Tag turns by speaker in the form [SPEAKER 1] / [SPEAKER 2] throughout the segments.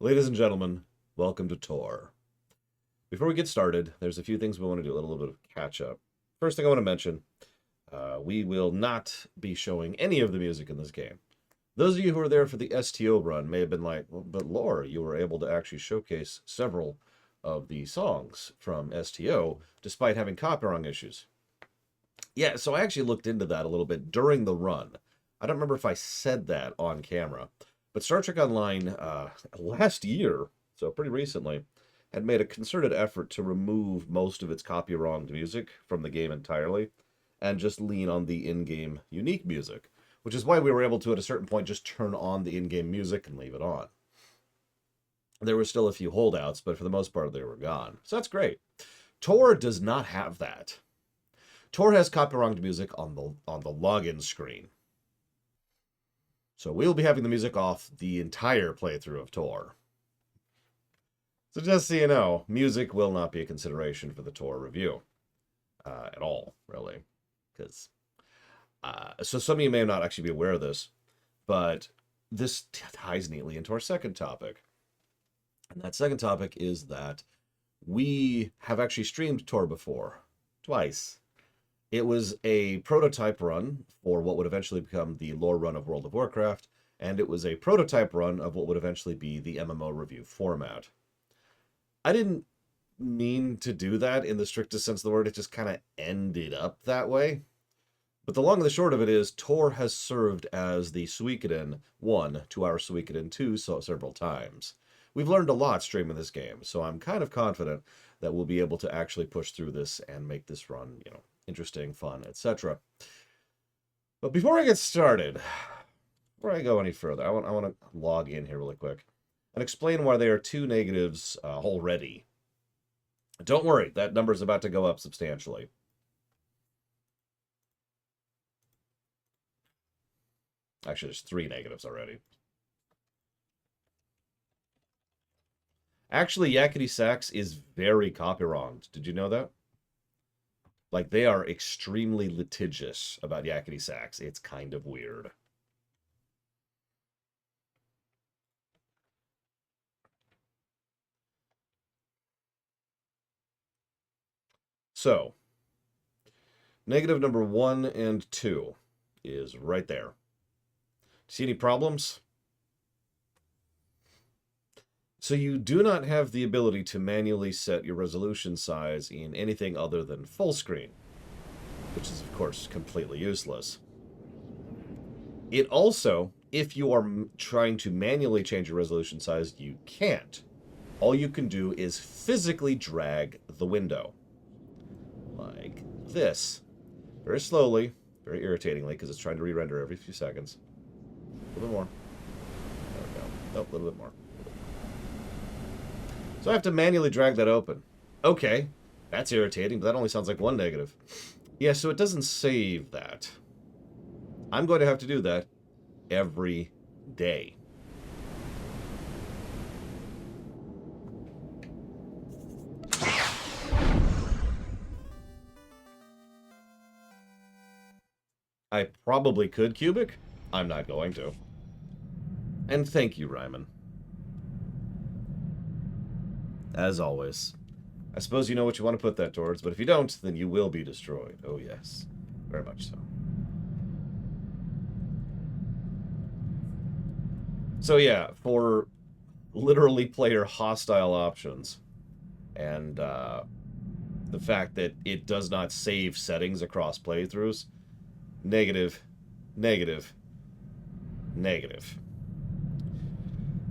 [SPEAKER 1] Ladies and gentlemen, welcome to Tor. Before we get started, there's a few things we want to do, a little bit of catch up. First thing I want to mention, we will not be showing any of the music in this game. Those of you who were there for the STO run may have been like, well, but Laura, you were able to actually showcase several of the songs from STO despite having copyright issues. Yeah, so I actually looked into that a little bit during the run. I don't remember if I said that on camera, but Star Trek Online last year, so pretty recently, had made a concerted effort to remove most of its copy-wronged music from the game entirely and just lean on the in-game unique music, which is why we were able to, at a certain point, just turn on the in-game music and leave it on. There were still a few holdouts, but for the most part, they were gone. So that's great. Tor does not have that. Tor has copy-wronged music on the login screen. So we'll be having the music off the entire playthrough of Tor. So just so you know, music will not be a consideration for the Tor review. At all, really. Because, so some of you may not actually be aware of this, but this ties neatly into our second topic. And that second topic is that we have actually streamed Tor before. Twice. It was a prototype run for what would eventually become the lore run of World of Warcraft, and it was a prototype run of what would eventually be the MMO review format. I didn't mean to do that in the strictest sense of the word, it just kind of ended up that way. But the long and the short of it is, Tor has served as the Suikoden 1 to our Suikoden 2 several times. We've learned a lot streaming this game, so I'm kind of confident that we'll be able to actually push through this and make this run, interesting, fun, etc. But before I get started, before I go any further, I want to log in here really quick and explain why there are two negatives already. Don't worry, that number is about to go up substantially. Actually, there's 3 negatives already. Actually, Yakety Sax is very copy-wronged. Did you know that? Like, they are extremely litigious about Yakety Sax. It's kind of weird. So, negative number 1 and 2 is right there. See any problems? So you do not have the ability to manually set your resolution size in anything other than full screen, which is, of course, completely useless. It also, if you are trying to manually change your resolution size, you can't. All you can do is physically drag the window. Like this. Very slowly, very irritatingly, because it's trying to re-render every few seconds. A little bit more. There we go. Nope, a little bit more. So I have to manually drag that open. Okay, that's irritating, but that only sounds like 1 negative. Yeah, so it doesn't save that. I'm going to have to do that every day. I probably could cubic. I'm not going to. And thank you, Ryman. As always. I suppose you know what you want to put that towards, but if you don't, then you will be destroyed. Oh, yes. Very much so. So, yeah, for literally player hostile options, and the fact that it does not save settings across playthroughs, negative, negative, negative.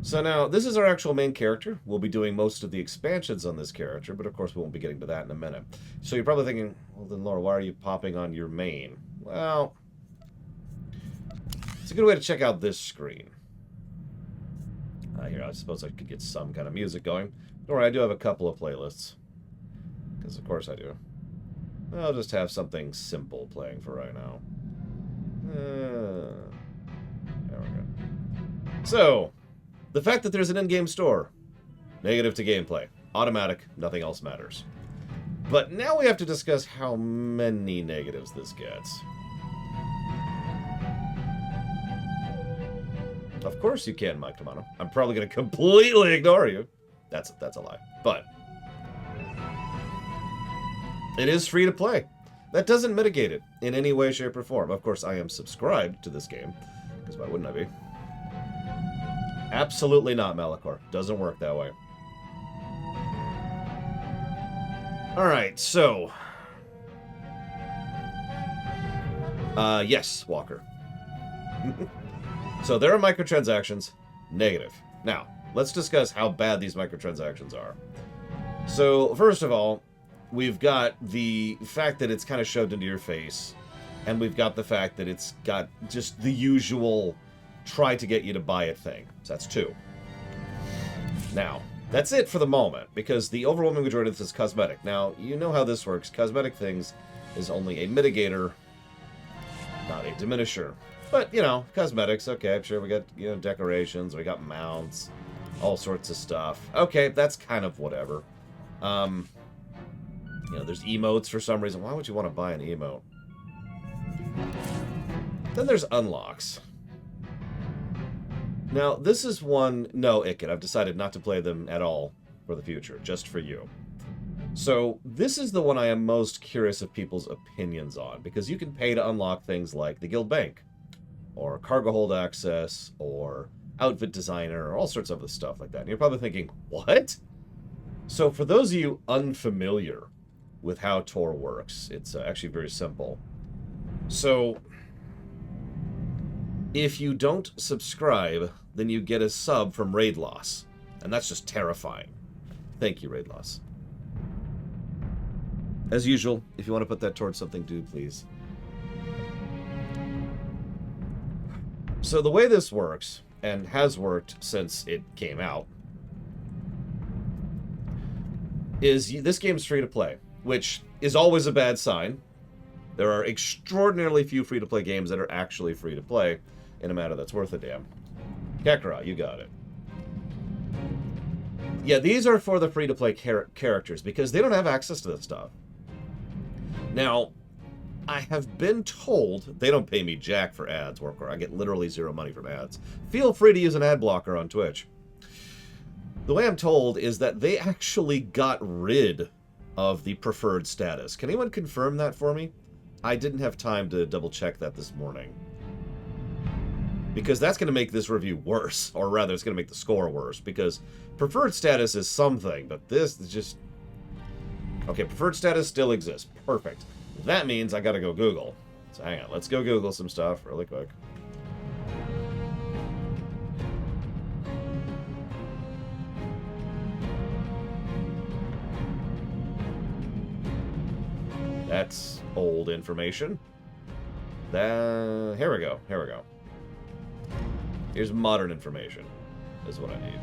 [SPEAKER 1] So now, this is our actual main character. We'll be doing most of the expansions on this character, but of course we won't be getting to that in a minute. So you're probably thinking, well then Laura, why are you popping on your main? Well, it's a good way to check out this screen. Here, I suppose I could get some kind of music going. Don't worry, I do have a couple of playlists. Because of course I do. I'll just have something simple playing for right now. There we go. So, the fact that there's an in-game store, negative to gameplay. Automatic, nothing else matters. But now we have to discuss how many negatives this gets. Of course you can, Mike Tomano. I'm probably going to completely ignore you. That's a lie. But it is free to play. That doesn't mitigate it in any way, shape, or form. Of course, I am subscribed to this game, because why wouldn't I be? Absolutely not, Malachor. Doesn't work that way. Alright, so... yes, Walker. So there are microtransactions. Negative. Now, let's discuss how bad these microtransactions are. So, first of all, we've got the fact that it's kind of shoved into your face, and we've got the fact that it's got just the usual try to get you to buy it thing. So that's 2. Now, that's it for the moment, because the overwhelming majority of this is cosmetic. Now, you know how this works. Cosmetic things is only a mitigator, not a diminisher. But, you know, cosmetics, okay, I'm sure we got, you know, decorations, we got mounts, all sorts of stuff. Okay, that's kind of whatever. You know, there's emotes for some reason. Why would you want to buy an emote? Then there's unlocks. Now, this is one... No, Ikit, I've decided not to play them at all for the future, just for you. So, this is the one I am most curious of people's opinions on, because you can pay to unlock things like the Guild Bank, or cargo hold access, or outfit designer, or all sorts of other stuff like that. And you're probably thinking, what? So, for those of you unfamiliar with how Tor works, it's actually very simple. So, if you don't subscribe, then you get a sub from Raid Loss. And that's just terrifying. Thank you, Raid Loss. As usual, if you want to put that towards something, do please. So the way this works, and has worked since it came out, is this game's free to play, which is always a bad sign. There are extraordinarily few free-to-play games that are actually free to play in a matter that's worth a damn. Kakarot, you got it. Yeah, these are for the free-to-play characters, because they don't have access to this stuff. Now, I have been told they don't pay me jack for ads, Worker. I get literally 0 money from ads. Feel free to use an ad blocker on Twitch. The way I'm told is that they actually got rid of the preferred status. Can anyone confirm that for me? I didn't have time to double check that this morning. Because that's going to make this review worse. Or rather, it's going to make the score worse. Because preferred status is something, but this is just... Okay, preferred status still exists. Perfect. That means I got to go Google. So hang on, let's go Google some stuff really quick. That's old information. Here we go. Here we go. Here's modern information. Is what I need.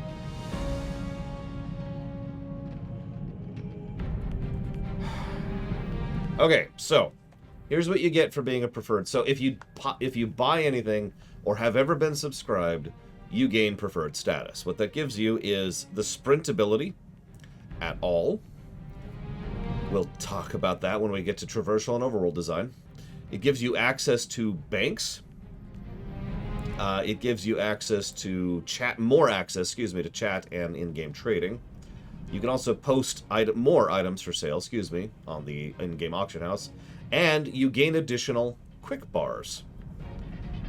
[SPEAKER 1] Okay, so here's what you get for being a preferred. So if you buy anything or have ever been subscribed, you gain preferred status. What that gives you is the sprint ability at all. We'll talk about that when we get to Traversal and Overworld design. It gives you access to banks. It gives you access to more access to chat and in-game trading. You can also post more items for sale, on the in-game auction house. And you gain additional quick bars.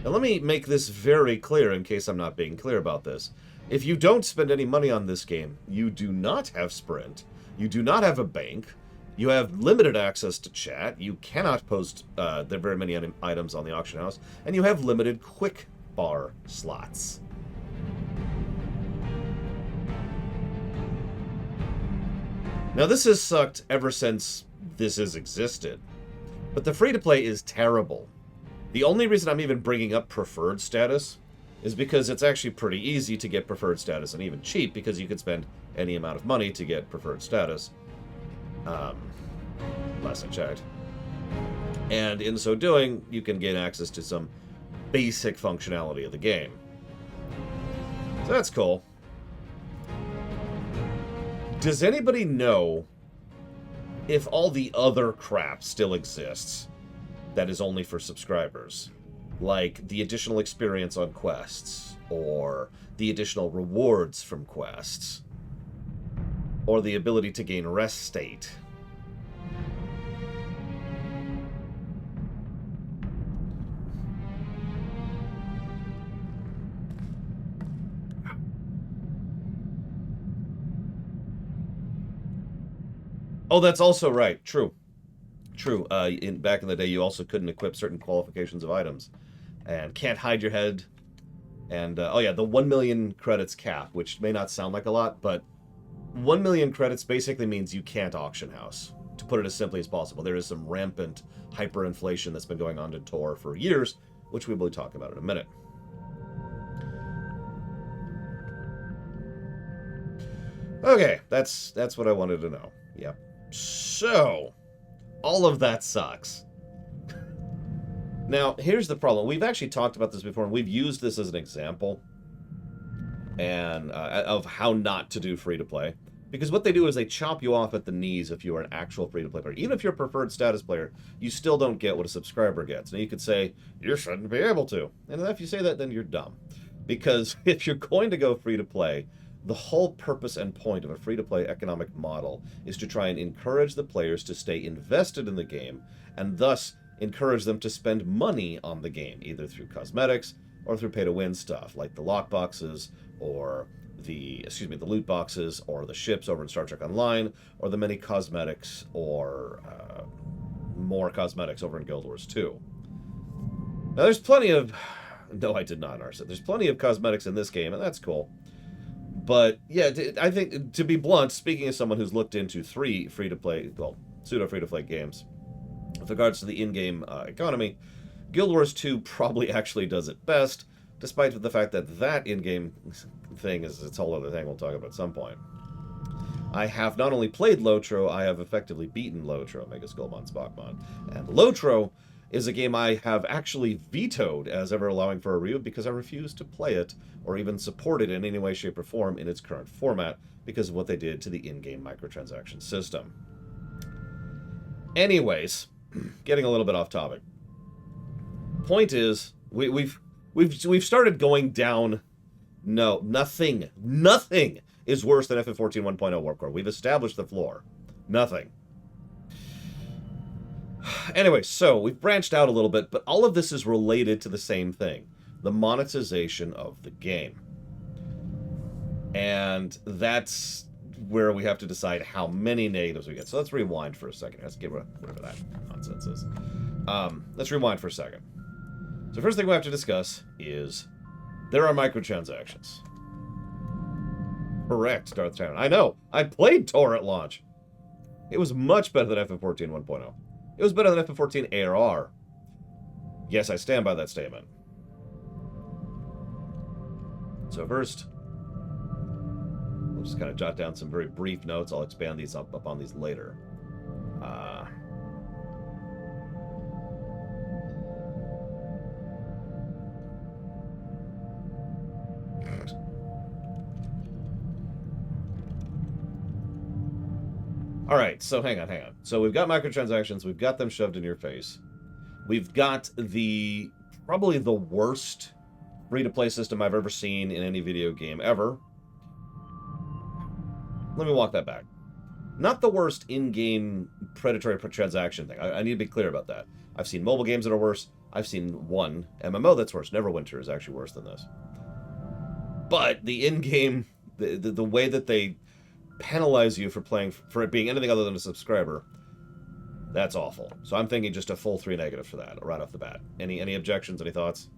[SPEAKER 1] Now let me make this very clear in case I'm not being clear about this. If you don't spend any money on this game, you do not have sprint. You do not have a bank. You have limited access to chat. You cannot post very many items on the auction house. And you have limited quick bar slots. Now this has sucked ever since this has existed. But the free-to-play is terrible. The only reason I'm even bringing up preferred status is because it's actually pretty easy to get preferred status, and even cheap, because you could spend any amount of money to get preferred status. Last I checked. And in so doing, you can gain access to some basic functionality of the game. So that's cool. Does anybody know if all the other crap still exists that is only for subscribers? Like the additional experience on quests, or the additional rewards from quests, or the ability to gain rest state. Oh, that's also right. True. True. Back in the day, you also couldn't equip certain qualifications of items, and can't hide your head. And oh yeah, the 1 million credits cap, which may not sound like a lot, but 1 million credits basically means you can't auction house. To put it as simply as possible, there is some rampant hyperinflation that's been going on in Tor for years, which we will talk about in a minute. Okay, that's what I wanted to know. Yep. So, all of that sucks. Now, here's the problem. We've actually talked about this before, and we've used this as an example and of how not to do free-to-play. Because what they do is they chop you off at the knees if you are an actual free-to-play player. Even if you're a preferred status player, you still don't get what a subscriber gets. Now, you could say, you shouldn't be able to. And if you say that, then you're dumb. Because if you're going to go free-to-play, the whole purpose and point of a free-to-play economic model is to try and encourage the players to stay invested in the game, and thus encourage them to spend money on the game, either through cosmetics or through pay-to-win stuff, like the lockboxes, or the loot boxes, or the ships over in Star Trek Online, or the many cosmetics, or more cosmetics over in Guild Wars 2. Now, there's plenty of... No, I did not, Arset. There's plenty of cosmetics in this game, and that's cool. But, yeah, I think, to be blunt, speaking as someone who's looked into 3 free-to-play, well, pseudo-free-to-play games, with regards to the in-game economy, Guild Wars 2 probably actually does it best, despite the fact that that in-game thing is its whole other thing we'll talk about at some point. I have not only played Lotro, I have effectively beaten Lotro, Mega Skullmon Spockmon. And Lotro is a game I have actually vetoed as ever allowing for a review because I refuse to play it or even support it in any way, shape, or form in its current format because of what they did to the in-game microtransaction system. Anyways, getting a little bit off topic. Point is, we've started going down. No, nothing is worse than FF14 1.0 Warp Core. We've established the floor. Nothing. Anyway, so we've branched out a little bit, but all of this is related to the same thing, the monetization of the game. And that's where we have to decide how many negatives we get. So let's rewind for a second. Let's get rid of whatever that nonsense is. Let's rewind for a second. So first thing we have to discuss is there are microtransactions. Correct, Darth Tyron. I know. I played Tor at launch. It was much better than FF14 1.0. It was better than FF14 ARR. Yes, I stand by that statement. So first, we'll just kind of jot down some very brief notes. I'll expand these upon these later. All right, so hang on. So we've got microtransactions. We've got them shoved in your face. We've got probably the worst free-to-play system I've ever seen in any video game ever. Let me walk that back. Not the worst in-game predatory transaction thing. I need to be clear about that. I've seen mobile games that are worse. I've seen one MMO that's worse. Neverwinter is actually worse than this. But the in-game, the way that they penalize you for it being anything other than a subscriber, that's awful. So I'm thinking just a full 3 negative for that right off the bat. Any objections? Any thoughts?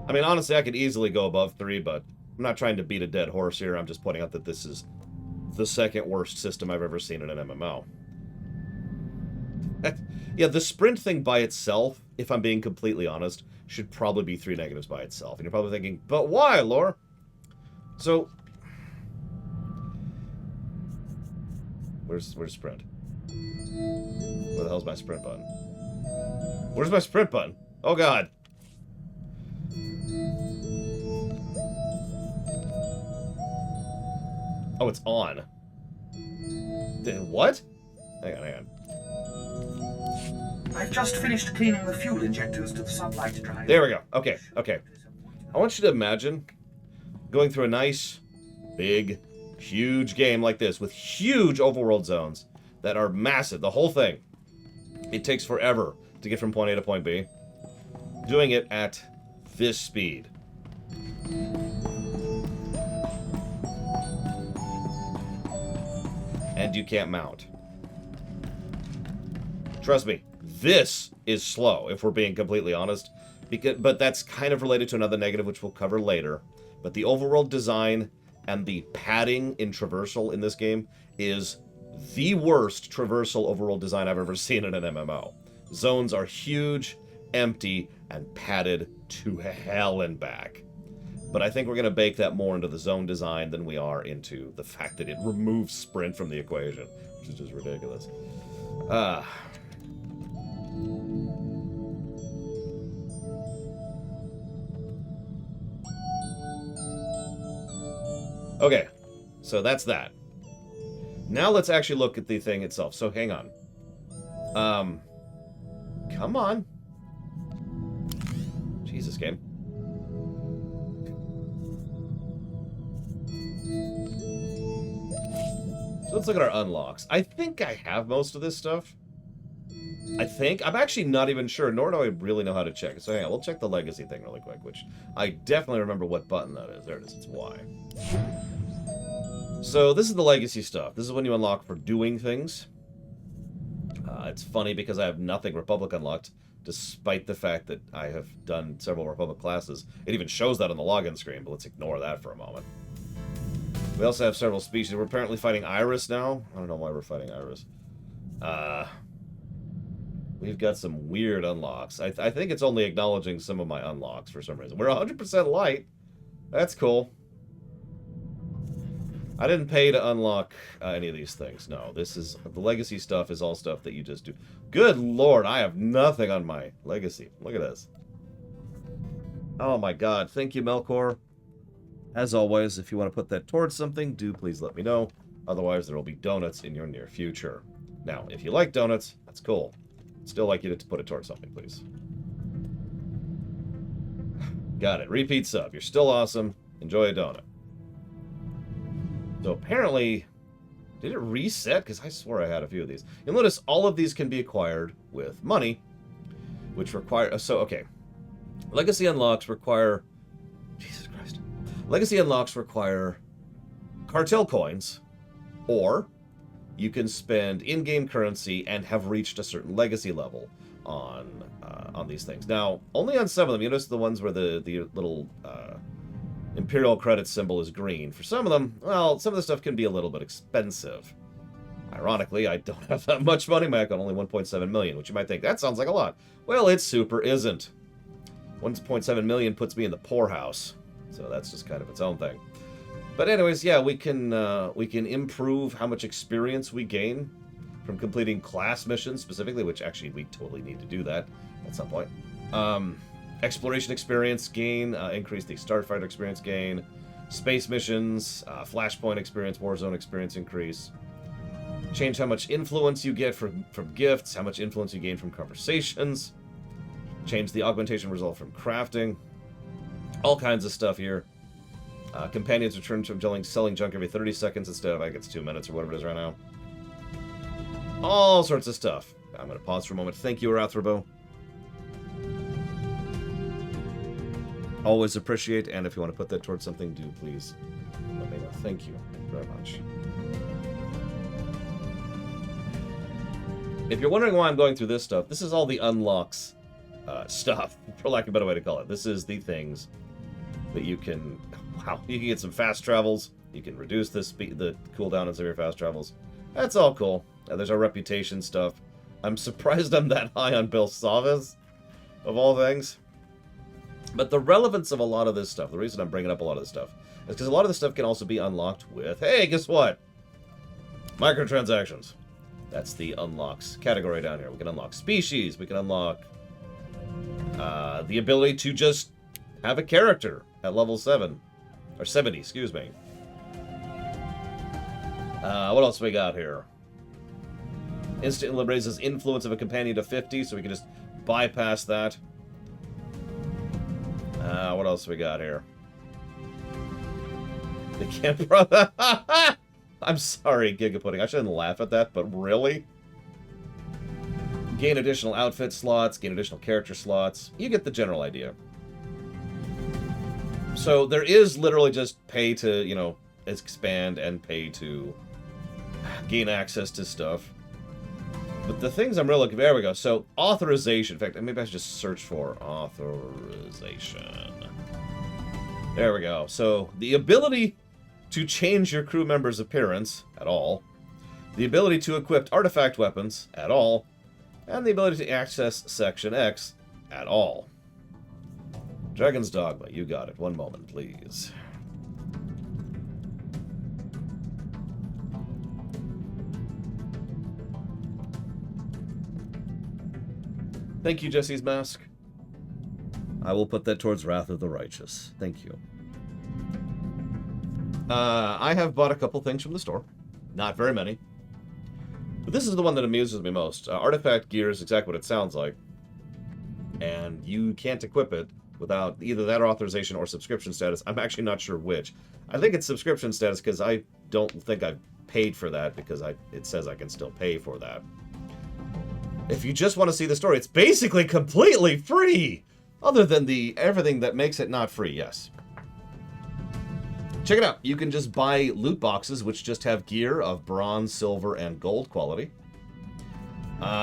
[SPEAKER 1] I mean, honestly, I could easily go above 3, but I'm not trying to beat a dead horse here. I'm just pointing out that this is the second worst system I've ever seen in an MMO. Yeah, the sprint thing by itself, if I'm being completely honest, should probably be 3 negatives by itself. And you're probably thinking, but why, Lore? So, where's sprint? Where the hell's my sprint button? Where's my sprint button? Oh, God. Oh, it's on. What? Hang on.
[SPEAKER 2] I've just finished cleaning the fuel injectors to the sublight drive.
[SPEAKER 1] There we go. Okay. I want you to imagine going through a nice, big, huge game like this with huge overworld zones that are massive. The whole thing. It takes forever to get from point A to point B. Doing it at this speed. And you can't mount. Trust me, this is slow, if we're being completely honest. But that's kind of related to another negative, which we'll cover later. But the overworld design and the padding in Traversal in this game is the worst Traversal overworld design I've ever seen in an MMO. Zones are huge, empty, and padded to hell and back. But I think we're going to bake that more into the zone design than we are into the fact that it removes sprint from the equation, which is just ridiculous. Okay, so that's that. Now let's actually look at the thing itself. So hang on. Come on. Jesus, game. So let's look at our unlocks. I think I have most of this stuff. I think. I'm actually not even sure, nor do I really know how to check it. So hang on, we'll check the legacy thing really quick, which I definitely remember what button that is. There it is, it's Y. So this is the legacy stuff. This is when you unlock for doing things. It's funny because I have nothing Republic unlocked, despite the fact that I have done several Republic classes. It even shows that on the login screen, but let's ignore that for a moment. We also have several species. We're apparently fighting Iris now. I don't know why we're fighting Iris. We've got some weird unlocks. I think it's only acknowledging some of my unlocks for some reason. We're 100% light. That's cool. I didn't pay to unlock any of these things. No, this is... The legacy stuff is all stuff that you just do. Good lord, I have nothing on my legacy. Look at this. Oh my god. Thank you, Melkor. As always, if you want to put that towards something, do please let me know. Otherwise, there will be donuts in your near future. Now, if you like donuts, that's cool. Still like you to put it towards something, please. Got it. Repeat sub. You're still awesome. Enjoy a donut. So apparently, did it reset? Because I swore I had a few of these. You'll notice all of these can be acquired with money, which require... So, okay. Legacy unlocks require... Jesus Christ. Legacy unlocks require cartel coins, or you can spend in-game currency and have reached a certain legacy level on these things. Now, only on some of them. You notice the ones where the little... Imperial credit symbol is green. For some of them, well, some of the stuff can be a little bit expensive. Ironically, I don't have that much money. My account only 1.7 million, which you might think, that sounds like a lot. Well, it super isn't. 1.7 million puts me in the poorhouse. So that's just kind of its own thing. But anyways, yeah, we can improve how much experience we gain from completing class missions specifically, which actually we totally need to do that at some point. Exploration experience gain, increase the starfighter experience gain, space missions, flashpoint experience, warzone experience increase, change how much influence you get from gifts, how much influence you gain from conversations, change the augmentation result from crafting, all kinds of stuff here. Companions return from selling junk every 30 seconds instead of, I think it's 2 minutes or whatever it is right now. All sorts of stuff. I'm going to pause for a moment. Thank you, Arathrobo. Always appreciate, and if you want to put that towards something, do please let me know. Thank you very much. If you're wondering why I'm going through this stuff, this is all the unlocks stuff, for lack of a better way to call it. This is the things that you can... Wow, you can get some fast travels. You can reduce the cooldown on some of your fast travels. That's all cool. There's our reputation stuff. I'm surprised I'm that high on Belsavis, of all things. But the relevance of a lot of this stuff, the reason I'm bringing up a lot of this stuff, is because a lot of this stuff can also be unlocked with, hey, guess what? Microtransactions. That's the unlocks category down here. We can unlock species. We can unlock the ability to just have a character at level 7. Or 70, excuse me. What else we got here? Instantly raises influence of a companion to 50, so we can just bypass that. What else we got here? They can't... I'm sorry, Gigapudding. I shouldn't laugh at that, but really? Gain additional outfit slots, gain additional character slots. You get the general idea. So there is literally just pay to, you know, expand and pay to gain access to stuff. But the things I'm really looking for, there we go. So authorization. In fact, maybe I should just search for authorization. There we go. So the ability to change your crew member's appearance at all, the ability to equip artifact weapons at all, and the ability to access Section X at all. Dragon's Dogma, you got it. One moment, please. Thank you, Jesse's Mask. I will put that towards Wrath of the Righteous. Thank you. I have bought a couple things from the store. Not very many. But this is the one that amuses me most. Artifact gear is exactly what it sounds like. And you can't equip it without either that authorization or subscription status. I'm actually not sure which. I think it's subscription status because I don't think I've paid for that because it says I can still pay for that. If you just want to see the story, it's basically completely free! Other than everything that makes it not free, yes. Check it out. You can just buy loot boxes, which just have gear of bronze, silver, and gold quality.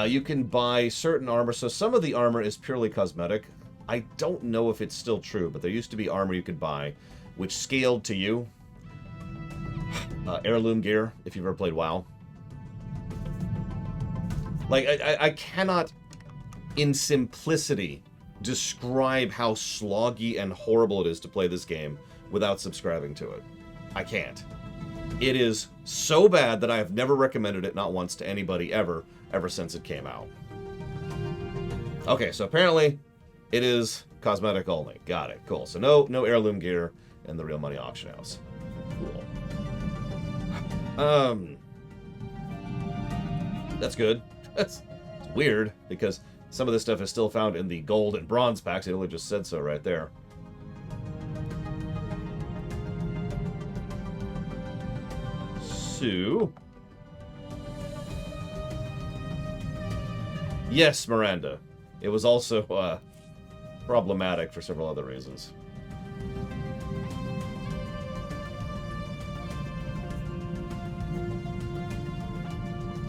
[SPEAKER 1] You can buy certain armor. So some of the armor is purely cosmetic. I don't know if it's still true, but there used to be armor you could buy, which scaled to you. Heirloom gear, if you've ever played WoW. Like, I cannot, in simplicity, describe how sloggy and horrible it is to play this game without subscribing to it. I can't. It is so bad that I have never recommended it, not once, to anybody ever since it came out. Okay, so apparently it is cosmetic only. Got it. Cool. So no heirloom gear in the Real Money Auction House. Cool. That's good. It's weird, because some of this stuff is still found in the gold and bronze packs. It only just said so right there. So... yes, Miranda. It was also problematic for several other reasons.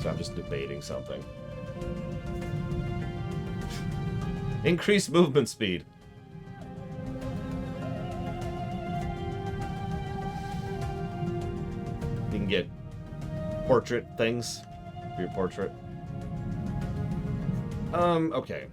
[SPEAKER 1] So I'm just debating something. Increased movement speed. You can get portrait things for your portrait. Okay.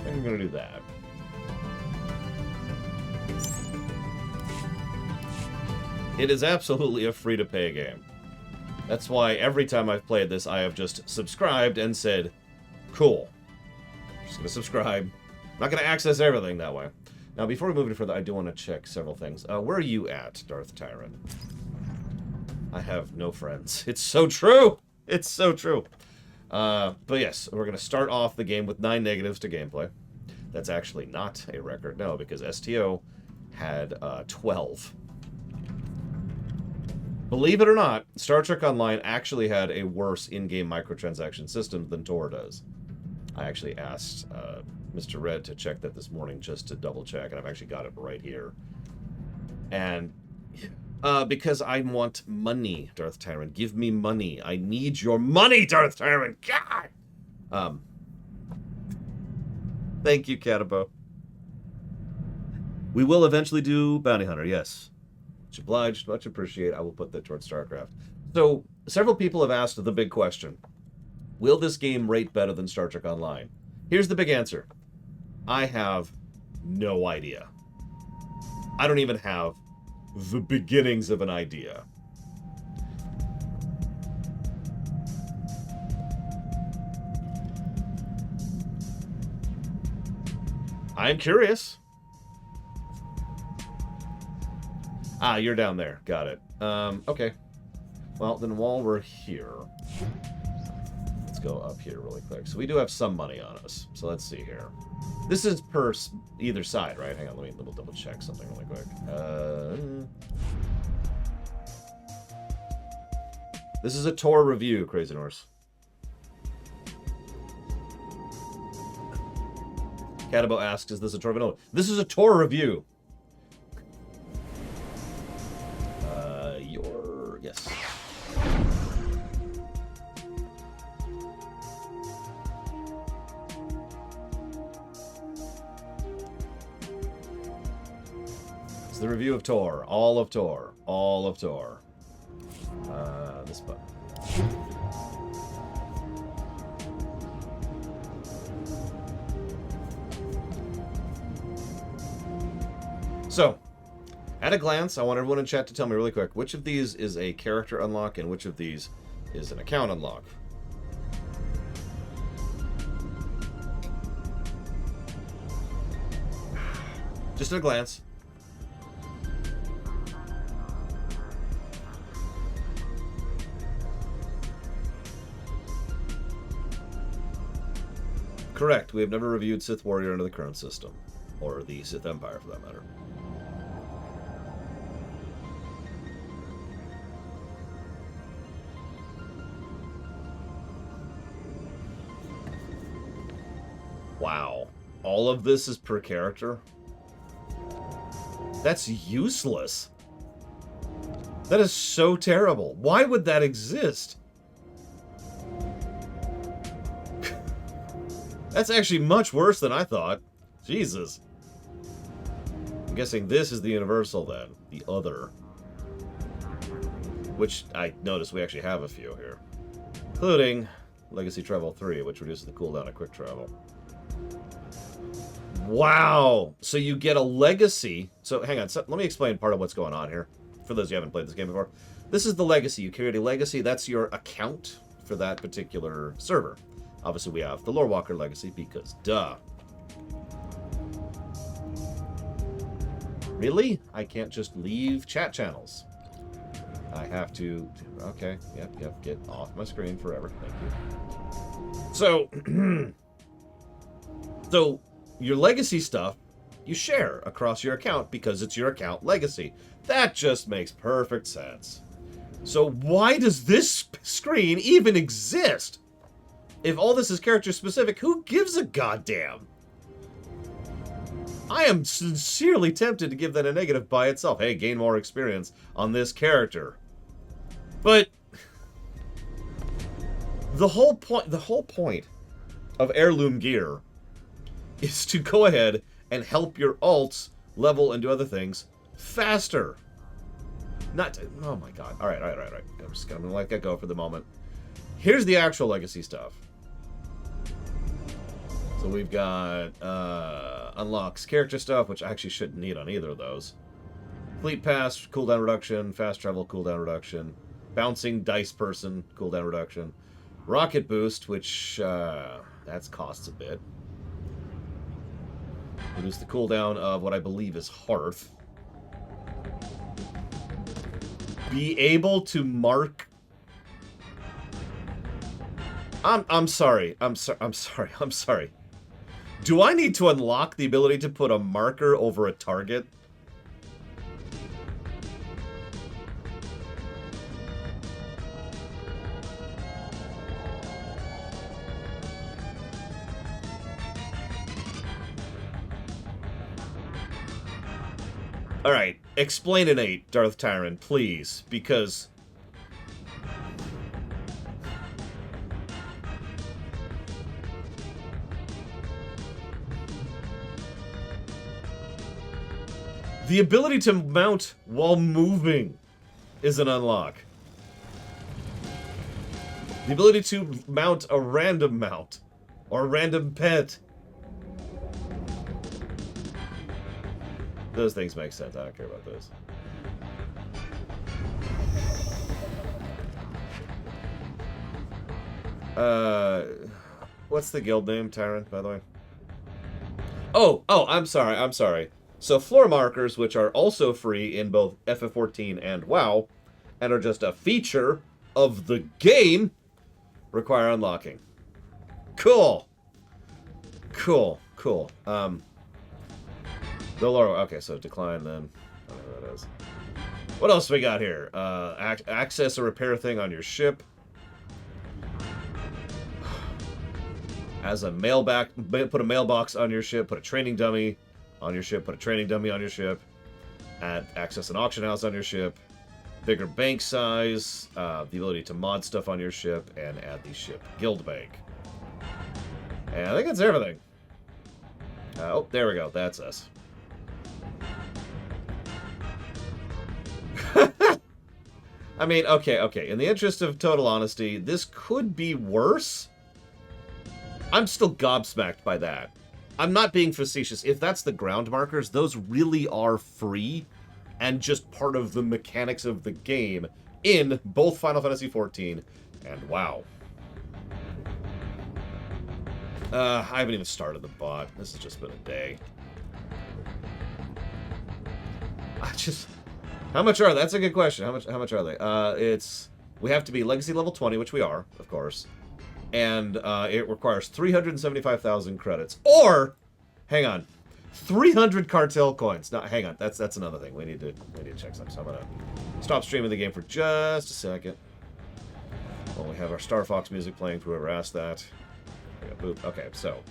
[SPEAKER 1] I'm gonna do that. It is absolutely a free-to-pay game. That's why every time I've played this, I have just subscribed and said, cool. Just gonna subscribe. I'm not gonna access everything that way. Now, before we move any further, I do want to check several things. Where are you at, Darth Tyrant? I have no friends. It's so true! It's so true. But yes, we're gonna start off the game with 9 negatives to gameplay. That's actually not a record, no, because STO had 12. Believe it or not, Star Trek Online actually had a worse in-game microtransaction system than Tor does. I actually asked Mr. Red to check that this morning just to double check, and I've actually got it right here. And because I want money, Darth Tyrant. Give me money. I need your money, Darth Tyrant. God! Thank you, Catabo. We will eventually do Bounty Hunter, yes. Much obliged, much appreciate. I will put that towards StarCraft. So, several people have asked the big question. Will this game rate better than Star Trek Online? Here's the big answer. I have no idea. I don't even have the beginnings of an idea. I'm curious. Ah, you're down there. Got it. Okay. Well, then while we're here, let's go up here really quick. So we do have some money on us. So let's see here. This is per either side, right? Hang on, let me double check something really quick. This is a Tor review, Crazy Norse. Catabo asks, is this a Tor vanilla? This is a Tor review. Yes. It's the review of Tor. All of Tor. All of Tor. This button. So, at a glance, I want everyone in chat to tell me really quick, which of these is a character unlock and which of these is an account unlock? Just at a glance. Correct. We have never reviewed Sith Warrior under the current system. Or the Sith Empire, for that matter. Wow. All of this is per character? That's useless. That is so terrible. Why would that exist? That's actually much worse than I thought. Jesus. I'm guessing this is the universal then. The other. Which I noticed we actually have a few here. Including Legacy Travel 3, which reduces the cooldown of quick travel. Wow! So you get a legacy. So hang on, so let me explain part of what's going on here. For those who haven't played this game before. This is the legacy. You create a legacy. That's your account for that particular server. Obviously we have the Lorewalker legacy because duh. Really? I can't just leave chat channels. I have to... Okay, yep, get off my screen forever. Thank you. So... so... your legacy stuff, you share across your account because it's your account legacy. That just makes perfect sense. So why does this screen even exist? If all this is character specific, who gives a goddamn? I am sincerely tempted to give that a negative by itself. Hey, gain more experience on this character. But the whole point of heirloom gear is to go ahead and help your alts level and do other things faster. Not to, oh my god. All right. I'm just gonna let that go for the moment. Here's the actual legacy stuff. So we've got unlocks character stuff, which I actually shouldn't need on either of those. Fleet pass, cooldown reduction. Fast travel, cooldown reduction. Bouncing dice person, cooldown reduction. Rocket boost, which that's costs a bit. Reduce the cooldown of what I believe is Hearth. Be able to mark... I'm sorry. Do I need to unlock the ability to put a marker over a target? Alright, explain an 8, Darth Tyron, please, because... The ability to mount while moving is an unlock. The ability to mount a random mount or a random pet. Those things make sense. I don't care about those. What's the guild name, Tyrant, by the way? Oh, I'm sorry. So floor markers, which are also free in both FF14 and WoW, and are just a feature of the game, require unlocking. Cool. The lower, okay, so decline then. I don't know what that is. What else we got here? Access a repair thing on your ship. As a mailback, put a mailbox on your ship, put a training dummy on your ship, put a training dummy on your ship. Access an auction house on your ship. Bigger bank size, the ability to mod stuff on your ship, and add the ship guild bank. And I think that's everything. Oh, there we go. That's us. I mean, okay. In the interest of total honesty, this could be worse. I'm still gobsmacked by that. I'm not being facetious. If that's the ground markers, those really are free and just part of the mechanics of the game in both Final Fantasy XIV and WoW. I haven't even started the bot. This has just been a day. How much are they? That's a good question. How much are they? We have to be Legacy level 20, which we are, of course. And it requires 375,000 credits. Or, hang on, 300 cartel coins. No, hang on, that's another thing. We need to check something. So I'm gonna stop streaming the game for just a second. Well, we have our Star Fox music playing for whoever asked that. Okay, so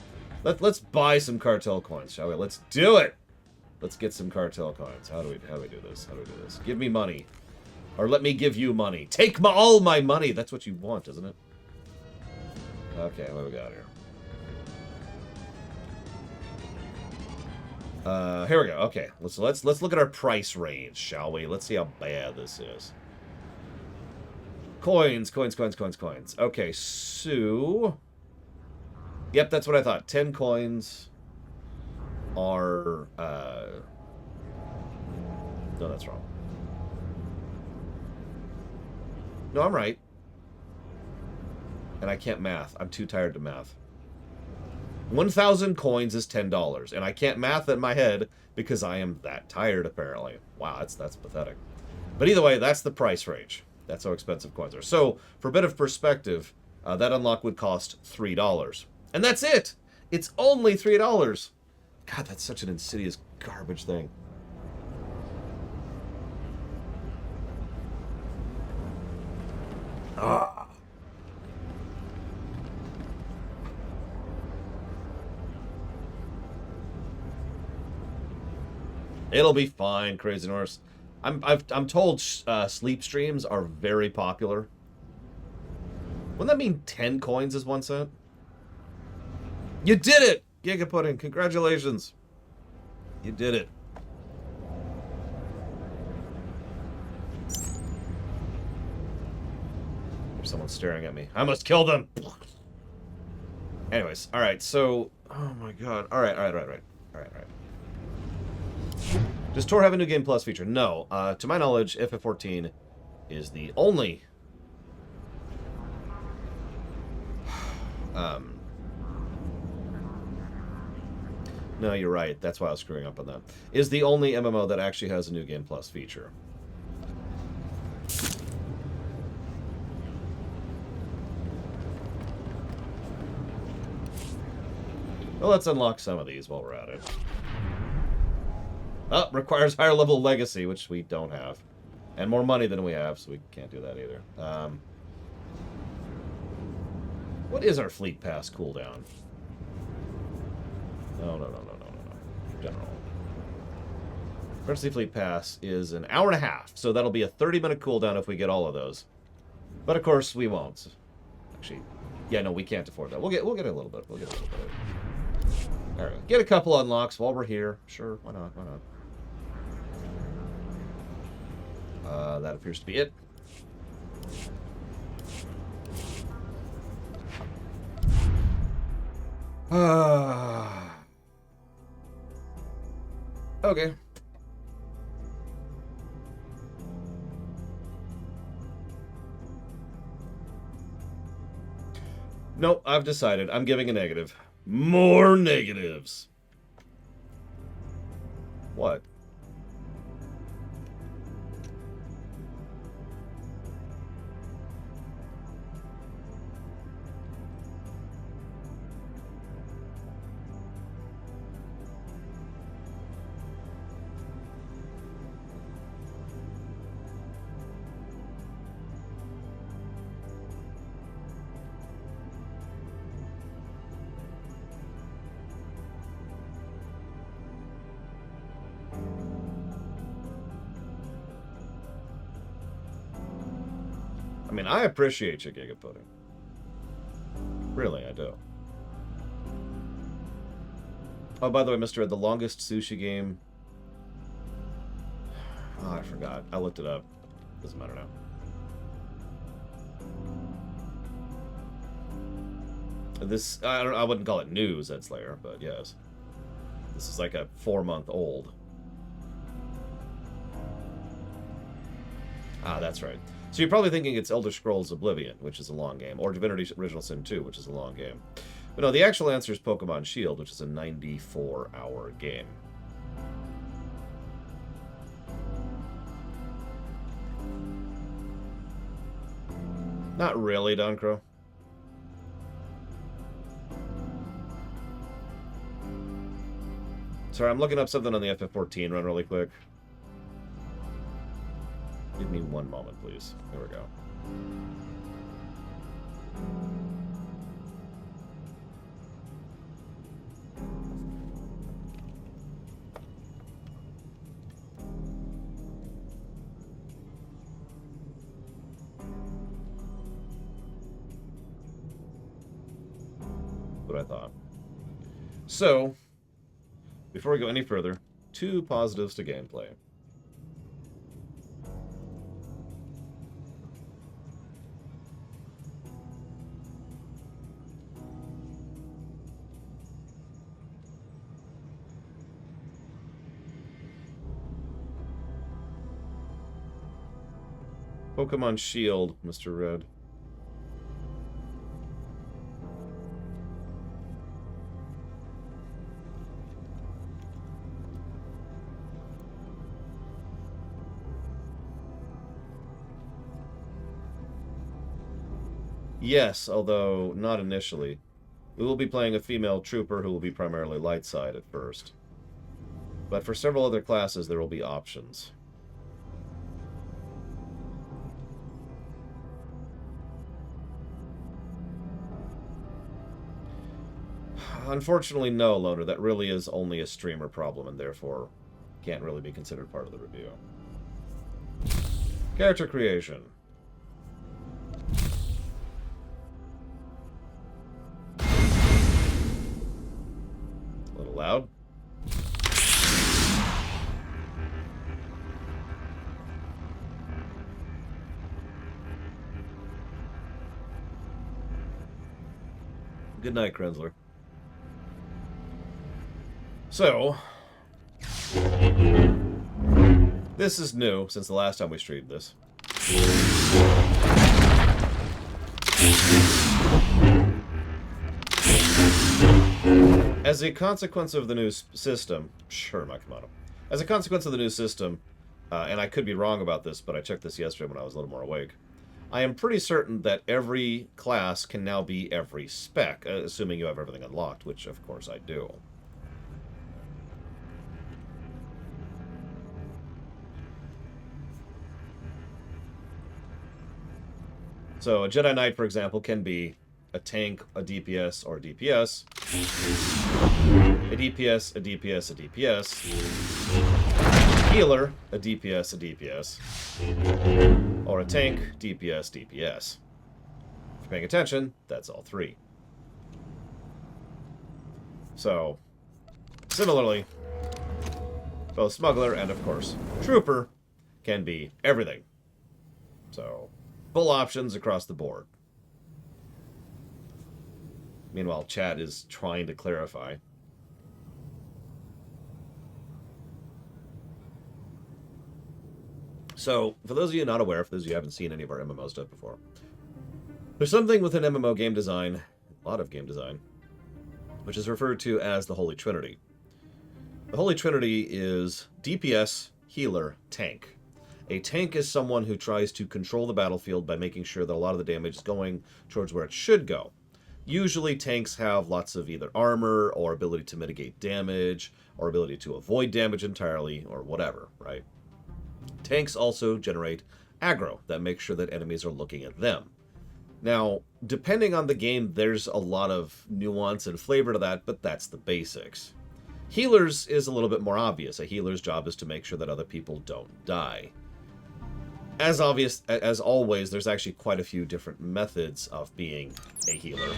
[SPEAKER 1] let's buy some cartel coins, shall we? Let's do it. Let's get some cartel coins. How do we do this? Give me money, or let me give you money. Take all my money. That's what you want, isn't it? Okay, what do we got here? Here we go. Okay, let's look at our price range, shall we? Let's see how bad this is. Coins. Okay, so yep, that's what I thought. 10 coins are no, that's wrong. No, I'm right. And I can't math. I'm too tired to math. 1,000 coins is $10, and I can't math in my head because I am that tired, apparently. Wow, that's pathetic. But either way, that's the price range. That's how expensive coins are. So, for a bit of perspective, that unlock would cost $3. And that's it! It's only $3! God, that's such an insidious garbage thing. Ah. It'll be fine, Crazy Norse. I'm told sleep streams are very popular. Wouldn't that mean 10 coins is 1 cent? You did it! Giga Pudding, congratulations. You did it. There's someone staring at me. I must kill them! Anyways, alright, so... Oh my god. Alright. Does Tor have a New Game Plus feature? No. To my knowledge, FF14 is the only... No, you're right. That's why I was screwing up on that. Is the only MMO that actually has a New Game Plus feature. Well, let's unlock some of these while we're at it. Oh, requires higher level legacy, which we don't have. And more money than we have, so we can't do that either. What is our Fleet Pass cooldown? No. General. Emergency Fleet Pass is an hour and a half, so that'll be a 30-minute cooldown if we get all of those. But of course, we won't. Actually, yeah, no, we can't afford that. We'll get a little bit. We'll get a little bit. All right, get a couple unlocks while we're here. Sure, why not? That appears to be it. Okay. Nope, I've decided. I'm giving a negative. More negatives. What? I mean, I appreciate you, Giga Pudding. Really, I do. Oh, by the way, Mr. Ed, the longest sushi game... Oh, I forgot. I looked it up. Doesn't matter now. This, I wouldn't call it new, Zed Slayer, but yes. This is like a 4-month-old. Ah, that's right. So you're probably thinking it's Elder Scrolls Oblivion, which is a long game, or Divinity Original Sin 2, which is a long game. But no, the actual answer is Pokemon Shield, which is a 94-hour game. Not really, Don Crow. Sorry, I'm looking up something on the FF14 run really quick. Give me one moment, please. Here we go. What I thought. So, before we go any further, 2 positives to gameplay. Pokemon Shield, Mr. Red. Yes, although not initially. We will be playing a female trooper who will be primarily light side at first. But for several other classes, there will be options. Unfortunately, no, Loner. That really is only a streamer problem and therefore can't really be considered part of the review. Character creation. A little loud. Good night, Krenzler. So, this is new since the last time we streamed this. As a consequence of the new system, sure, my Kamado. As a consequence of the new system, and I could be wrong about this, but I checked this yesterday when I was a little more awake, I am pretty certain that every class can now be every spec, assuming you have everything unlocked, which of course I do. So a Jedi Knight, for example, can be a tank, a DPS, or a DPS. A DPS, a DPS, a DPS. Healer, a DPS, a DPS. Or a tank, DPS, DPS. If you're paying attention, that's all 3. So, similarly, both Smuggler and, of course, Trooper can be everything. So, full options across the board. Meanwhile, chat is trying to clarify. So, for those of you not aware, for those of you who haven't seen any of our MMO stuff before, there's something within MMO game design, a lot of game design, which is referred to as the Holy Trinity. The Holy Trinity is DPS, healer, tank. A tank is someone who tries to control the battlefield by making sure that a lot of the damage is going towards where it should go. Usually tanks have lots of either armor or ability to mitigate damage or ability to avoid damage entirely or whatever, right? Tanks also generate aggro that makes sure that enemies are looking at them. Now, depending on the game, there's a lot of nuance and flavor to that, but that's the basics. Healers is a little bit more obvious. A healer's job is to make sure that other people don't die. As always, there's actually quite a few different methods of being a healer.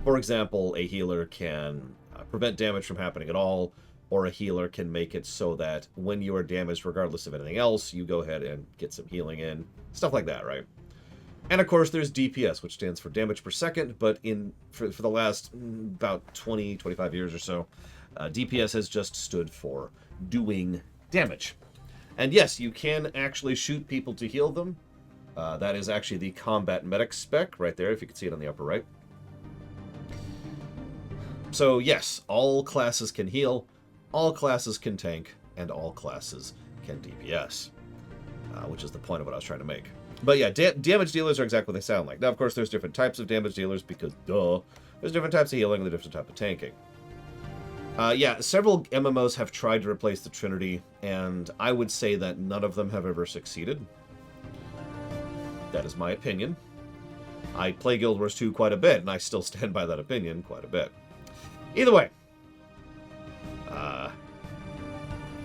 [SPEAKER 1] For example, a healer can prevent damage from happening at all, or a healer can make it so that when you are damaged, regardless of anything else, you go ahead and get some healing in. Stuff like that, right? And of course, there's DPS, which stands for damage per second, but for the last about 20, 25 years or so, DPS has just stood for doing damage. And yes, you can actually shoot people to heal them. That is actually the combat medic spec right there, if you can see it on the upper right. So yes, all classes can heal, all classes can tank, and all classes can DPS, which is the point of what I was trying to make. But yeah, damage dealers are exactly what they sound like. Now, of course, there's different types of damage dealers because, duh, there's different types of healing and there's different type of tanking. Yeah, several MMOs have tried to replace the Trinity, and I would say that none of them have ever succeeded. That is my opinion. I play Guild Wars 2 quite a bit, and I still stand by that opinion quite a bit. Either way,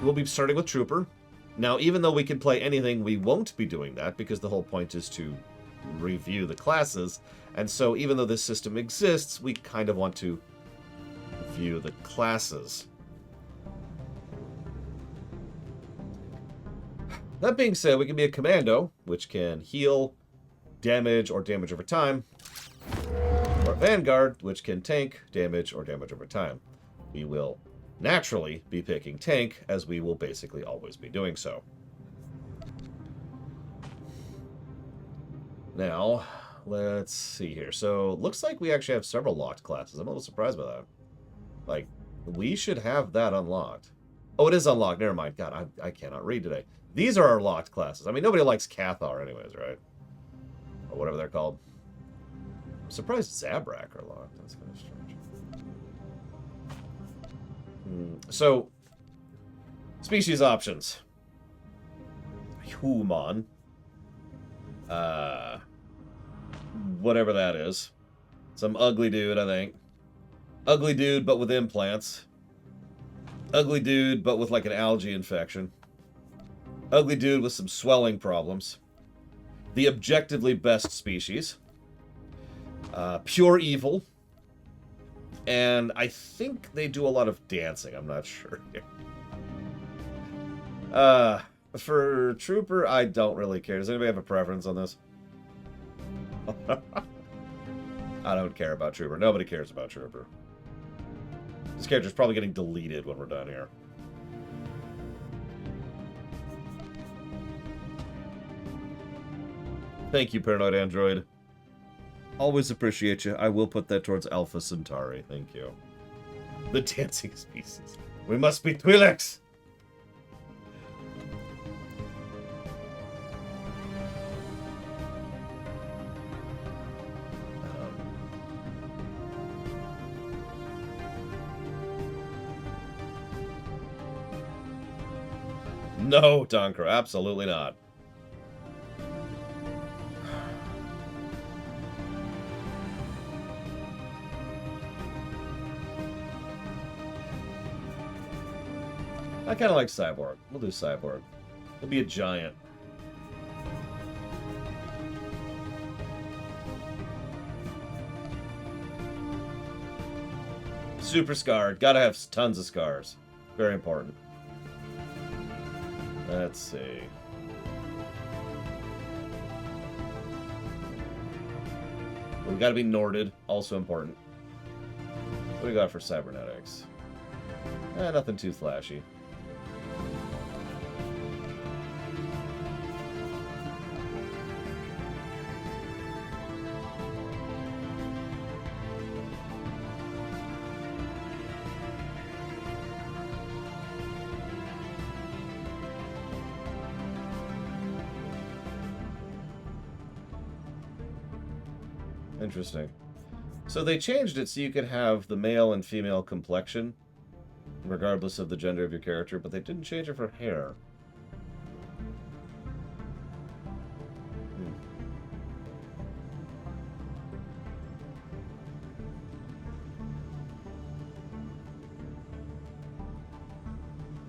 [SPEAKER 1] we'll be starting with Trooper. Now, even though we can play anything, we won't be doing that, because the whole point is to review the classes, and so even though this system exists, we kind of want to view the classes. That being said, we can be a Commando, which can heal, damage, or damage over time, or a Vanguard, which can tank, damage, or damage over time. We will naturally be picking tank, as we will basically always be doing so. Now, let's see here. So, looks like we actually have several locked classes. I'm a little surprised by that. Like, we should have that unlocked. Oh, it is unlocked. Never mind. God, I cannot read today. These are our locked classes. I mean, nobody likes Cathar anyways, right? Or whatever they're called. I'm surprised Zabrak are locked. That's kind of strange. So, species options. Human. Whatever that is. Some ugly dude, I think. Ugly dude, but with implants. Ugly dude, but with like an algae infection. Ugly dude with some swelling problems. The objectively best species. Pure evil. And I think they do a lot of dancing. I'm not sure. For Trooper, I don't really care. Does anybody have a preference on this? I don't care about Trooper. Nobody cares about Trooper. This character's probably getting deleted when we're done here. Thank you, Paranoid Android. Always appreciate you. I will put that towards Alpha Centauri. Thank you. The dancing species. We must be Twi'leks! No, Donkro, absolutely not. I kind of like Cyborg. We'll do Cyborg. He'll be a giant. Super scarred. Gotta have tons of scars. Very important. Let's see. We got to be Norded, also important. What do we got for cybernetics? Nothing too flashy. Interesting. So they changed it so you could have the male and female complexion, regardless of the gender of your character, but they didn't change it for hair.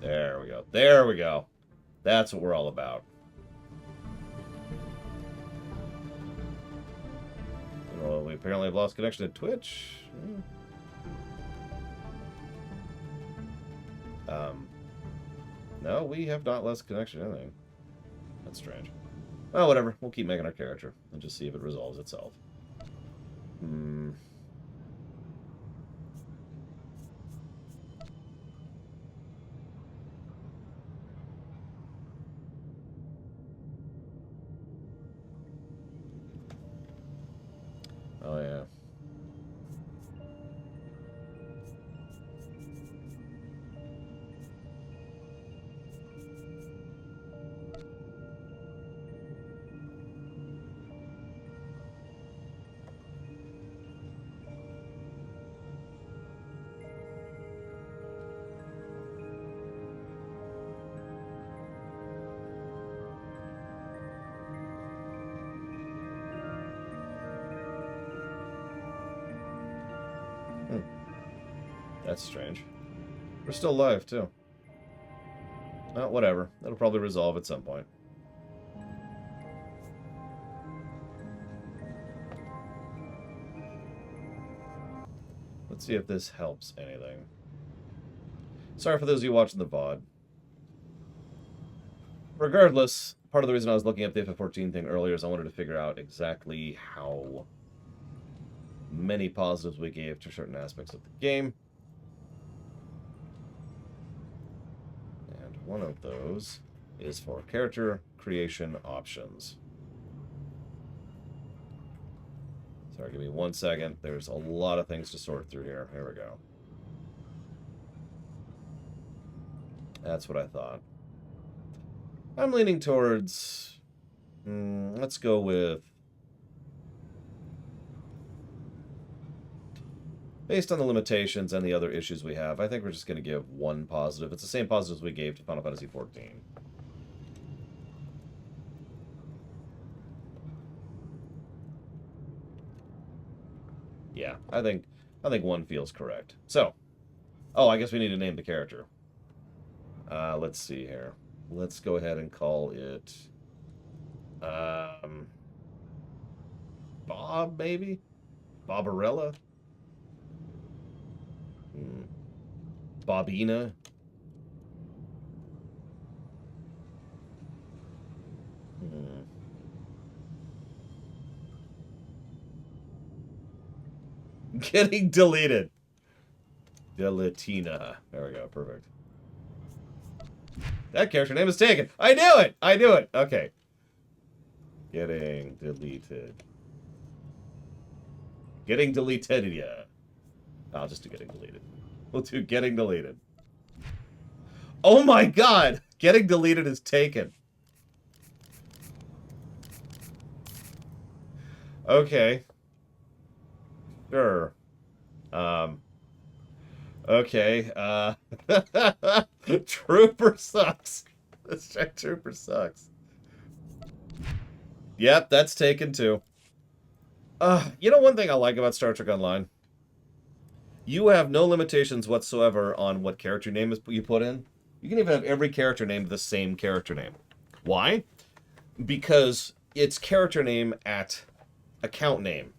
[SPEAKER 1] There we go. There we go. That's what we're all about. Well, we apparently have lost connection to Twitch. No, we have not lost connection to anything. That's strange. Well, whatever. We'll keep making our character and just see if it resolves itself. Oh, yeah. That's strange. We're still live, too. Well, whatever. That'll probably resolve at some point. Let's see if this helps anything. Sorry for those of you watching the VOD. Regardless, part of the reason I was looking at the FF14 thing earlier is I wanted to figure out exactly how many positives we gave to certain aspects of the game. And one of those is for character creation options. Sorry, give me 1 second. There's a lot of things to sort through here. Here we go. That's what I thought. I'm leaning towards... let's go with... Based on the limitations and the other issues we have, I think we're just going to give one positive. It's the same positives we gave to Final Fantasy XIV. Yeah, I think one feels correct. So, oh, I guess we need to name the character. Let's see here. Let's go ahead and call it Bob, maybe? Barbarella? Bobina? Getting deleted. Deletina. There we go. Perfect. That character name is taken. I knew it. I knew it. Okay. Getting deleted. Getting deleted. Yeah. I'll just do getting deleted. We'll do getting deleted. Oh my god! Getting deleted is taken. Okay. Sure. Okay. Trooper sucks. This check Trooper sucks. Yep, that's taken too. You know one thing I like about Star Trek Online? You have no limitations whatsoever on what character name you put in. You can even have every character named the same character name. Why? Because it's character name at account name.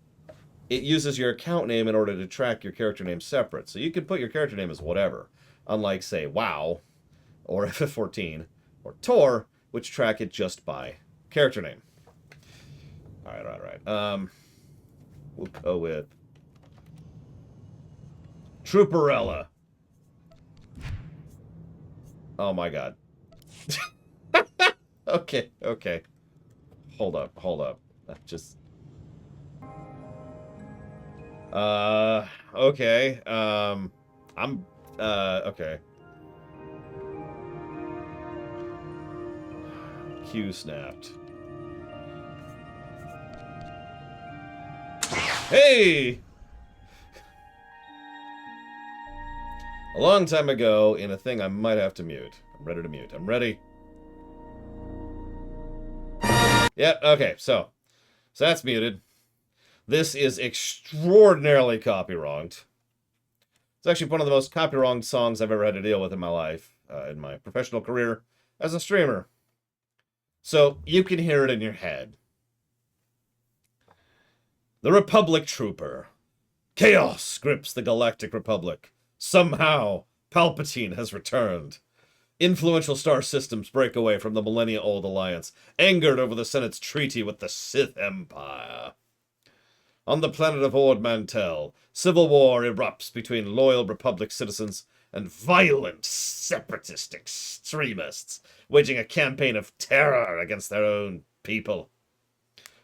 [SPEAKER 1] It uses your account name in order to track your character name separate. So you can put your character name as whatever. Unlike, say, WoW, or FF14, or Tor, which track it just by character name. Alright. We'll go with Trooperella. Oh my god. Okay. Hold up. Just... okay. Okay. Q snapped. Hey! A long time ago, in a thing I might have to mute. I'm ready to mute. I'm ready. Yep, okay, so that's muted. This is extraordinarily copywronged. It's actually one of the most copywronged songs I've ever had to deal with in my life, in my professional career as a streamer. So you can hear it in your head. The Republic Trooper. Chaos grips the Galactic Republic. Somehow, Palpatine has returned. Influential star systems break away from the millennia-old alliance, angered over the Senate's treaty with the Sith Empire. On the planet of Ord Mantell, civil war erupts between loyal Republic citizens and violent separatist extremists, waging a campaign of terror against their own people.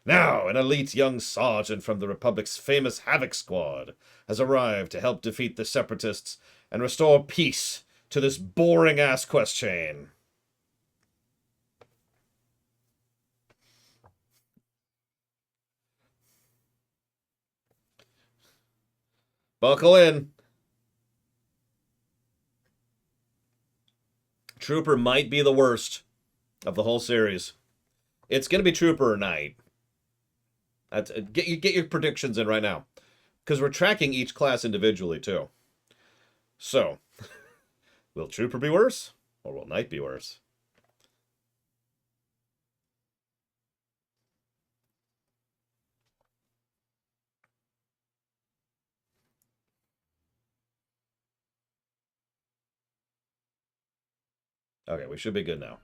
[SPEAKER 1] Now, an elite young sergeant from the Republic's famous Havoc Squad has arrived to help defeat the separatists and restore peace to this boring-ass quest chain. Buckle in. Trooper might be the worst of the whole series. It's going to be Trooper or Knight. Get your predictions in right now, because we're tracking each class individually too. So, will Trooper be worse, or will Knight be worse? Okay, we should be good now.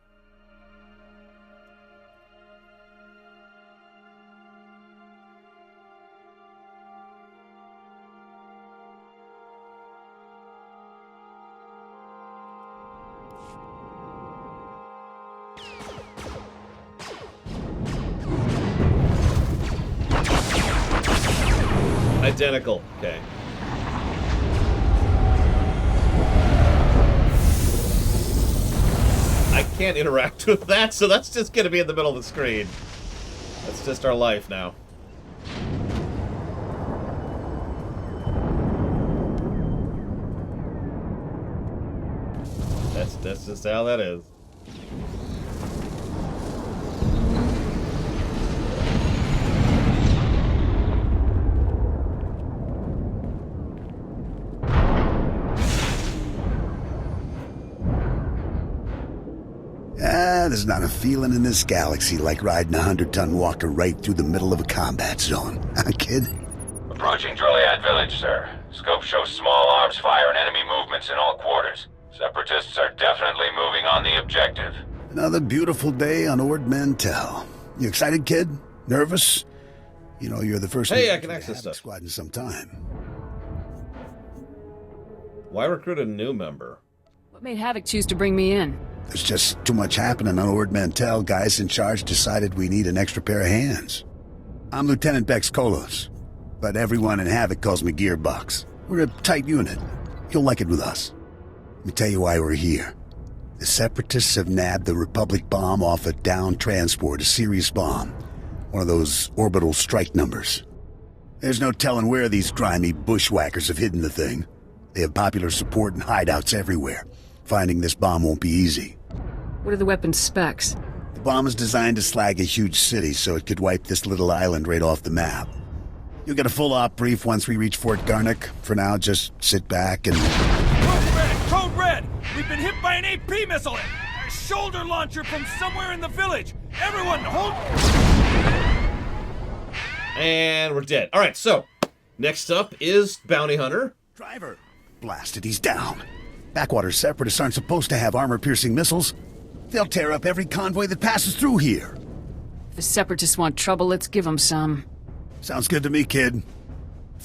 [SPEAKER 1] Identical. Okay. I can't interact with that, so that's just going to be in the middle of the screen. That's just our life now. That's just how that is.
[SPEAKER 3] There's not a feeling in this galaxy like riding a 100-ton walker right through the middle of a combat zone. Huh, kid?
[SPEAKER 4] Approaching Droliad village, sir. Scope shows small arms fire and enemy movements in all quarters. Separatists are definitely moving on the objective.
[SPEAKER 3] Another beautiful day on Ord Mantell. You excited, kid? Nervous? You know, you're the first
[SPEAKER 1] Hey, I can access stuff.
[SPEAKER 3] Squad in some time.
[SPEAKER 1] Why recruit a new member?
[SPEAKER 5] What made Havoc choose to bring me in?
[SPEAKER 3] There's just too much happening on Ord Mantell. Guys in charge decided we need an extra pair of hands. I'm Lieutenant Bex Kolos, but everyone in Havoc calls me Gearbox. We're a tight unit. You'll like it with us. Let me tell you why we're here. The Separatists have nabbed the Republic bomb off a downed transport, a Sirius bomb. One of those orbital strike numbers. There's no telling where these grimy bushwhackers have hidden the thing. They have popular support and hideouts everywhere. Finding this bomb won't be easy.
[SPEAKER 5] What are the weapon's specs?
[SPEAKER 3] The bomb is designed to slag a huge city, so it could wipe this little island right off the map. You'll get a full op brief once we reach Fort Garnick. For now, just sit back and...
[SPEAKER 6] Code Red! Code Red! We've been hit by an AP missile! A shoulder launcher from somewhere in the village! Everyone, hold...
[SPEAKER 1] And we're dead. Alright, so, next up is Bounty Hunter.
[SPEAKER 3] Driver! Blasted, he's down. Backwater Separatists aren't supposed to have armor-piercing missiles. They'll tear up every convoy that passes through here.
[SPEAKER 5] If the Separatists want trouble, let's give them some.
[SPEAKER 3] Sounds good to me, kid.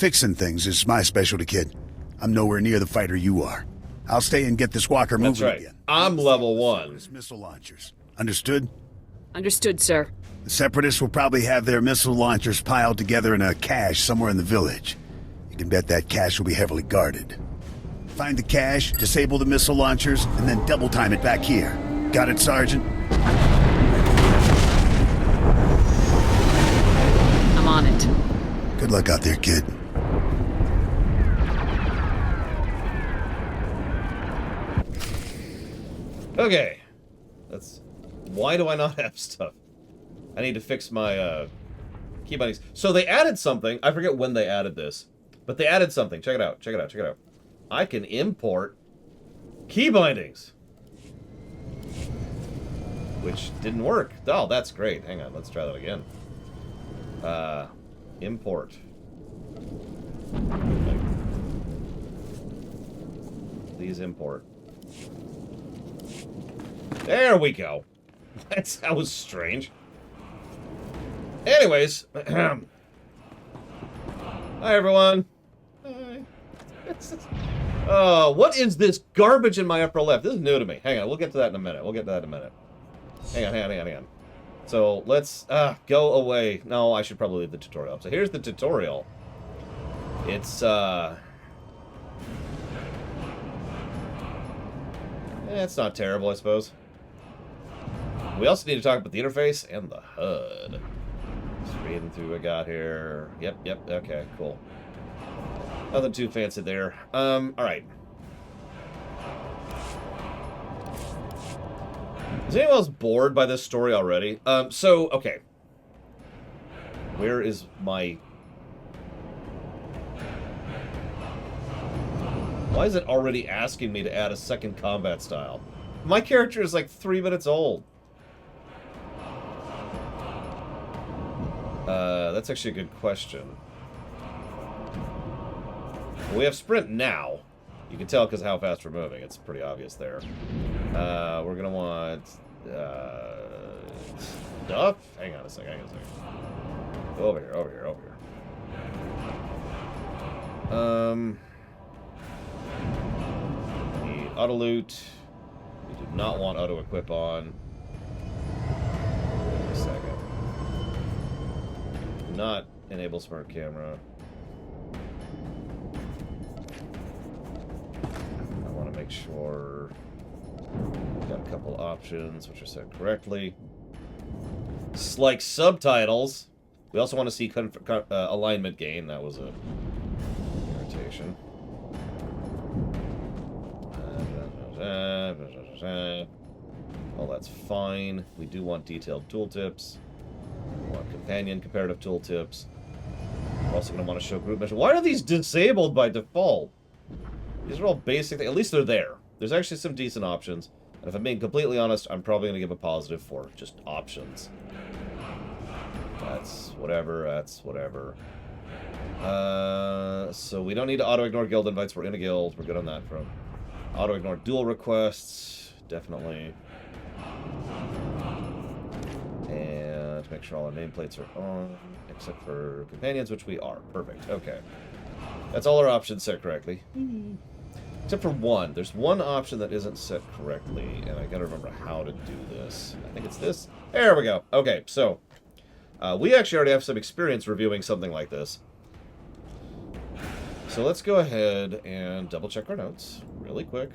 [SPEAKER 3] Fixing things is my specialty, kid. I'm nowhere near the fighter you are. I'll stay and get this walker
[SPEAKER 1] That's
[SPEAKER 3] moving
[SPEAKER 1] right.
[SPEAKER 3] again.
[SPEAKER 1] I'm level 1.
[SPEAKER 3] Missile launchers. Understood?
[SPEAKER 5] Understood, sir.
[SPEAKER 3] The Separatists will probably have their missile launchers piled together in a cache somewhere in the village. You can bet that cache will be heavily guarded. Find the cache, disable the missile launchers, and then double time it back here. Got it, Sergeant?
[SPEAKER 5] I'm on it.
[SPEAKER 3] Good luck out there, kid.
[SPEAKER 1] Okay. Why do I not have stuff? I need to fix my key bindings. So they added something. I forget when they added this. But they added something. Check it out. Check it out. Check it out. I can import key bindings. Which didn't work. Oh, that's great. Hang on. Let's try that again. Import. Please import. There we go. That was strange. Anyways. Hi, everyone. Hi. Oh, what is this garbage in my upper left? This is new to me. Hang on, we'll get to that in a minute. Hang on. So, let's go away. No, I should probably leave the tutorial up. So here's the tutorial. It's, it's not terrible, I suppose. We also need to talk about the interface and the HUD. Just reading through what I got here. Yep, okay, cool. Nothing too fancy there. Alright. Is anyone else bored by this story already? Okay. Where is my... Why is it already asking me to add a second combat style? My character is like 3 minutes old. That's actually a good question. We have sprint now. You can tell because how fast we're moving. It's pretty obvious there. We're gonna want stuff. Hang on a second. Over here. The auto loot. We do not want auto equip on. Wait a second. Not enable smart camera. I want to make sure we've got a couple options which are set correctly. Like subtitles. We also want to see alignment gain. That was a irritation. Well, that's fine. We do want detailed tooltips. We want companion comparative tooltips. We're also going to want to show group measure. Why are these disabled by default? These are all basic things. At least they're there. There's actually some decent options. And if I'm being completely honest, I'm probably going to give a positive for just options. That's whatever. So we don't need to auto-ignore guild invites. We're in a guild. We're good on that front. Auto-ignore dual requests. Definitely. And to make sure all our nameplates are on, except for companions, which we are. Perfect. Okay. That's all our options set correctly. Except for one. There's one option that isn't set correctly, and I gotta remember how to do this. I think it's this. There we go. Okay, so we actually already have some experience reviewing something like this. So let's go ahead and double check our notes really quick.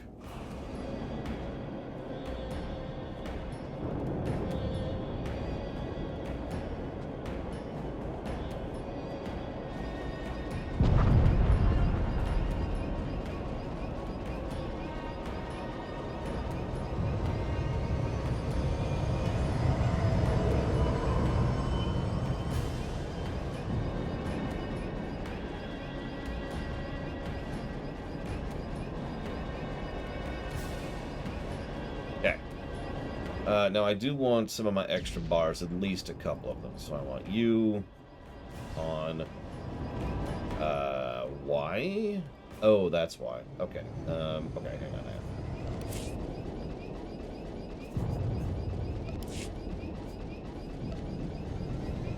[SPEAKER 1] Now I do want some of my extra bars, at least a couple of them. So I want you on, why? Oh, that's why. Okay. Okay, hang on.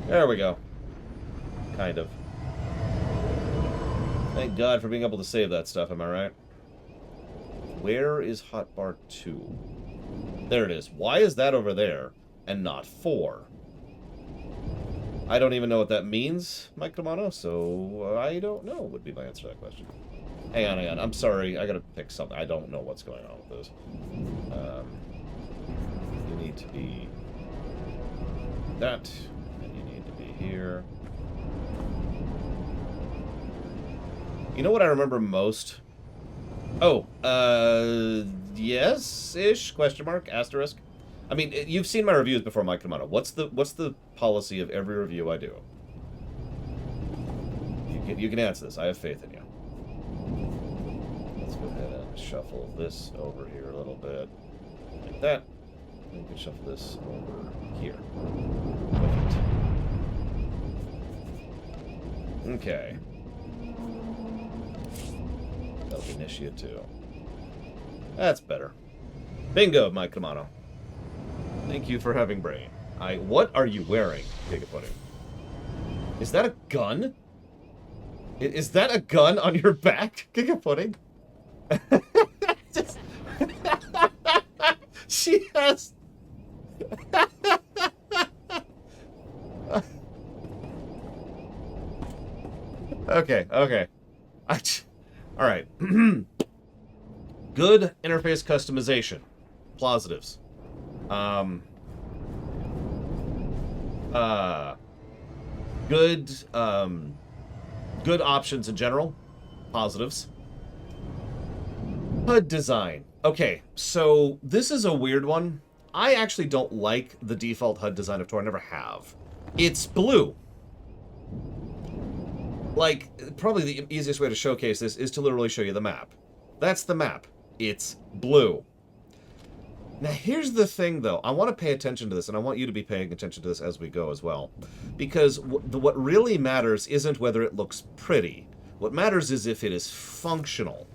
[SPEAKER 1] There we go. Kind of. Thank God for being able to save that stuff, am I right? Where is hotbar 2? There it is. Why is that over there and not 4? I don't even know what that means, Mike Romano, so I don't know would be my answer to that question. Hang on. I'm sorry. I gotta pick something. I don't know what's going on with this. You need to be that, and you need to be here. You know what I remember most? Oh, yes-ish, question mark, asterisk. I mean, you've seen my reviews before, Mike Romano. What's the policy of every review I do? You can answer this. I have faith in you. Let's go ahead and shuffle this over here a little bit. Like that. And we can shuffle this over here. Perfect. Okay. That'll be initiate too. That's better. Bingo, Mike Romano. Thank you for having brain. What are you wearing, Gigapudding? Is that a gun? Is that a gun on your back, Gigapudding? She has... Okay. Alright. Good interface customization. Positives. Good options in general. Positives. HUD design. Okay, so this is a weird one. I actually don't like the default HUD design of Tor. I never have. It's blue. Like, probably the easiest way to showcase this is to literally show you the map. That's the map. It's blue. Now, here's the thing, though. I want to pay attention to this, and I want you to be paying attention to this as we go as well. Because what really matters isn't whether it looks pretty. What matters is if it is functional.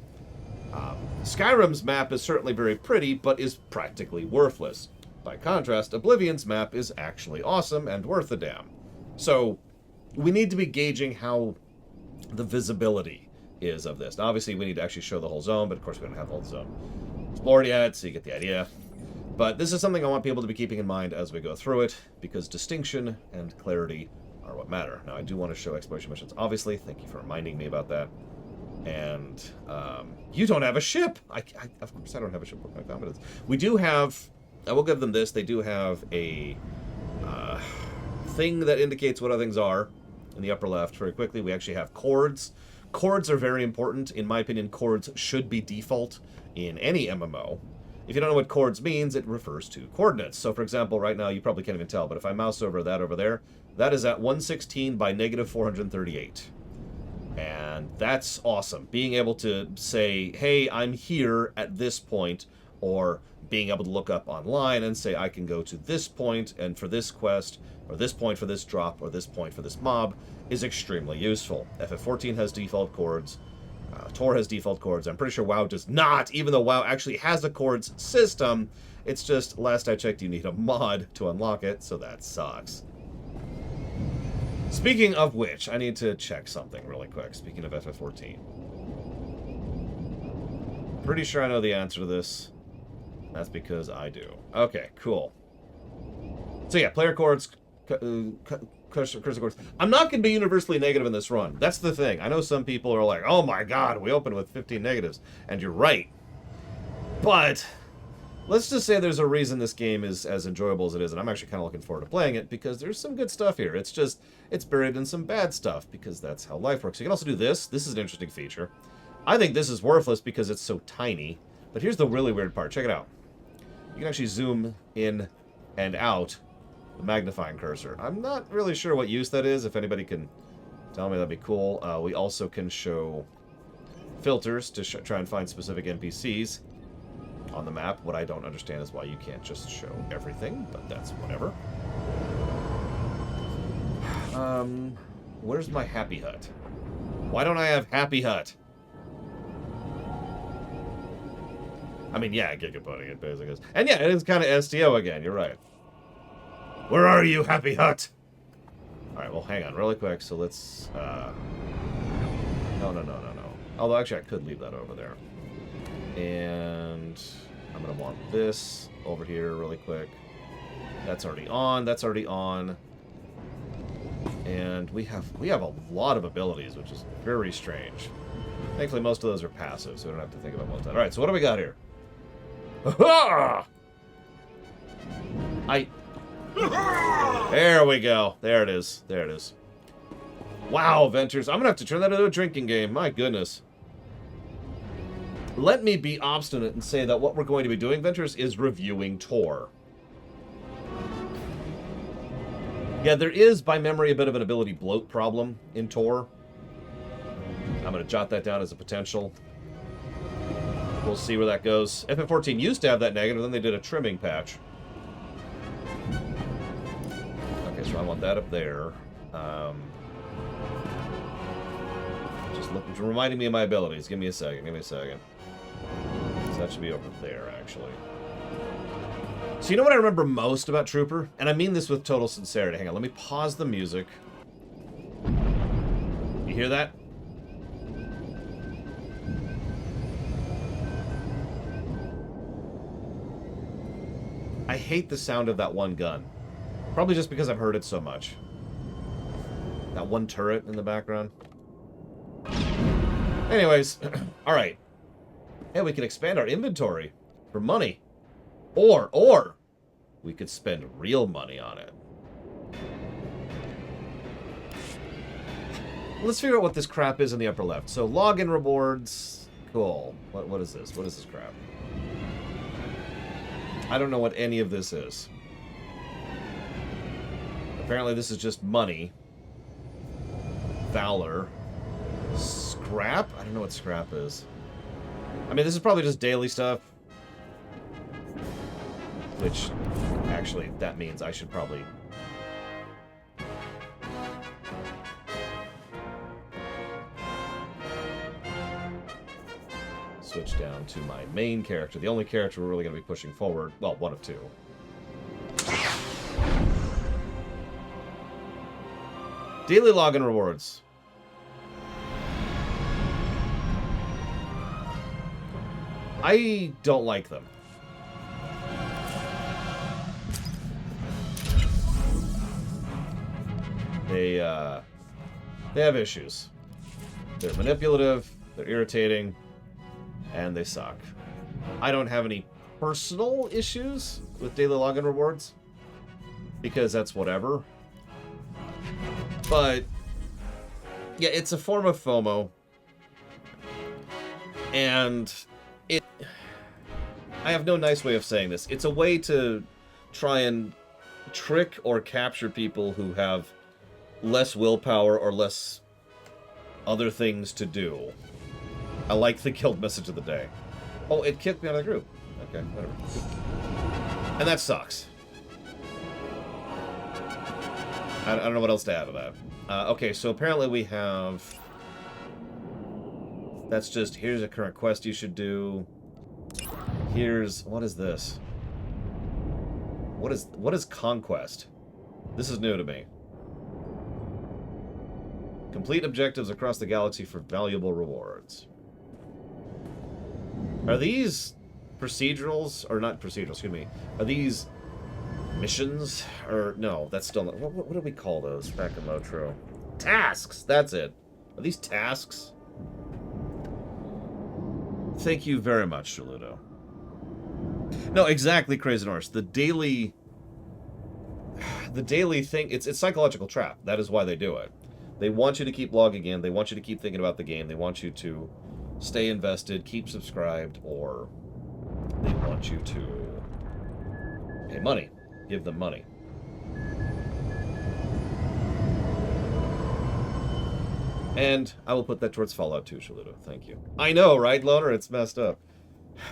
[SPEAKER 1] Skyrim's map is certainly very pretty, but is practically worthless. By contrast, Oblivion's map is actually awesome and worth a damn. So, we need to be gauging how the visibility is of this. Now, obviously, we need to actually show the whole zone, but of course we don't have the whole zone explored yet, so you get the idea. But this is something I want people to be keeping in mind as we go through it, because distinction and clarity are what matter. Now, I do want to show exploration missions, obviously. Thank you for reminding me about that. And you don't have a ship! Of course I don't have a ship with my confidence. We do have... I will give them this. They do have a thing that indicates what other things are in the upper left very quickly. We actually have chords. Chords are very important. In my opinion, chords should be default in any MMO. If you don't know what chords means, it refers to coordinates. So, for example, right now, you probably can't even tell, but if I mouse over that over there, that is at 116 by negative 438. And that's awesome. Being able to say, hey, I'm here at this point, or being able to look up online and say, I can go to this point, and for this quest, or this point for this drop, or this point for this mob, is extremely useful. FF14 has default chords. Tor has default chords. I'm pretty sure WoW does not, even though WoW actually has a chords system. It's just, last I checked, you need a mod to unlock it, so that sucks. Speaking of which, I need to check something really quick. Speaking of FF14. Pretty sure I know the answer to this. That's because I do. Okay, cool. So yeah, player chords, cursor chords. I'm not going to be universally negative in this run. That's the thing. I know some people are like, oh my god, we opened with 15 negatives. And you're right. But let's just say there's a reason this game is as enjoyable as it is, and I'm actually kind of looking forward to playing it, because there's some good stuff here. It's just, it's buried in some bad stuff, because that's how life works. You can also do this. This is an interesting feature. I think this is worthless because it's so tiny. But here's the really weird part. Check it out. You can actually zoom in and out the magnifying cursor. I'm not really sure what use that is. If anybody can tell me, that'd be cool. We also can show filters to try and find specific NPCs on the map. What I don't understand is why you can't just show everything, but that's whatever. Where's my Happy Hut? Why don't I have Happy Hut? I mean, yeah, Gigapudding, it basically is. And yeah, it is kind of STO again, you're right. Where are you, Happy Hut? Alright, well, hang on really quick, so let's, No. Although, actually, I could leave that over there. And I'm going to want this over here really quick. That's already on. That's already on. And we have a lot of abilities, which is very strange. Thankfully, most of those are passive, so we don't have to think about multi. All right, so what do we got here? There we go. There it is. There it is. Wow, Ventures. I'm going to have to turn that into a drinking game. My goodness. Let me be obstinate and say that what we're going to be doing, Ventures, is reviewing Tor. Yeah, there is, by memory, a bit of an ability bloat problem in Tor. I'm going to jot that down as a potential. We'll see where that goes. FF14 used to have that negative, then they did a trimming patch. Okay, so I want that up there. Just reminding me of my abilities. Give me a second. Give me a second. So that should be over there, actually. So you know what I remember most about Trooper? And I mean this with total sincerity. Hang on, let me pause the music. You hear that? I hate the sound of that one gun. Probably just because I've heard it so much. That one turret in the background. Anyways, alright. Hey, we can expand our inventory for money. Or, we could spend real money on it. Let's figure out what this crap is in the upper left. So, login rewards. Cool. What is this? What is this crap? I don't know what any of this is. Apparently this is just money. Valor. Scrap? I don't know what scrap is. I mean, this is probably just daily stuff. Which, actually, that means I should probably... switch down to my main character. The only character we're really going to be pushing forward. Well, one of two. Daily login rewards. I don't like them. They have issues. They're manipulative, they're irritating, and they suck. I don't have any personal issues with daily login rewards, because that's whatever. But, yeah, it's a form of FOMO. And I have no nice way of saying this. It's a way to try and trick or capture people who have less willpower or less other things to do. I like the guild message of the day. Oh, it kicked me out of the group. Okay, whatever. And that sucks. I don't know what else to add to that. Okay, so apparently we have... That's just, here's a current quest you should do. Here's... What is this? What is Conquest? This is new to me. Complete objectives across the galaxy for valuable rewards. Are these procedurals? Or not procedurals, excuse me. Are these missions? Or, no, that's still not... What do we call those back in Motro? Tasks! That's it. Are these tasks? Thank you very much, Shaludo. No, exactly, Crazy Norse. The daily thing, it's psychological trap. That is why they do it. They want you to keep logging in. They want you to keep thinking about the game. They want you to stay invested, keep subscribed, or they want you to pay money. Give them money. And I will put that towards Fallout 2, Shaludo. Thank you. I know, right, Loner? It's messed up.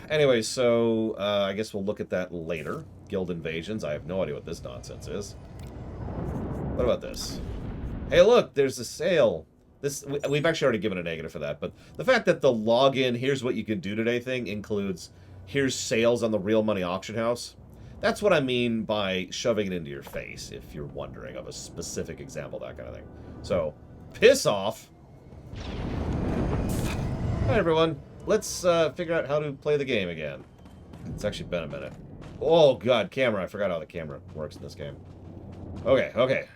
[SPEAKER 1] Anyway, so I guess we'll look at that later. Guild invasions. I have no idea what this nonsense is. What about this? Hey, look, there's a sale. We've actually already given a negative for that, but the fact that the login, here's what you can do today thing includes, here's sales on the real money auction house. That's what I mean by shoving it into your face, if you're wondering of a specific example, that kind of thing. So, piss off. Hi everyone. Let's figure out how to play the game again. It's actually been a minute. Oh god, camera. I forgot how the camera works in this game. Okay, okay.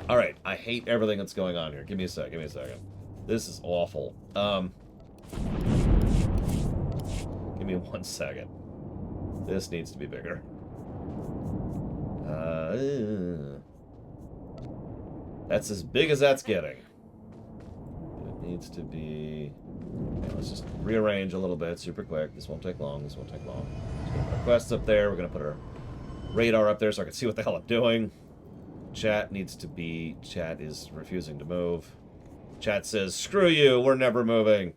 [SPEAKER 1] Alright, I hate everything that's going on here. Give me a second. This is awful. Give me 1 second. This needs to be bigger. That's as big as that's getting. It needs to be... Okay, let's just rearrange a little bit super quick. This won't take long. Let's put our quests up there. We're going to put our radar up there so I can see what the hell I'm doing. Chat needs to be... Chat is refusing to move. Chat says, screw you, we're never moving.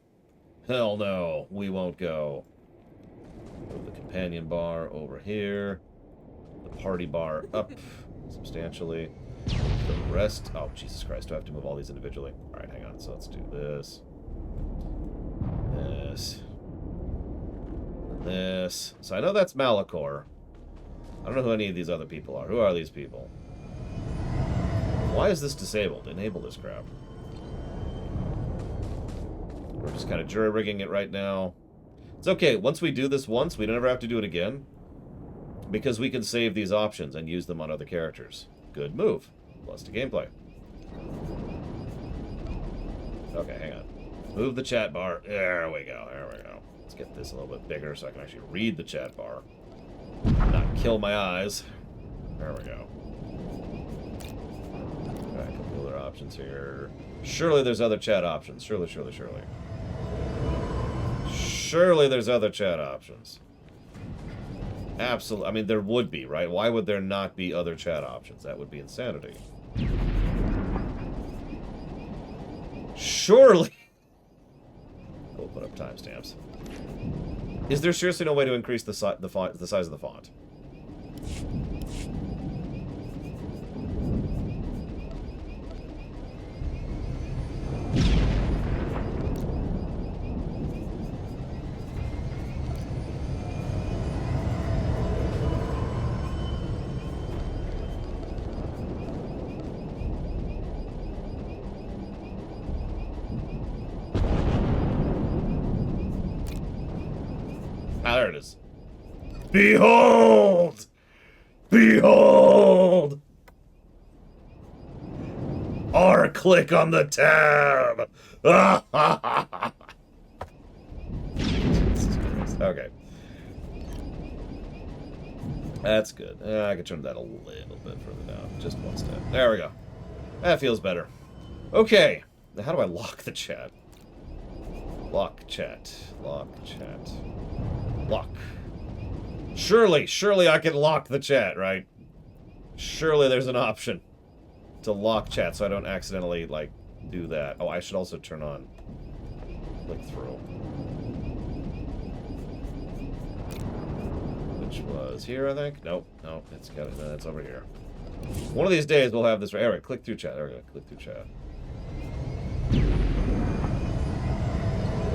[SPEAKER 1] Hell no, we won't go. Move the companion bar over here. The party bar up substantially. The rest... Oh, Jesus Christ, do I have to move all these individually? Alright, hang on. So let's do this. This. And this. So I know that's Malachor. I don't know who any of these other people are. Who are these people? Why is this disabled? Enable this crap. We're just kind of jury-rigging it right now. It's okay. Once we do this once, we don't ever have to do it again. Because we can save these options and use them on other characters. Good move. Plus to gameplay. Okay, hang on. Move the chat bar. There we go. There we go. Let's get this a little bit bigger so I can actually read the chat bar. Not kill my eyes. There we go. Alright, a couple other options here. Surely there's other chat options. Surely. Surely there's other chat options. Absolutely. I mean, there would be, right? Why would there not be other chat options? That would be insanity. Surely. We'll put up timestamps. Is there seriously no way to increase the size of the font? Ah, there it is. Behold! Behold! Or click on the tab! Okay. That's good. I can turn that a little bit further down. Just one step. There we go. That feels better. Okay. Now how do I lock the chat? Lock chat. Lock chat. Lock. Surely I can lock the chat, right? Surely there's an option to lock chat so I don't accidentally, like, do that. Oh, I should also turn on click through. Which was here, I think? Nope. Nope. It's got it. It's over here. One of these days we'll have this right. Alright, click through chat. There we go. Click through chat.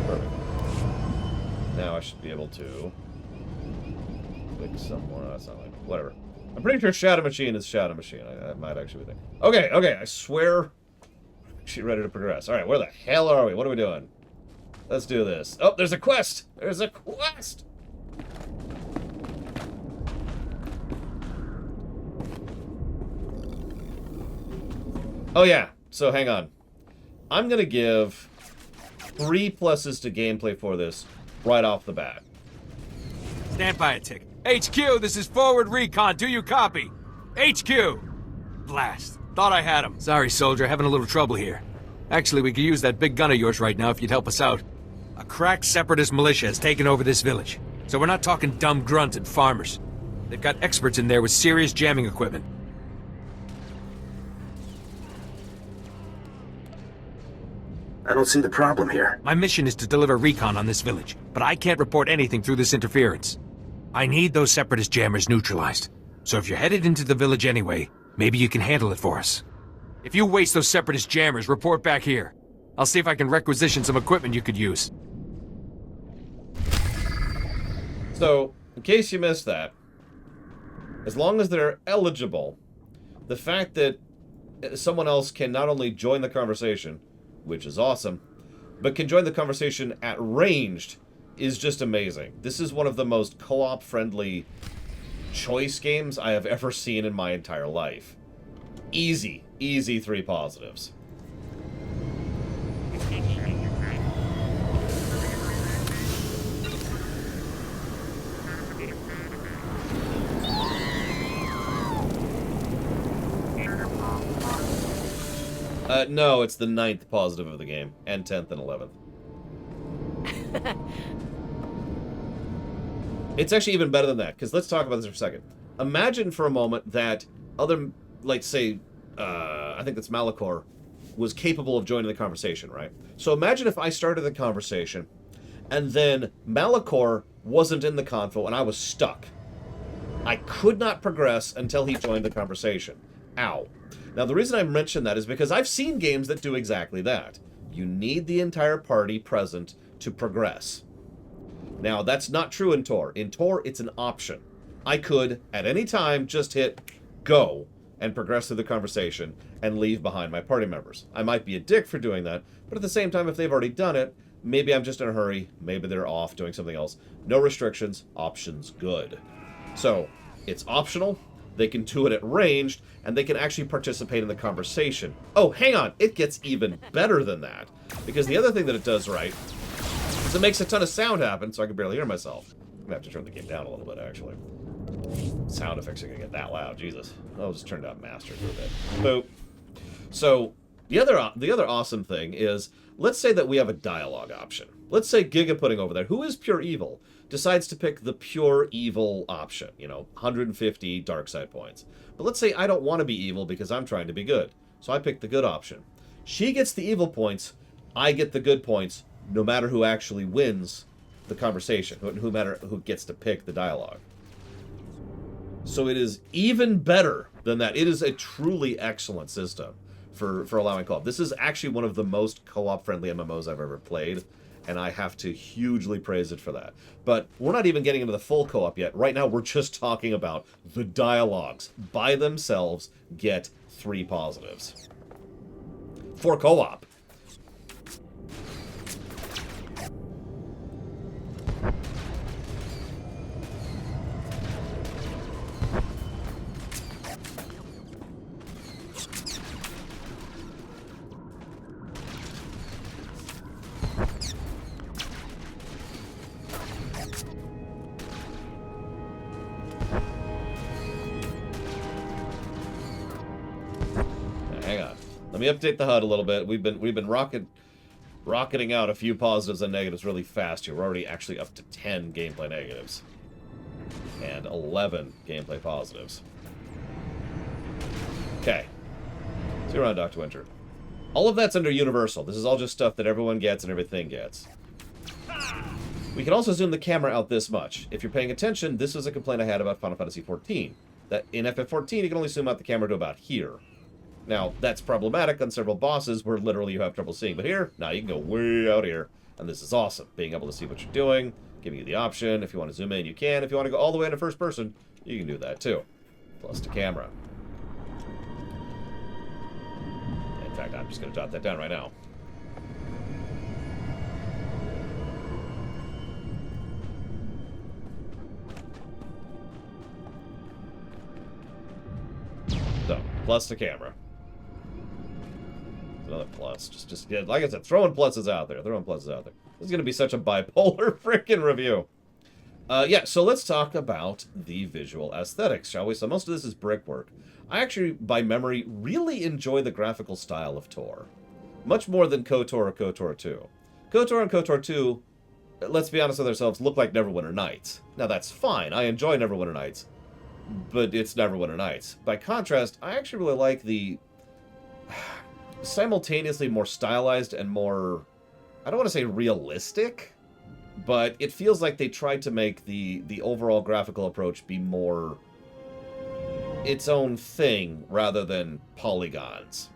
[SPEAKER 1] Perfect. Now I should be able to click somewhere. That's not like whatever. I'm pretty sure Shadow Machine is Shadow Machine. I might actually be thinking. Okay, okay. I swear, she's ready to progress. All right, where the hell are we? What are we doing? Let's do this. Oh, there's a quest. There's a quest. Oh yeah. So hang on. I'm gonna give 3 pluses to gameplay for this right off the bat.
[SPEAKER 6] Stand by a tick. HQ, this is forward recon. Do you copy? HQ! Blast. Thought I had him. Sorry, soldier. Having a little trouble here. Actually, we could use that big gun of yours right now if you'd help us out. A cracked separatist militia has taken over this village. So we're not talking dumb grunts and farmers. They've got experts in there with serious jamming equipment.
[SPEAKER 2] I don't see the problem here.
[SPEAKER 6] My mission is to deliver recon on this village, but I can't report anything through this interference. I need those separatist jammers neutralized. So if you're headed into the village anyway, maybe you can handle it for us. If you waste those separatist jammers, report back here. I'll see if I can requisition some equipment you could use.
[SPEAKER 1] So, in case you missed that, as long as they're eligible, the fact that someone else can not only join the conversation, which is awesome, but can join the conversation at ranged is just amazing. This is one of the most co-op friendly choice games I have ever seen in my entire life. Easy 3 positives. No, it's the 9th positive of the game, and 10th and 11th. It's actually even better than that, because let's talk about this for a second. Imagine for a moment that other, like, say, I think that's Malachor, was capable of joining the conversation, right? So imagine if I started the conversation, and then Malachor wasn't in the convo, and I was stuck. I could not progress until he joined the conversation. Ow. Now, the reason I mention that is because I've seen games that do exactly that. You need the entire party present to progress. Now, that's not true in Tor. In Tor, it's an option. I could, at any time, just hit go and progress through the conversation and leave behind my party members. I might be a dick for doing that, but at the same time, if they've already done it, maybe I'm just in a hurry, maybe they're off doing something else. No restrictions, options good. So, it's optional, they can do it at ranged, and they can actually participate in the conversation. Oh, hang on, it gets even better than that. Because the other thing that it does right is it makes a ton of sound happen, so I can barely hear myself. I'm gonna have to turn the game down a little bit, actually. Sound effects are gonna get that loud, Jesus. I'll just turn down master for a bit. Boop. So, the other awesome thing is, let's say that we have a dialogue option. Let's say Gigapudding over there, who is pure evil, decides to pick the pure evil option, 150 dark side points. But let's say I don't want to be evil because I'm trying to be good. So I pick the good option. She gets the evil points, I get the good points, no matter who actually wins the conversation, no matter who gets to pick the dialogue. So it is even better than that. It is a truly excellent system for allowing co-op. This is actually one of the most co-op friendly MMOs I've ever played, and I have to hugely praise it for that. But we're not even getting into the full co-op yet. Right now, we're just talking about the dialogues. By themselves, get 3 positives. For co-op. Hang on. Let me update the HUD a little bit. We've been rocketing out a few positives and negatives really fast here. We're already actually up to 10 gameplay negatives and 11 gameplay positives. Okay. See you around, Dr. Winter. All of that's under Universal. This is all just stuff that everyone gets and everything gets. We can also zoom the camera out this much. If you're paying attention, this was a complaint I had about Final Fantasy XIV. That in FF14, you can only zoom out the camera to about here. Now, that's problematic on several bosses where literally you have trouble seeing. But here, now you can go way out here. And this is awesome. Being able to see what you're doing, giving you the option. If you want to zoom in, you can. If you want to go all the way into first person, you can do that too. Plus the camera. In fact, I'm just going to jot that down right now. So, plus the camera. Another plus. Just yeah, like I said, throwing pluses out there. Throwing pluses out there. This is going to be such a bipolar freaking review. Yeah, so let's talk about the visual aesthetics, shall we? So most of this is brickwork. I actually, by memory, really enjoy the graphical style of Tor. Much more than KOTOR or KOTOR 2. KOTOR and KOTOR 2, let's be honest with ourselves, look like Neverwinter Nights. Now that's fine. I enjoy Neverwinter Nights. But it's Neverwinter Nights. By contrast, I actually really like the simultaneously more stylized and more, I don't want to say realistic, but it feels like they tried to make the overall graphical approach be more its own thing rather than polygons.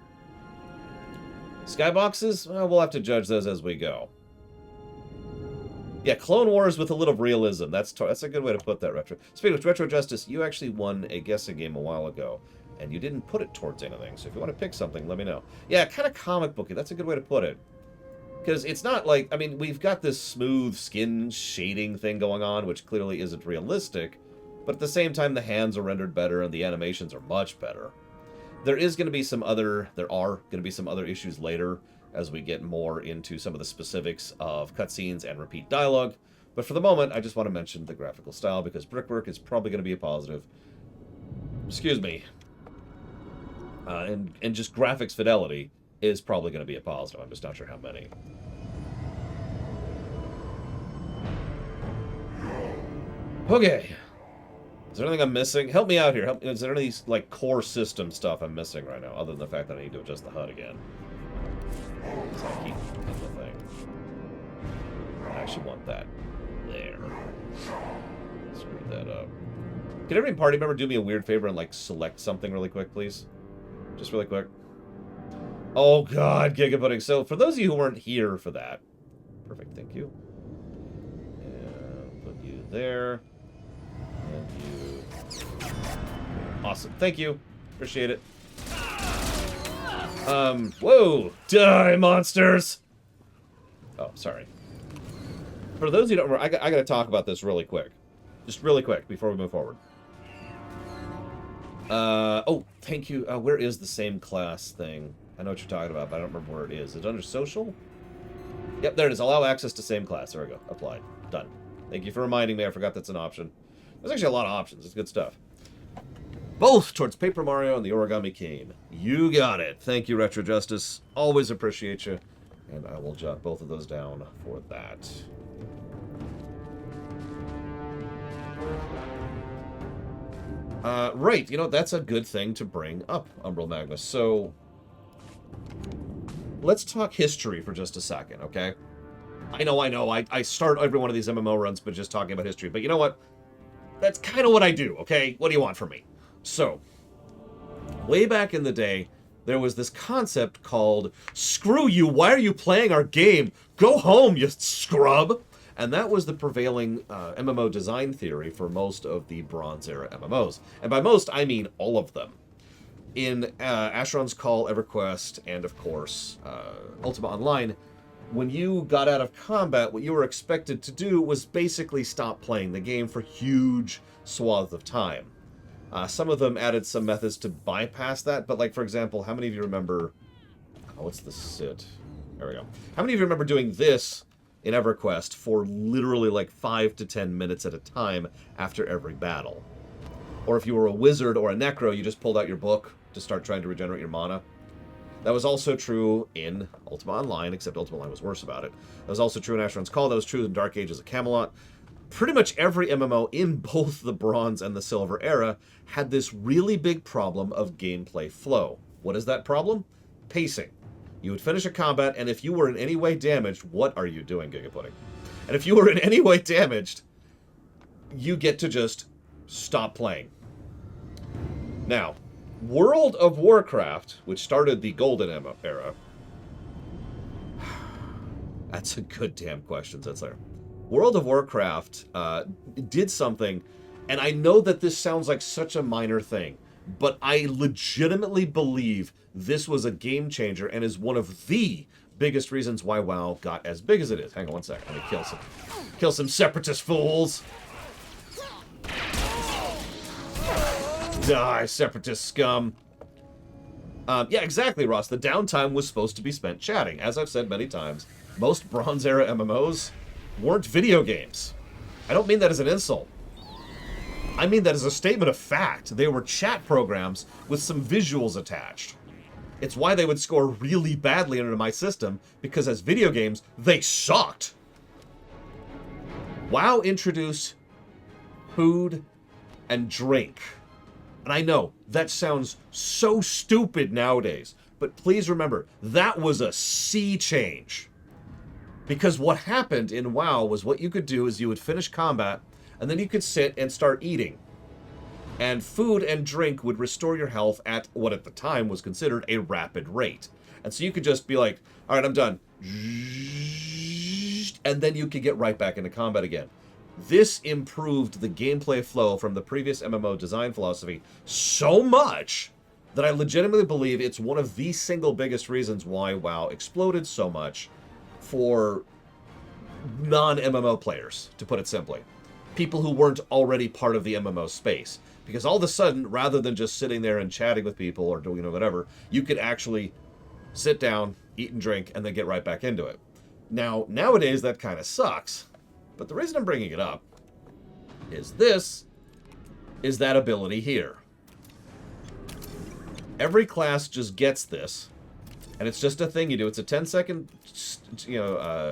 [SPEAKER 1] Skyboxes? Well, we'll have to judge those as we go. Yeah, Clone Wars with a little realism. That's a good way to put that, Retro. Speaking of Retro Justice, you actually won a guessing game a while ago, and you didn't put it towards anything. So if you want to pick something, let me know. Yeah, kind of comic booky. That's a good way to put it. Because it's not like, I mean, we've got this smooth skin shading thing going on, which clearly isn't realistic, but at the same time, the hands are rendered better and the animations are much better. There are going to be some other issues later as we get more into some of the specifics of cutscenes and repeat dialogue. But for the moment, I just want to mention the graphical style because brickwork is probably going to be a positive. Excuse me. And just graphics fidelity is probably going to be a positive. I'm just not sure how many. Okay. Is there anything I'm missing? Help me out here. Is there any like core system stuff I'm missing right now, other than the fact that I need to adjust the HUD again? So I keep hitting the thing. I actually want that there. Screw that up. Can every party member do me a weird favor and like select something really quick, please? Just really quick. Oh god, Giga Pudding. So for those of you who weren't here for that, perfect, thank you. And put you there. And you. Awesome, thank you. Appreciate it. Whoa! Die, monsters! Oh, sorry. For those of you who don't remember, I gotta talk about this really quick. Just really quick before we move forward. Oh, thank you. Where is the same class thing? I know what you're talking about, but I don't remember where it is. Is it under social? Yep, there it is. Allow access to same class. There we go. Applied. Done. Thank you for reminding me. I forgot that's an option. There's actually a lot of options. It's good stuff. Both towards Paper Mario and the Origami King. You got it. Thank you, Retro Justice. Always appreciate you. And I will jot both of those down for that. Right. You know, that's a good thing to bring up, Umbral Magnus. So, let's talk history for just a second, okay? I know. I start every one of these MMO runs by just talking about history. But you know what? That's kind of what I do, okay? What do you want from me? So, way back in the day, there was this concept called, screw you, why are you playing our game? Go home, you scrub! And that was the prevailing MMO design theory for most of the Bronze Era MMOs. And by most, I mean all of them. In Asheron's Call, EverQuest, and of course, Ultima Online, when you got out of combat, what you were expected to do was basically stop playing the game for huge swaths of time. Some of them added some methods to bypass that, but like, for example, how many of you remember... Oh, what's the sit? There we go. How many of you remember doing this in EverQuest for literally like 5 to 10 minutes at a time after every battle? Or if you were a wizard or a necro, you just pulled out your book to start trying to regenerate your mana. That was also true in Ultima Online, except Ultima Online was worse about it. That was also true in Asheron's Call. That was true in Dark Ages of Camelot. Pretty much every MMO in both the Bronze and the Silver era had this really big problem of gameplay flow. What is that problem? Pacing. You would finish a combat, and if you were in any way damaged, what are you doing, Giga Pudding? And if you were in any way damaged, you get to just stop playing. Now, World of Warcraft, which started the Golden Era... That's a good damn question, that's there. World of Warcraft did something, and I know that this sounds like such a minor thing, but I legitimately believe this was a game changer and is one of the biggest reasons why WoW got as big as it is. Hang on one second, let me kill some separatist fools. Die, separatist scum. Yeah, exactly, Ross. The downtime was supposed to be spent chatting. As I've said many times, most Bronze Era MMOs weren't video games. I don't mean that as an insult. I mean that as a statement of fact. They were chat programs with some visuals attached. It's why they would score really badly into my system, because as video games, they sucked. WoW introduced food and drink. And I know, that sounds so stupid nowadays, but please remember, that was a sea change. Because what happened in WoW was what you could do is you would finish combat, and then you could sit and start eating. And food and drink would restore your health at what at the time was considered a rapid rate. And so you could just be like, all right, I'm done. And then you could get right back into combat again. This improved the gameplay flow from the previous MMO design philosophy so much that I legitimately believe it's one of the single biggest reasons why WoW exploded so much for non-MMO players, to put it simply. People who weren't already part of the MMO space. Because all of a sudden, rather than just sitting there and chatting with people or doing whatever, you could actually sit down, eat and drink, and then get right back into it. Now, nowadays, that kind of sucks. But the reason I'm bringing it up is that ability here. Every class just gets this, and it's just a thing you do. It's a 10-second,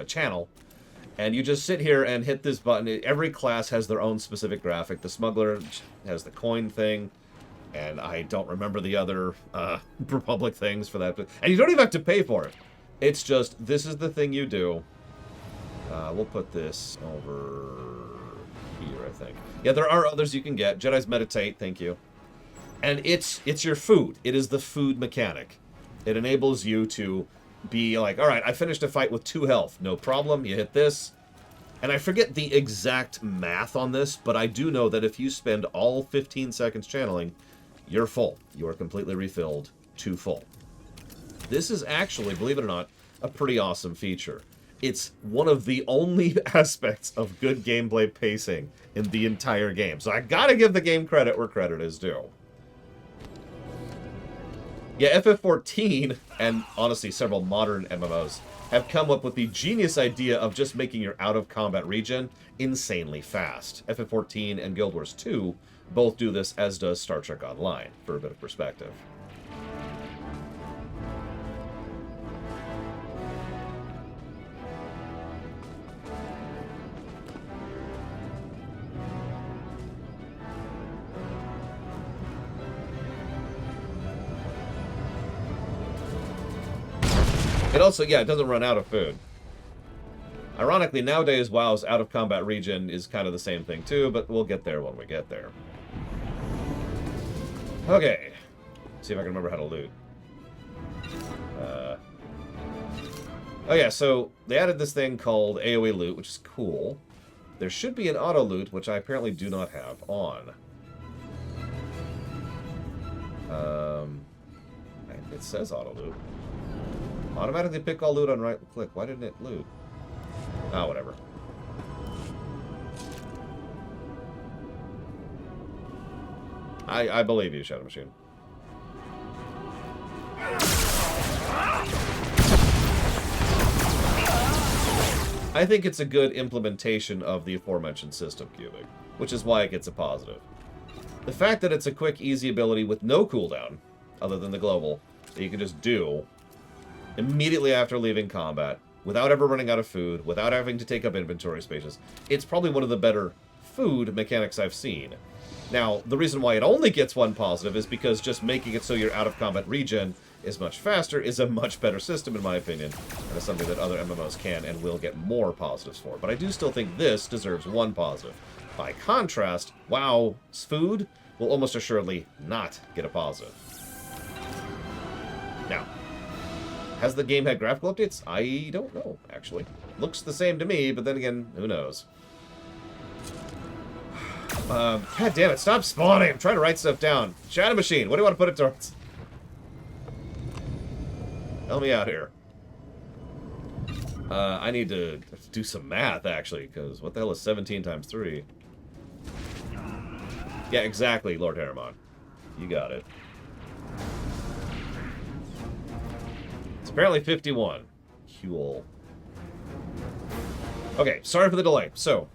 [SPEAKER 1] channel, and you just sit here and hit this button. Every class has their own specific graphic. The smuggler has the coin thing, and I don't remember the other Republic things for that. And you don't even have to pay for it. It's just, this is the thing you do. We'll put this over here, I think. Yeah, there are others you can get. Jedi's Meditate, thank you. And it's your food. It is the food mechanic. It enables you to be like, all right, I finished a fight with 2 health. No problem. You hit this. And I forget the exact math on this, but I do know that if you spend all 15 seconds channeling, you're full. You are completely refilled to full. This is actually, believe it or not, a pretty awesome feature. It's one of the only aspects of good gameplay pacing in the entire game. So I gotta give the game credit where credit is due. Yeah, FF14, and honestly several modern MMOs, have come up with the genius idea of just making your out-of-combat regen insanely fast. FF14 and Guild Wars 2 both do this, as does Star Trek Online, for a bit of perspective. It also, yeah, it doesn't run out of food. Ironically, nowadays, WoW's out-of-combat regen is kind of the same thing too, but we'll get there when we get there. Okay. Let's see if I can remember how to loot. Oh yeah, so they added this thing called AoE loot, which is cool. There should be an auto loot, which I apparently do not have on. It says auto loot. Automatically pick all loot on right click. Why didn't it loot? Ah, whatever. I believe you, Shadow Machine. I think it's a good implementation of the aforementioned system, Cubic, which is why it gets a positive. The fact that it's a quick, easy ability with no cooldown, other than the global, that you can just do immediately after leaving combat, without ever running out of food, without having to take up inventory spaces. It's probably one of the better food mechanics I've seen. Now, the reason why it only gets one positive is because just making it so your out-of-combat regen is much faster is a much better system, in my opinion, and is something that other MMOs can and will get more positives for. But I do still think this deserves one positive. By contrast, WoW's food will almost assuredly not get a positive. Now, has the game had graphical updates? I don't know, actually. Looks the same to me, but then again, who knows? God damn it, stop spawning! I'm trying to write stuff down. Shadow Machine, what do you want to put it towards? Help me out here. I need to do some math, actually, because what the hell is 17 times 3? Yeah, exactly, Lord Harriman. You got it. It's apparently 51. Cool. Okay, sorry for the delay. So,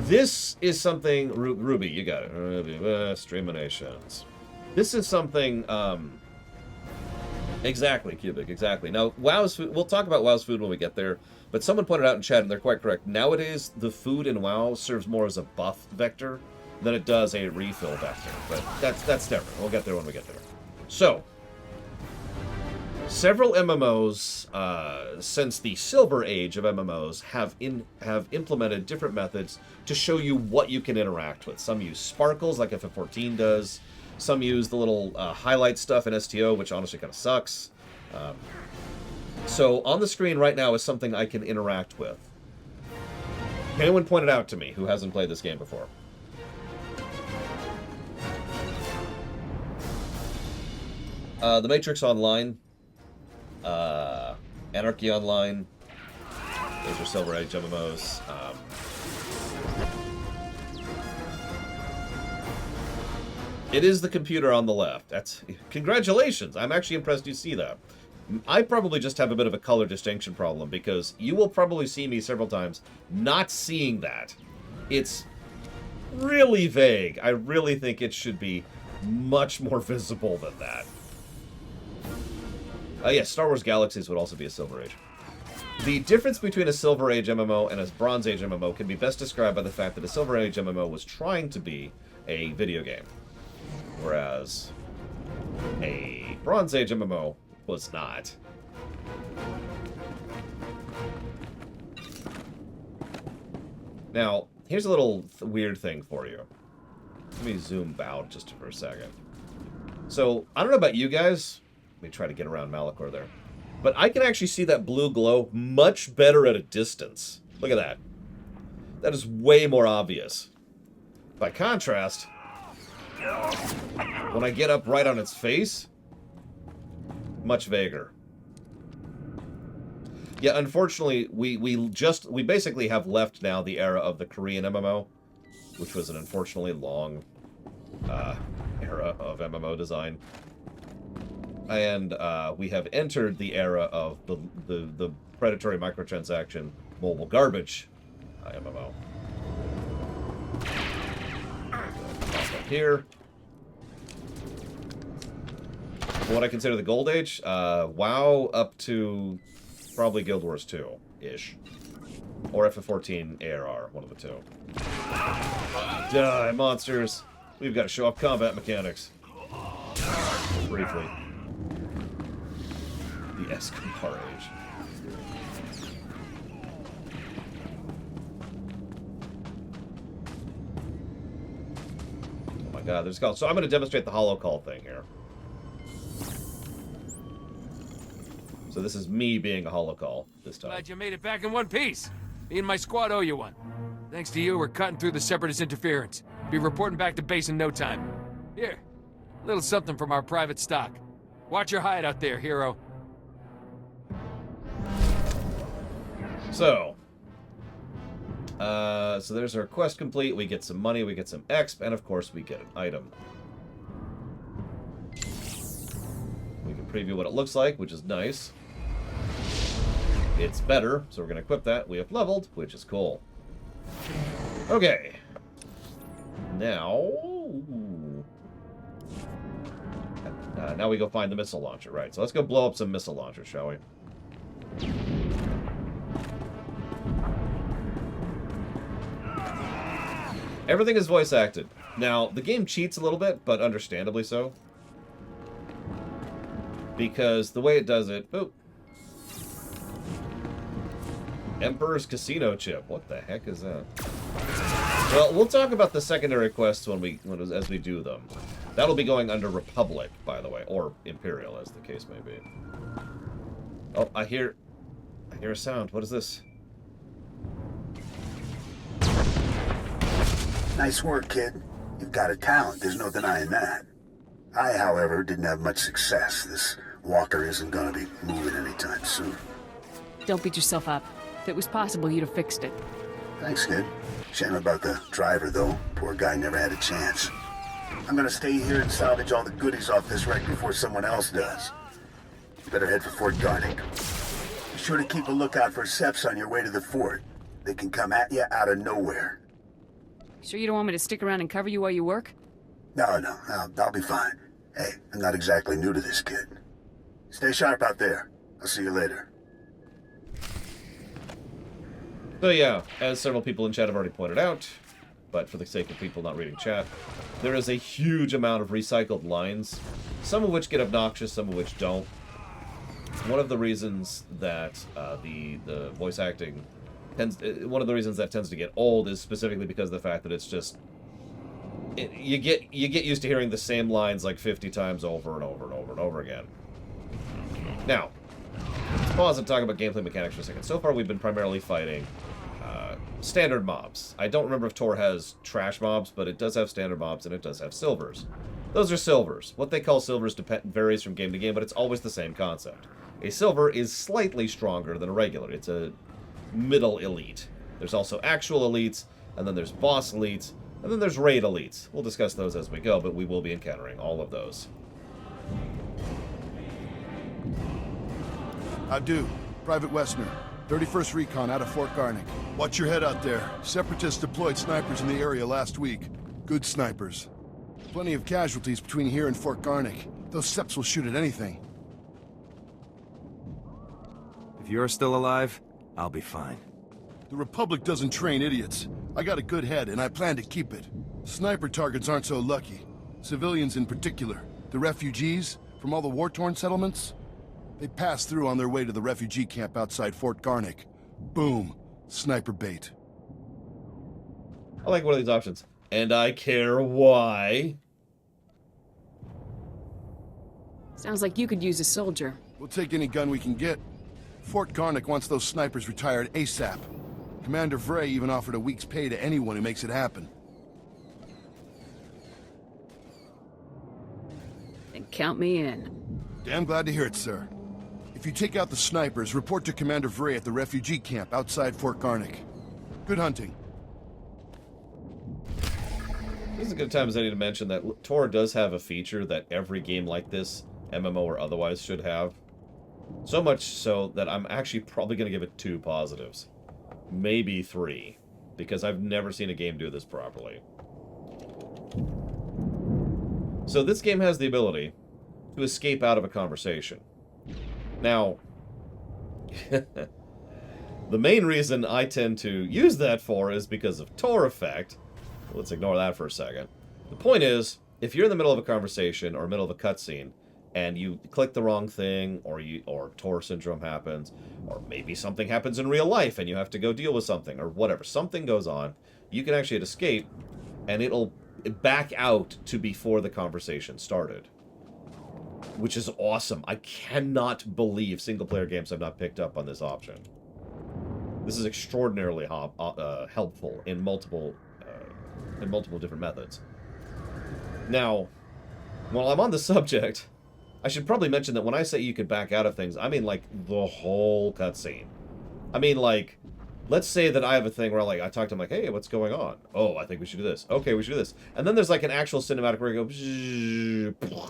[SPEAKER 1] this is something... Ruby, you got it. Ruby, streaminations. This is something... Exactly, Cubic, exactly. Now, WoW's food... We'll talk about WoW's food when we get there, but someone pointed out in chat, and they're quite correct. Nowadays, the food in WoW serves more as a buff vector than it does a refill vector. But that's different. We'll get there when we get there. So, several MMOs since the Silver Age of MMOs have implemented different methods to show you what you can interact with. Some use sparkles, like FF14 does. Some use the little highlight stuff in STO, which honestly kind of sucks. So on the screen right now is something I can interact with. Anyone point it out to me who hasn't played this game before? The Matrix Online. Anarchy Online. Those are Silver Age MMOs. It is the computer on the left. That's congratulations. I'm actually impressed you see that. I probably just have a bit of a color distinction problem because you will probably see me several times not seeing that. It's really vague. I really think it should be much more visible than that. Yes, Star Wars Galaxies would also be a Silver Age. The difference between a Silver Age MMO and a Bronze Age MMO can be best described by the fact that a Silver Age MMO was trying to be a video game, whereas a Bronze Age MMO was not. Now, here's a little weird thing for you. Let me zoom out just for a second. So, I don't know about you guys. Let me try to get around Malachor there. But I can actually see that blue glow much better at a distance. Look at that. That is way more obvious. By contrast, when I get up right on its face, much vaguer. Yeah, unfortunately, we basically have left now the era of the Korean MMO, which was an unfortunately long era of MMO design. And we have entered the era of the predatory microtransaction mobile garbage MMO. Pop up here. What I consider the Gold Age, WoW up to probably Guild Wars 2-ish. Or FF14 ARR, one of the two. Die, monsters! We've got to show off combat mechanics. Briefly. The Escobar Age. Oh my god, there's call. So I'm going to demonstrate the hollow call thing here. So this is me being a holocall this time.
[SPEAKER 6] Glad you made it back in one piece. Me and my squad owe you one. Thanks to you, we're cutting through the Separatist interference. Be reporting back to base in no time. Here, a little something from our private stock. Watch your hide out there, hero.
[SPEAKER 1] So there's our quest complete. We get some money, we get some exp, and of course we get an item. We can preview what it looks like, which is nice. It's better, so we're going to equip that. We have leveled, which is cool. Okay. Now... now we go find the missile launcher, right. So let's go blow up some missile launchers, shall we? Everything is voice acted. Now, the game cheats a little bit, but understandably so. Because the way it does it... Oh. Emperor's Casino chip. What the heck is that? Well, we'll talk about the secondary quests as we do them. That'll be going under Republic, by the way, or Imperial, as the case may be. Oh, I hear a sound. What is this?
[SPEAKER 3] Nice work, kid. You've got a talent, there's no denying that. I, however, didn't have much success. This walker isn't gonna be moving anytime soon.
[SPEAKER 5] Don't beat yourself up. If it was possible, you'd have fixed it.
[SPEAKER 3] Thanks, kid. Shame about the driver, though. Poor guy never had a chance. I'm gonna stay here and salvage all the goodies off this wreck before someone else does. Better head for Fort Garnick. Be sure to keep a lookout for Seps on your way to the fort. They can come at you out of nowhere.
[SPEAKER 5] Sure you don't want me to stick around and cover you while you work?
[SPEAKER 3] No, I'll be fine. Hey, I'm not exactly new to this, kid. Stay sharp out there. I'll see you later.
[SPEAKER 1] So yeah, as several people in chat have already pointed out, but for the sake of people not reading chat, there is a huge amount of recycled lines, some of which get obnoxious, some of which don't. One of the reasons that the voice acting tends to get old is specifically because of the fact that it's just you get used to hearing the same lines like 50 times over and over and over and over again. Now, let's pause and talk about gameplay mechanics for a second. So far, we've been primarily fighting standard mobs. I don't remember if Tor has trash mobs, but it does have standard mobs and it does have silvers. Those are silvers. What they call silvers varies from game to game, but it's always the same concept. A silver is slightly stronger than a regular. It's a middle elite. There's also actual elites, and then there's boss elites, and then there's raid elites. We'll discuss those as we go, but we will be encountering all of those.
[SPEAKER 7] I do. Private Westner. 31st Recon out of Fort Garnick. Watch your head out there. Separatists deployed snipers in the area last week. Good snipers. Plenty of casualties between here and Fort Garnick. Those Seps will shoot at anything.
[SPEAKER 6] If you're still alive, I'll be fine.
[SPEAKER 7] The Republic doesn't train idiots. I got a good head, and I plan to keep it. Sniper targets aren't so lucky. Civilians in particular. The refugees from all the war-torn settlements. They pass through on their way to the refugee camp outside Fort Garnick. Boom. Sniper bait.
[SPEAKER 1] I like one of these options. And I care why.
[SPEAKER 5] Sounds like you could use a soldier.
[SPEAKER 7] We'll take any gun we can get. Fort Garnick wants those snipers retired ASAP. Commander Vray even offered a week's pay to anyone who makes it happen.
[SPEAKER 5] Then count me in.
[SPEAKER 7] Damn glad to hear it, sir. If you take out the snipers, report to Commander Vray at the refugee camp outside Fort Garnick. Good hunting.
[SPEAKER 1] This is a good time as any to mention that Tor does have a feature that every game like this, MMO or otherwise, should have. So much so that I'm actually probably going to give it 2 positives. Maybe 3. Because I've never seen a game do this properly. So this game has the ability to escape out of a conversation. Now, the main reason I tend to use that for is because of Tor effect. Let's ignore that for a second. The point is, if you're in the middle of a conversation or middle of a cutscene, and you click the wrong thing, or Tor syndrome happens, or maybe something happens in real life and you have to go deal with something, or whatever, something goes on, you can actually hit escape, and it'll back out to before the conversation started. Which is awesome. I cannot believe single-player games have not picked up on this option. This is extraordinarily helpful in multiple different methods. Now, while I'm on the subject, I should probably mention that when I say you could back out of things, I mean like the whole cutscene. I mean like, let's say that I have a thing where like I talk to him like, hey, what's going on? Oh, I think we should do this. Okay, we should do this. And then there's like an actual cinematic where you go,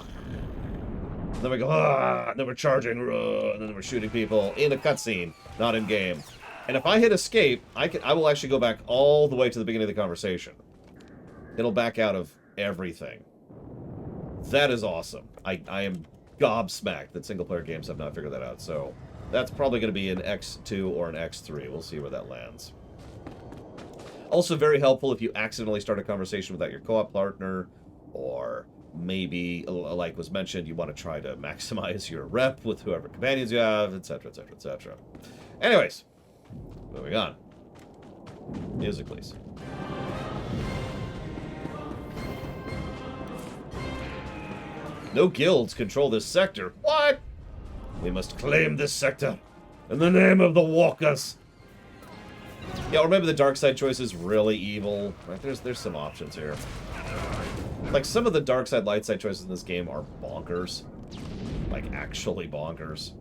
[SPEAKER 1] then we go, and then we're charging, and then we're shooting people in a cutscene, not in game. And if I hit escape, I will actually go back all the way to the beginning of the conversation. It'll back out of everything. That is awesome. I am gobsmacked that single-player games have not figured that out. So that's probably going to be an X2 or an X3. We'll see where that lands. Also very helpful if you accidentally start a conversation without your co-op partner, or maybe, like was mentioned, you want to try to maximize your rep with whoever companions you have, etc., etc., etc. Anyways, moving on. Music, please. No guilds control this sector. What? We must claim this sector in the name of the walkers. Yeah, or maybe the dark side choice is really evil. Like, there's some options here. Like, some of the dark side, light side choices in this game are bonkers. Like, actually bonkers.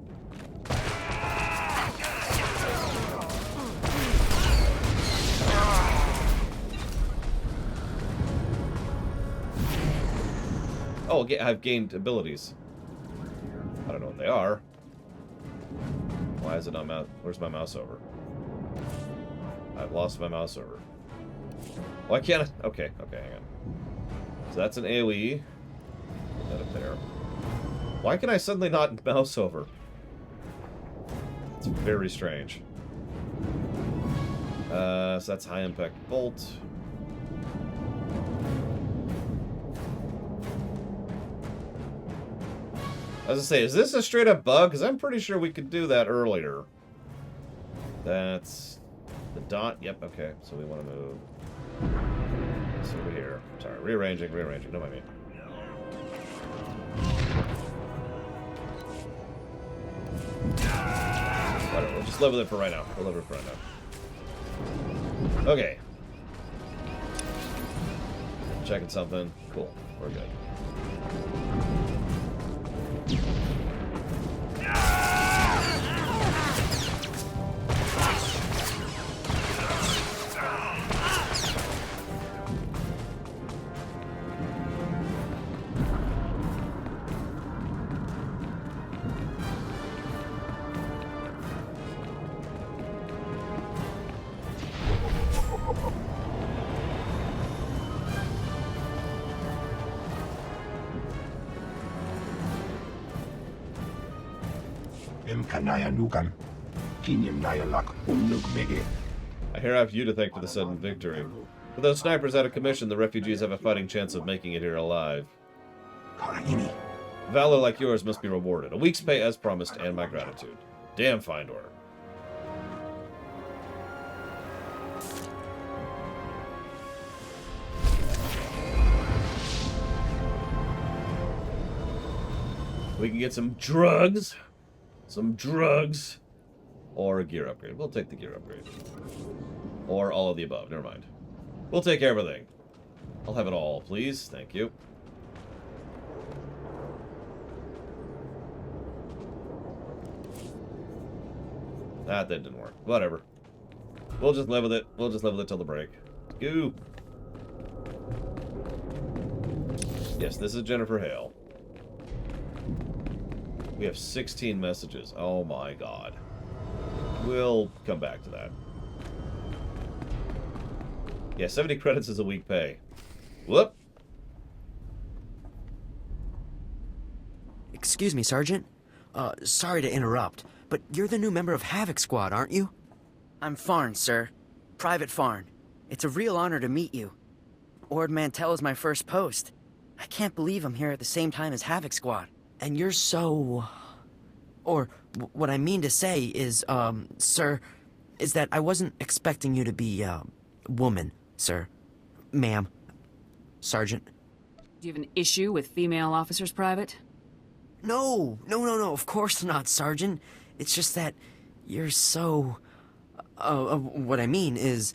[SPEAKER 1] Oh, I've gained abilities. I don't know what they are. Why is it not mouse? Where's my mouse over? I've lost my mouse over. Why can't I? Okay, hang on. So that's an AoE. Put that up there. Why can I suddenly not mouse over? It's very strange. So that's high impact bolt. I was gonna say, is this a straight up bug? Because I'm pretty sure we could do that earlier. That's the dot. Yep, okay. So we want to move. It's over here. Sorry, rearranging. No, I mean. Whatever, we'll just live with it for right now. We'll live with it for right now. Okay. Checking something. Cool. We're good. I hear I have you to thank for the sudden victory. With those snipers out of commission, the refugees have a fighting chance of making it here alive. Valor like yours must be rewarded. A week's pay as promised, and my gratitude. Damn fine order. We can get some drugs. Or a gear upgrade. We'll take the gear upgrade. Or all of the above. Never mind. We'll take everything. I'll have it all, please. Thank you. That didn't work. Whatever. We'll just live with it. We'll just live with it till the break. Go. Yes, this is Jennifer Hale. We have 16 messages. Oh my god. We'll come back to that. Yeah, 70 credits is a week pay. Whoop.
[SPEAKER 8] Excuse me, Sergeant. Sorry to interrupt, but you're the new member of Havoc Squad, aren't you? I'm Farn, sir. Private Farn. It's a real honor to meet you. Ord Mantell is my first post. I can't believe I'm here at the same time as Havoc Squad. And you're so... Or, what I mean to say is, sir, is that I wasn't expecting you to be, woman, sir. Ma'am. Sergeant.
[SPEAKER 5] Do you have an issue with female officers, Private?
[SPEAKER 8] No, of course not, Sergeant. It's just that you're so... what I mean is,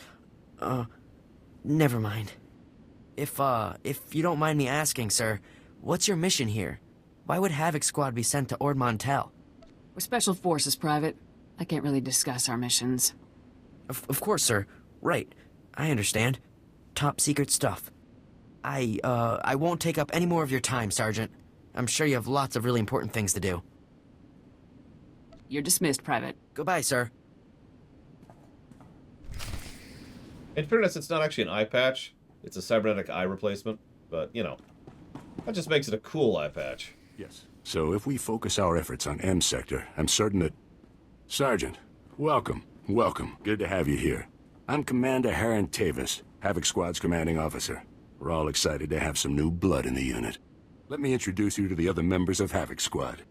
[SPEAKER 8] never mind. If you don't mind me asking, sir, what's your mission here? Why would Havoc Squad be sent to Ord Mantell?
[SPEAKER 5] We're Special Forces, Private. I can't really discuss our missions.
[SPEAKER 8] Of course, sir. Right. I understand. Top secret stuff. I won't take up any more of your time, Sergeant. I'm sure you have lots of really important things to do.
[SPEAKER 5] You're dismissed, Private.
[SPEAKER 8] Goodbye, sir.
[SPEAKER 1] In fairness, it's not actually an eye patch. It's a cybernetic eye replacement. But, you know, that just makes it a cool eye patch.
[SPEAKER 9] Yes. So if we focus our efforts on M Sector, I'm certain that... Sergeant, welcome. Good to have you here. I'm Commander Haran Tavis, Havoc Squad's commanding officer. We're all excited to have some new blood in the unit. Let me introduce you to the other members of Havoc Squad.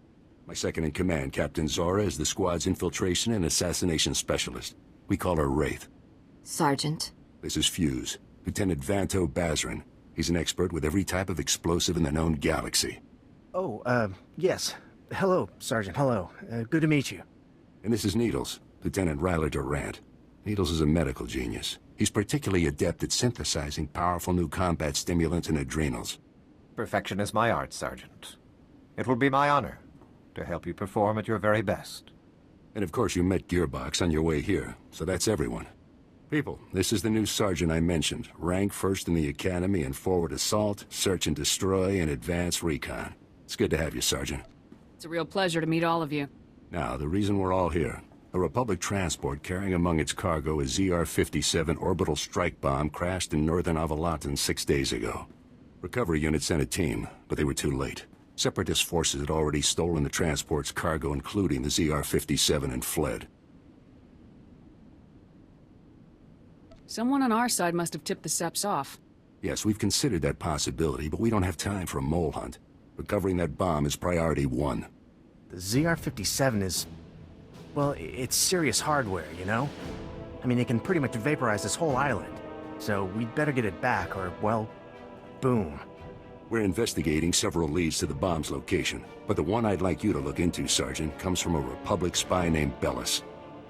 [SPEAKER 9] My second-in-command, Captain Zora, is the squad's infiltration and assassination specialist. We call her Wraith.
[SPEAKER 10] Sergeant.
[SPEAKER 9] This is Fuse, Lieutenant Vanto Bazrin. He's an expert with every type of explosive in the known galaxy.
[SPEAKER 11] Oh, yes. Hello, Sergeant, hello. Good to meet you.
[SPEAKER 9] And this is Needles, Lieutenant Ryler Durant. Needles is a medical genius. He's particularly adept at synthesizing powerful new combat stimulants and adrenals.
[SPEAKER 12] Perfection is my art, Sergeant. It will be my honor to help you perform at your very best.
[SPEAKER 9] And of course you met Gearbox on your way here, so that's everyone. People, this is the new sergeant I mentioned. Rank first in the academy in forward assault, search and destroy, and advanced recon. It's good to have you, Sergeant.
[SPEAKER 5] It's a real pleasure to meet all of you.
[SPEAKER 9] Now, the reason we're all here. A Republic transport carrying among its cargo a ZR-57 orbital strike bomb crashed in northern Avalatan 6 days ago. Recovery unit sent a team, but they were too late. Separatist forces had already stolen the transport's cargo, including the ZR-57, and fled.
[SPEAKER 5] Someone on our side must have tipped the Seps off.
[SPEAKER 9] Yes, we've considered that possibility, but we don't have time for a mole hunt. Recovering that bomb is priority 1.
[SPEAKER 11] The ZR-57 is... well, it's serious hardware, you know? I mean, it can pretty much vaporize this whole island. So we'd better get it back, or, well, boom.
[SPEAKER 9] We're investigating several leads to the bomb's location, but the one I'd like you to look into, Sergeant, comes from a Republic spy named Bellis.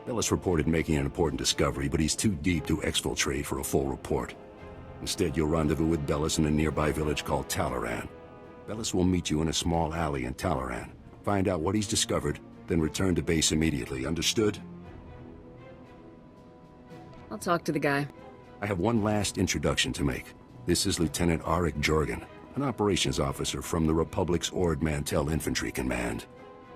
[SPEAKER 9] Bellis reported making an important discovery, but he's too deep to exfiltrate for a full report. Instead, you'll rendezvous with Bellis in a nearby village called Talaran. Bellis will meet you in a small alley in Talaran. Find out what he's discovered, then return to base immediately. Understood?
[SPEAKER 5] I'll talk to the guy.
[SPEAKER 9] I have one last introduction to make. This is Lieutenant Arik Jorgen, an operations officer from the Republic's Ord Mantell Infantry Command.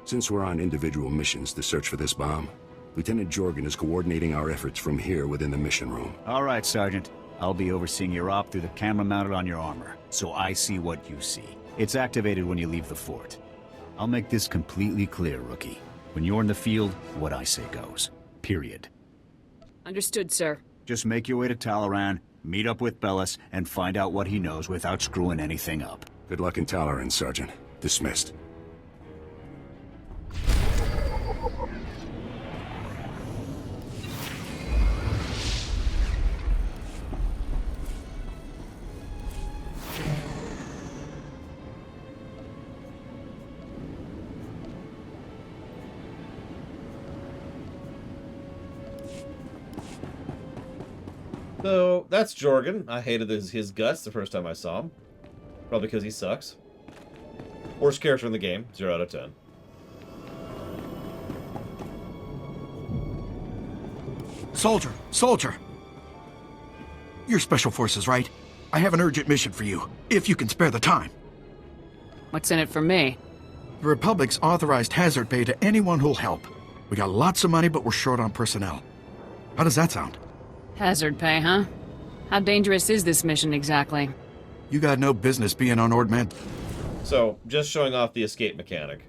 [SPEAKER 9] Since we're on individual missions to search for this bomb, Lieutenant Jorgen is coordinating our efforts from here within the mission room.
[SPEAKER 10] All right, Sergeant. I'll be overseeing your op through the camera mounted on your armor, so I see what you see. It's activated when you leave the fort. I'll make this completely clear, Rookie. When you're in the field, what I say goes. Period.
[SPEAKER 5] Understood, sir.
[SPEAKER 10] Just make your way to Talaran, meet up with Bellis, and find out what he knows without screwing anything up.
[SPEAKER 9] Good luck in Talaran, Sergeant. Dismissed.
[SPEAKER 1] So, that's Jorgen. I hated his guts the first time I saw him. Probably because he sucks. Worst character in the game, 0 out of 10.
[SPEAKER 13] Soldier! Soldier! You're Special Forces, right? I have an urgent mission for you, if you can spare the time.
[SPEAKER 5] What's in it for me?
[SPEAKER 13] The Republic's authorized hazard pay to anyone who'll help. We got lots of money, but we're short on personnel. How does that sound?
[SPEAKER 5] Hazard pay, huh? How dangerous is this mission exactly?
[SPEAKER 13] You got no business being on Ord Man.
[SPEAKER 1] So, just showing off the escape mechanic.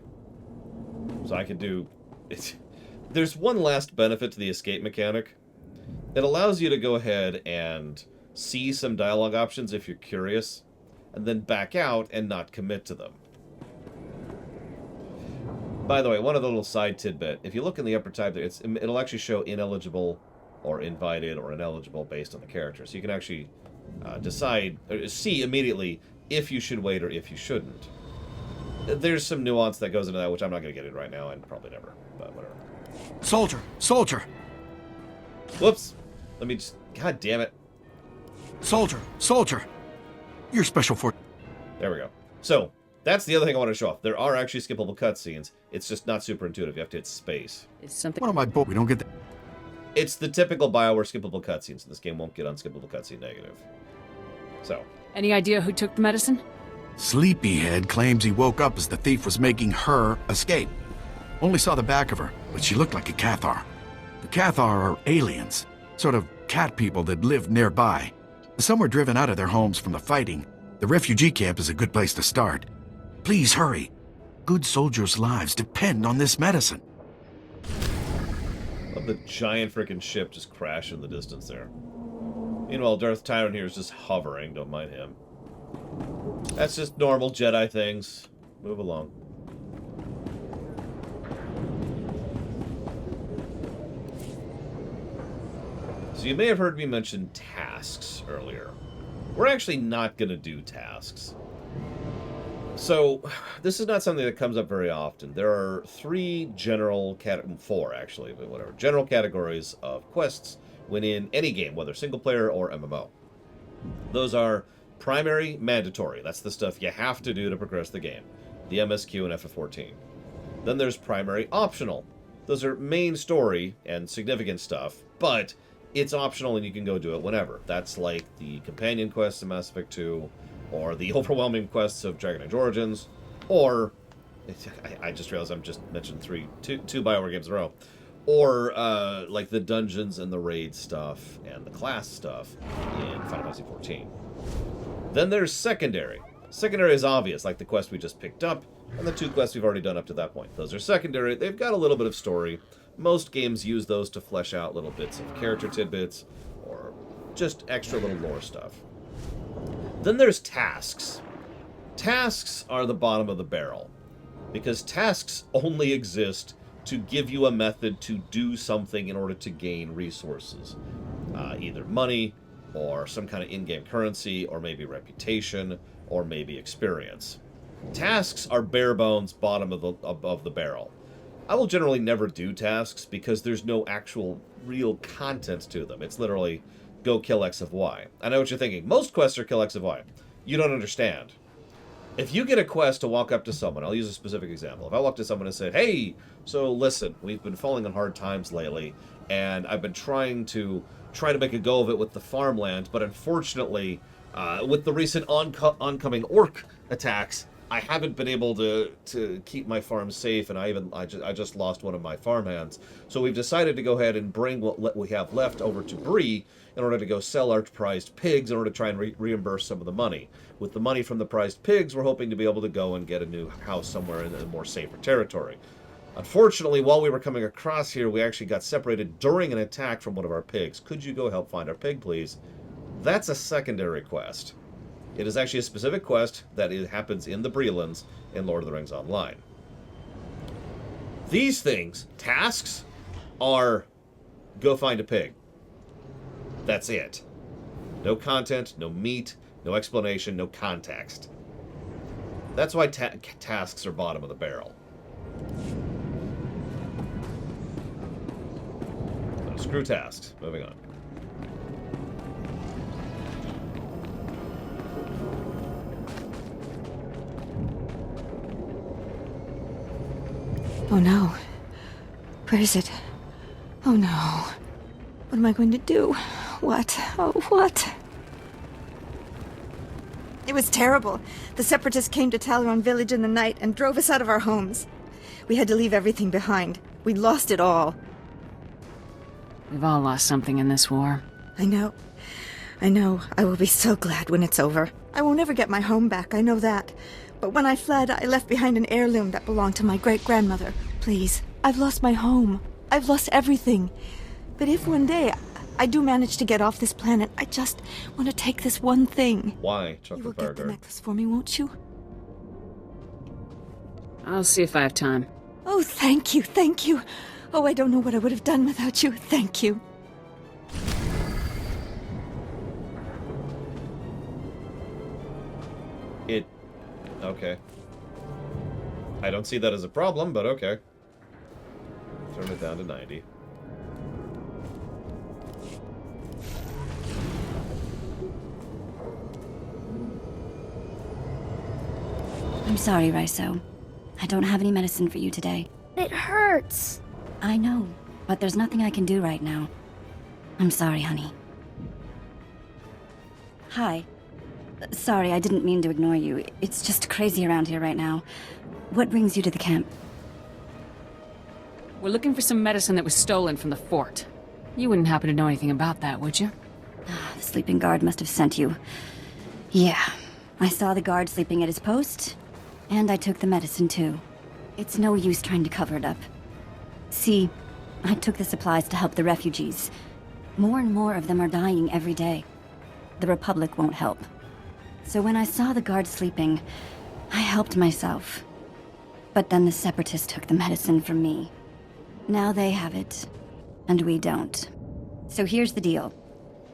[SPEAKER 1] So I can do... There's one last benefit to the escape mechanic. It allows you to go ahead and see some dialogue options if you're curious, and then back out and not commit to them. By the way, one other little side tidbit. If you look in the upper tab there, it'll actually show ineligible or invited or ineligible based on the character. So you can actually decide, or see immediately if you should wait or if you shouldn't. There's some nuance that goes into that, which I'm not going to get into right now, and probably never, but whatever.
[SPEAKER 13] Soldier! Soldier!
[SPEAKER 1] Whoops! Let me just... God damn it.
[SPEAKER 13] Soldier! Soldier! You're Special Forces.
[SPEAKER 1] There we go. So, that's the other thing I want to show off. There are actually skippable cutscenes. It's just not super intuitive. You have to hit space.
[SPEAKER 5] Is something...
[SPEAKER 13] One of my boat, we don't get that.
[SPEAKER 1] It's the typical BioWare skippable cutscenes. This game won't get unskippable cutscene negative. So.
[SPEAKER 5] Any idea who took the medicine?
[SPEAKER 13] Sleepyhead claims he woke up as the thief was making her escape. Only saw the back of her, but she looked like a Cathar. The Cathar are aliens, sort of cat people that live nearby. Some were driven out of their homes from the fighting. The refugee camp is a good place to start. Please hurry. Good soldiers' lives depend on this medicine.
[SPEAKER 1] Love the giant freaking ship just crash in the distance there. Meanwhile, Darth Tyron here is just hovering. Don't mind him. That's just normal Jedi things. Move along. So you may have heard me mention tasks earlier. We're actually not going to do tasks. So, this is not something that comes up very often. There are four actually, but whatever, general categories of quests when in any game, whether single player or MMO. Those are primary, mandatory. That's the stuff you have to do to progress the game. The MSQ and FF14. Then there's primary, optional. Those are main story and significant stuff, but it's optional and you can go do it whenever. That's like the companion quests in Mass Effect 2, or the overwhelming quests of Dragon Age Origins, or... I just realized I'm just mentioned two BioWare games in a row. Or, like the dungeons and the raid stuff, and the class stuff in Final Fantasy XIV. Then there's secondary. Secondary is obvious, like the quest we just picked up, and the two quests we've already done up to that point. Those are secondary. They've got a little bit of story. Most games use those to flesh out little bits of character tidbits, or just extra little lore stuff. Then there's tasks. Tasks are the bottom of the barrel, because tasks only exist to give you a method to do something in order to gain resources. Either money, or some kind of in-game currency, or maybe reputation, or maybe experience. Tasks are bare bones bottom of the barrel. I will generally never do tasks because there's no actual real content to them. It's literally go kill X of Y. I know what you're thinking. Most quests are kill X of Y. You don't understand. If you get a quest to walk up to someone, I'll use a specific example. If I walk to someone and said, hey, so listen, we've been falling on hard times lately, and I've been trying to make a go of it with the farmland, but unfortunately, with the recent oncoming orc attacks, I haven't been able to keep my farm safe, and I just lost one of my farmhands. So we've decided to go ahead and bring what we have left over to Bree in order to go sell our prized pigs in order to try and reimburse some of the money. With the money from the prized pigs, we're hoping to be able to go and get a new house somewhere in a more safer territory. Unfortunately, while we were coming across here, we actually got separated during an attack from one of our pigs. Could you go help find our pig, please? That's a secondary quest. It is actually a specific quest that happens in the Brelands in Lord of the Rings Online. These things, tasks, are go find a pig. That's it. No content, no meat, no explanation, no context. That's why tasks are bottom of the barrel. So screw tasks. Moving on.
[SPEAKER 14] Oh no. Where is it? Oh no. What am I going to do? What? Oh, what? It was terrible. The Separatists came to Talaron village in the night and drove us out of our homes. We had to leave everything behind. We'd lost it all.
[SPEAKER 5] We've all lost something in this war.
[SPEAKER 14] I know. I know. I will be so glad when it's over. I will never get my home back, I know that. But when I fled, I left behind an heirloom that belonged to my great-grandmother. Please, I've lost my home. I've lost everything. But if one day I do manage to get off this planet, I just want to take this one thing.
[SPEAKER 1] Why, Chocolate
[SPEAKER 14] You will
[SPEAKER 1] Fire
[SPEAKER 14] get the
[SPEAKER 1] Guard?
[SPEAKER 14] necklace for me, won't you?
[SPEAKER 5] I'll see if I have time.
[SPEAKER 14] Oh, thank you, thank you. Oh, I don't know what I would have done without you. Thank you.
[SPEAKER 1] Okay. I don't see that as a problem, but okay. Turn it down to 90.
[SPEAKER 15] I'm sorry, Raiso. I don't have any medicine for you today.
[SPEAKER 16] It hurts.
[SPEAKER 15] I know, but there's nothing I can do right now. I'm sorry, honey. Hi. Sorry, I didn't mean to ignore you. It's just crazy around here right now. What brings you to the camp?
[SPEAKER 5] We're looking for some medicine that was stolen from the fort. You wouldn't happen to know anything about that, would you?
[SPEAKER 15] The sleeping guard must have sent you. Yeah. I saw the guard sleeping at his post, and I took the medicine too. It's no use trying to cover it up. See, I took the supplies to help the refugees. More and more of them are dying every day. The Republic won't help. So when I saw the guard sleeping, I helped myself. But then the Separatists took the medicine from me. Now they have it, and we don't. So here's the deal.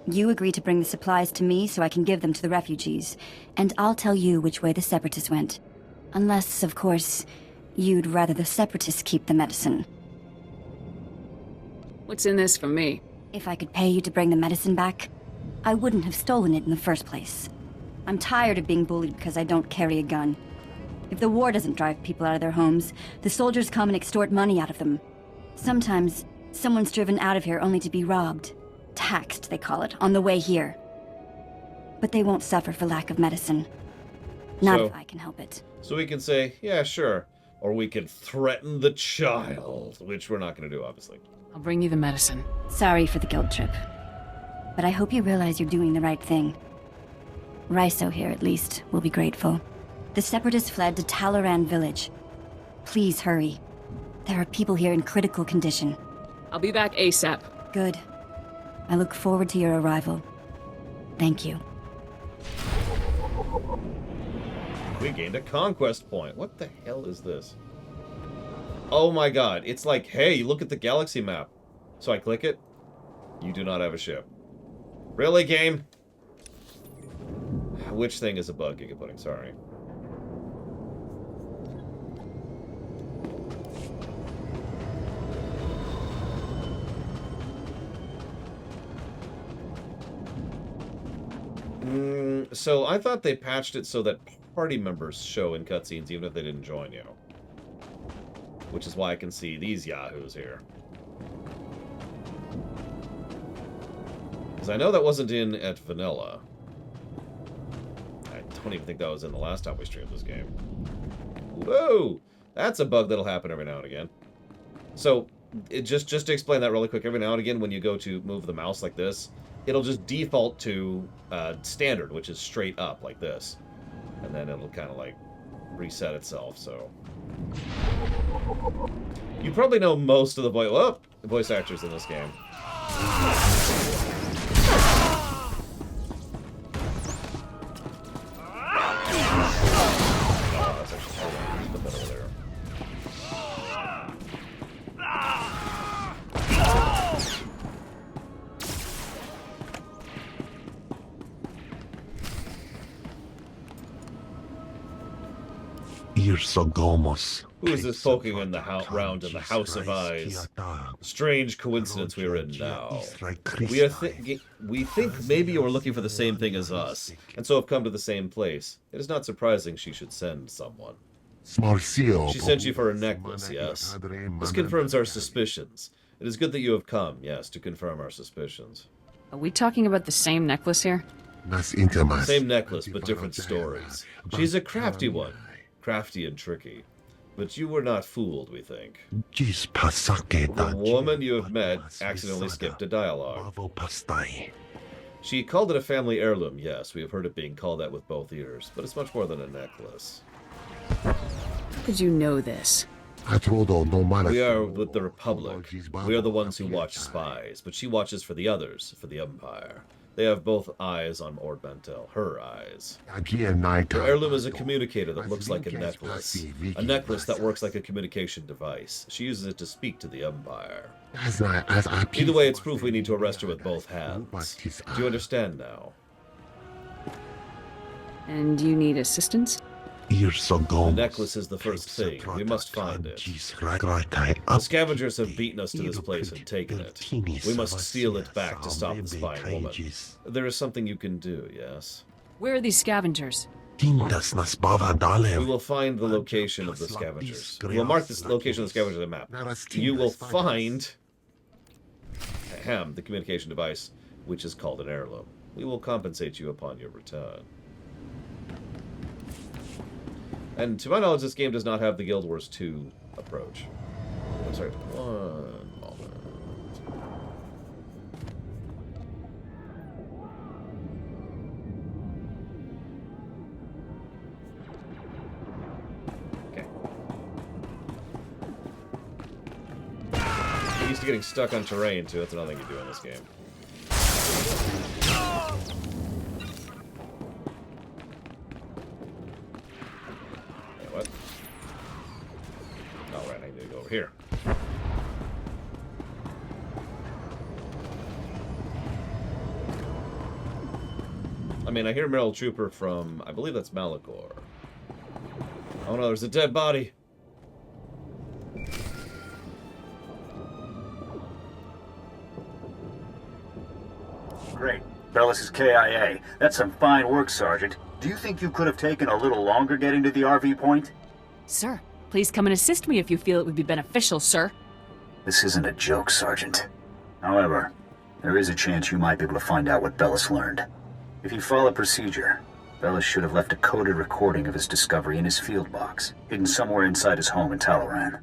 [SPEAKER 15] You agree to bring the supplies to me so I can give them to the refugees, and I'll tell you which way the Separatists went. Unless, of course, you'd rather the Separatists keep the medicine.
[SPEAKER 5] What's in this for me?
[SPEAKER 15] If I could pay you to bring the medicine back, I wouldn't have stolen it in the first place. I'm tired of being bullied because I don't carry a gun. If the war doesn't drive people out of their homes, the soldiers come and extort money out of them. Sometimes, someone's driven out of here only to be robbed. Taxed, they call it, on the way here. But they won't suffer for lack of medicine. Not if I can help it.
[SPEAKER 1] So we can say, yeah, sure. Or we can threaten the child, which we're not going to do, obviously.
[SPEAKER 5] I'll bring you the medicine.
[SPEAKER 15] Sorry for the guilt trip. But I hope you realize you're doing the right thing. Raiso here, at least, will be grateful. The Separatists fled to Talaran village. Please hurry. There are people here in critical condition.
[SPEAKER 5] I'll be back ASAP.
[SPEAKER 15] Good. I look forward to your arrival. Thank you.
[SPEAKER 1] We gained a conquest point. What the hell is this? Oh my god. It's like, hey, look at the galaxy map. So I click it. You do not have a ship. Really, game? Which thing is a bug, Gigapudding? Sorry. So I thought they patched it so that party members show in cutscenes even if they didn't join you. Which is why I can see these yahoos here. Because I know that wasn't in at vanilla. I don't even think that was in the last time we streamed this game. Whoa! That's a bug that'll happen every now and again. So, just to explain that really quick, every now and again when you go to move the mouse like this, it'll just default to standard, which is straight up like this. And then it'll kind of like reset itself, so... You probably know most of the voice actors in this game. Who is this poking in the round in the House of Eyes? Strange coincidence we are in now. We think maybe you are looking for the same thing as us, and so have come to the same place. It is not surprising she should send someone. She sent you for a necklace, yes. This confirms our suspicions. It is good that you have come, yes, to confirm our suspicions.
[SPEAKER 5] Are we talking about the same necklace here?
[SPEAKER 1] Same necklace, but different stories. She's a crafty one. Crafty and tricky. But you were not fooled, we think. The woman you have met accidentally skipped a dialogue. She called it a family heirloom, yes. We have heard it being called that with both ears. But it's much more than a necklace.
[SPEAKER 5] How did you know this?
[SPEAKER 1] We are with the Republic. We are the ones who watch spies. But she watches for the others, for the Empire. They have both eyes on Ord Mantell, her eyes. Her heirloom is a communicator that looks like a necklace that works like a communication device. She uses it to speak to the Empire. Either way, it's proof we need to arrest her with both hands. Do you understand now?
[SPEAKER 5] And you need assistance?
[SPEAKER 1] The necklace is the first thing. We must find it. The scavengers have beaten us to this place and taken it. We must steal it back to stop the spying woman. There is something you can do, yes?
[SPEAKER 5] Where are these scavengers?
[SPEAKER 1] We will find the location of the scavengers. We will mark the location of the scavengers on the map. You will find... the communication device, which is called an heirloom. We will compensate you upon your return. And to my knowledge, this game does not have the Guild Wars 2 approach. I'm sorry, one moment. Okay. Get used to getting stuck on terrain, too. That's another thing you do in this game. What? All right, I need to go over here. I mean, I hear Meryl Trooper from, I believe that's Malachor. Oh no, there's a dead body.
[SPEAKER 16] Great. Bellis is KIA. That's some fine work, Sergeant. Do you think you could have taken a little longer getting to the RV point?
[SPEAKER 5] Sir, please come and assist me if you feel it would be beneficial, sir.
[SPEAKER 16] This isn't a joke, Sergeant. However, there is a chance you might be able to find out what Bellis learned. If you follow procedure, Bellis should have left a coded recording of his discovery in his field box, hidden somewhere inside his home in Talaran.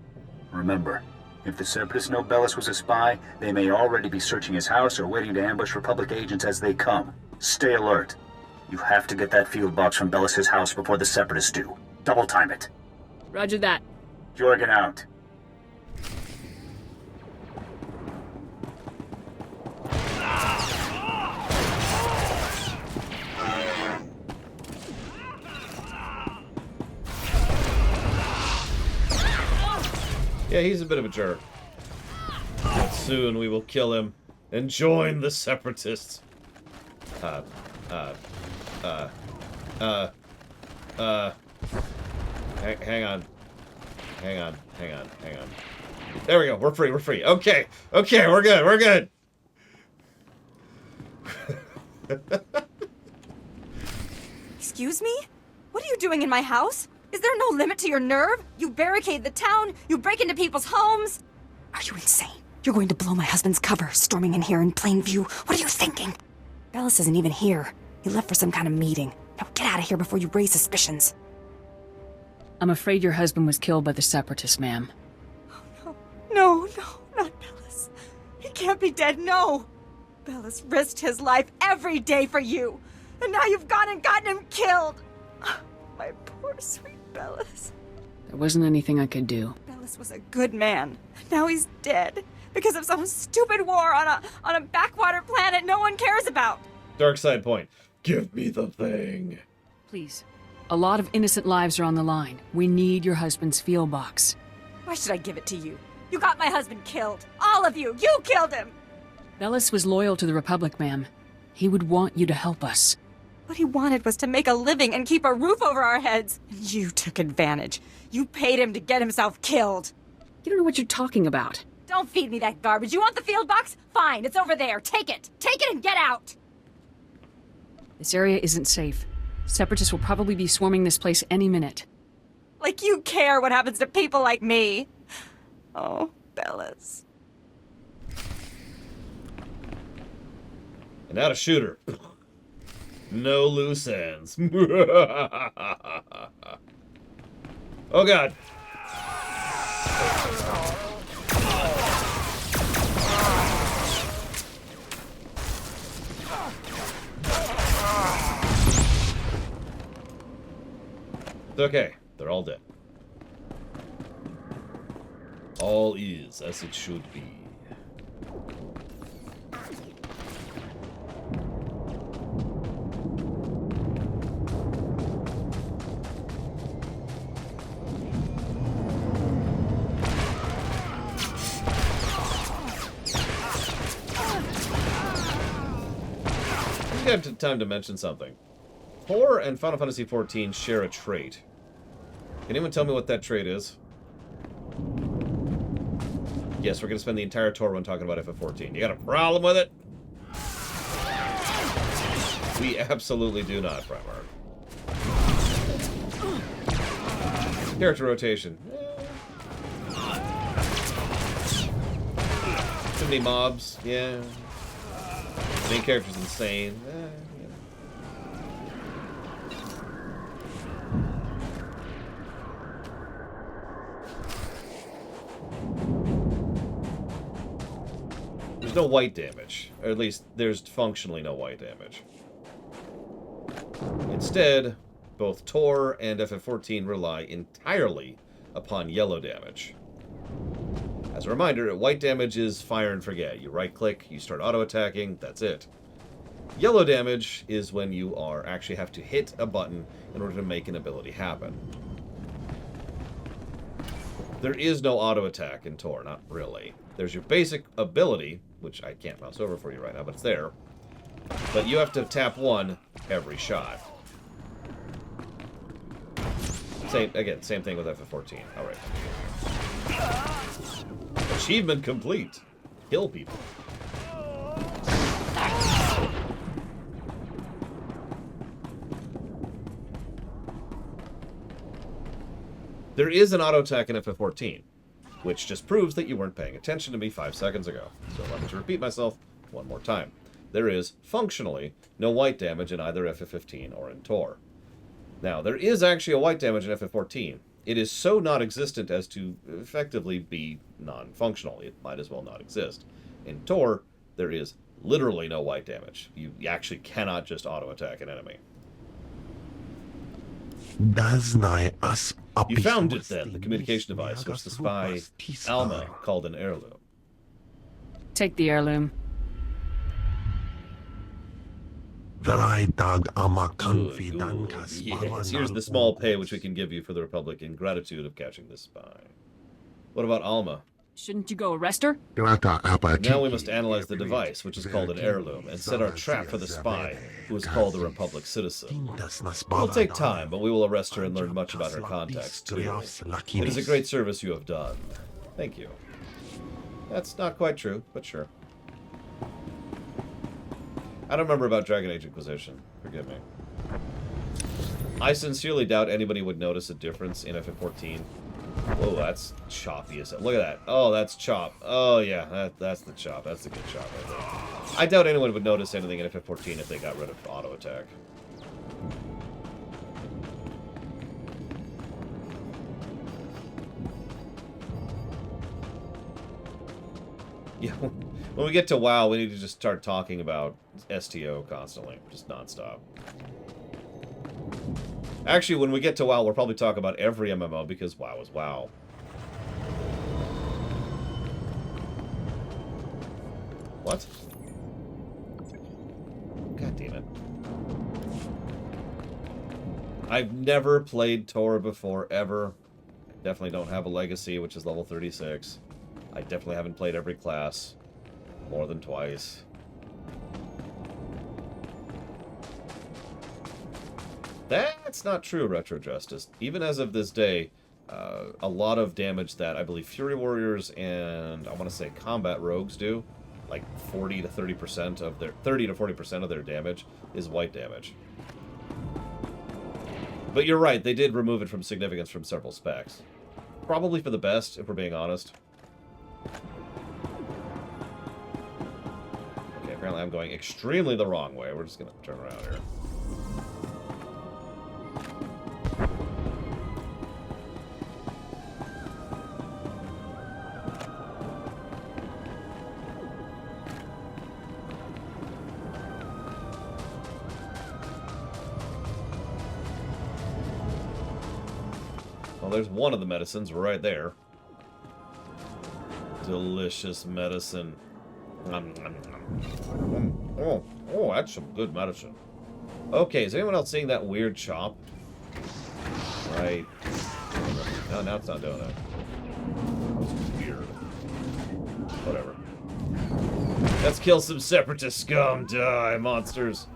[SPEAKER 16] Remember, if the Separatists know Bellis was a spy, they may already be searching his house or waiting to ambush Republic agents as they come. Stay alert. You have to get that field box from Bellis' house before the Separatists do. Double time it.
[SPEAKER 5] Roger that.
[SPEAKER 16] Jorgen out.
[SPEAKER 1] Yeah, he's a bit of a jerk. But soon we will kill him and join the Separatists. Hang on. There we go. We're free. Okay, we're good.
[SPEAKER 17] Excuse me? What are you doing in my house? Is there no limit to your nerve? You barricade the town, you break into people's homes. Are you insane? You're going to blow my husband's cover, storming in here in plain view. What are you thinking? Bellis isn't even here. He left for some kind of meeting. Now get out of here before you raise suspicions.
[SPEAKER 5] I'm afraid your husband was killed by the Separatists, ma'am.
[SPEAKER 17] No, not Bellis. He can't be dead, no. Bellis risked his life every day for you. And now you've gone and gotten him killed. My poor, sweet Bellis.
[SPEAKER 5] There wasn't anything I could do.
[SPEAKER 17] Bellis was a good man. Now he's dead. Because of some stupid war on a backwater planet no one cares about.
[SPEAKER 1] Dark side point. Give me the thing.
[SPEAKER 5] Please. A lot of innocent lives are on the line. We need your husband's field box.
[SPEAKER 17] Why should I give it to you? You got my husband killed. All of you. You killed him.
[SPEAKER 5] Bellis was loyal to the Republic, ma'am. He would want you to help us.
[SPEAKER 17] What he wanted was to make a living and keep a roof over our heads. And you took advantage. You paid him to get himself killed.
[SPEAKER 5] You don't know what you're talking about.
[SPEAKER 17] Don't feed me that garbage. You want the field box? Fine, it's over there. Take it. Take it and get out.
[SPEAKER 5] This area isn't safe. Separatists will probably be swarming this place any minute.
[SPEAKER 17] Like you care what happens to people like me. Oh, Bellis.
[SPEAKER 1] And now to shoot her. No loose ends. Oh god. It's okay. They're all dead. All is as it should be. I have time to mention something. 4 and Final Fantasy XIV share a trait. Can anyone tell me what that trait is? Yes, we're going to spend the entire tour run talking about FF14. You got a problem with it? We absolutely do not, Primarch. Character rotation. Too many mobs, yeah. Main character's insane. There's no white damage. Or at least, there's functionally no white damage. Instead, both Tor and FF14 rely entirely upon yellow damage. As a reminder, white damage is fire and forget. You right-click, you start auto-attacking, that's it. Yellow damage is when you actually have to hit a button in order to make an ability happen. There is no auto-attack in Tor, not really. There's your basic ability, which I can't mouse over for you right now, but it's there. But you have to tap 1 every shot. Same thing with FF14. Alright. Achievement complete. Kill people. There is an auto attack in FF14, which just proves that you weren't paying attention to me 5 seconds ago. So let me just repeat myself one more time. There is, functionally, no white damage in either FF15 or in Tor. Now, there is actually a white damage in FF14. It is so non-existent as to effectively be non-functional. It might as well not exist. In Tor, there is literally no white damage. You actually cannot just auto-attack an enemy. You found it then, the communication device, which the spy Alma called an heirloom.
[SPEAKER 5] Take the heirloom.
[SPEAKER 1] Yes, here's the small pay which we can give you for the Republic in gratitude of catching this spy. What about Alma?
[SPEAKER 5] Shouldn't you go arrest her?
[SPEAKER 1] Now we must analyze the device, which is called an heirloom, and set our trap for the spy, who is called the Republic citizen. It will take time, but we will arrest her and learn much about her context, too. It is a great service you have done. Thank you. That's not quite true, but sure. I don't remember about Dragon Age Inquisition. Forgive me. I sincerely doubt anybody would notice a difference in FF14. Whoa, that's choppy as hell. Look at that. Oh, that's chop. Oh, yeah, that's the chop. That's the good chop right there. I doubt anyone would notice anything in FF14 if they got rid of auto attack. Yeah, when we get to WoW, we need to just start talking about STO constantly, just nonstop. Actually, when we get to WoW, we'll probably talk about every MMO because WoW is WoW. What? God damn it. I've never played Tor before, ever. Definitely don't have a Legacy, which is level 36. I definitely haven't played every class more than twice. That's not true, Retro Justice. Even as of this day, a lot of damage that I believe Fury Warriors and I want to say Combat Rogues do, like 40 to 30% of their 30 to 40% of their damage is white damage. But you're right, they did remove it from significance from several specs. Probably for the best, if we're being honest. Okay, apparently I'm going extremely the wrong way. We're just gonna turn around here. Well, there's one of the medicines right there. Delicious medicine. Oh, that's some good medicine. Okay, is anyone else seeing that weird chop? Right. No, now it's not doing that. That was weird. Whatever. Let's kill some separatist scum. Die, monsters.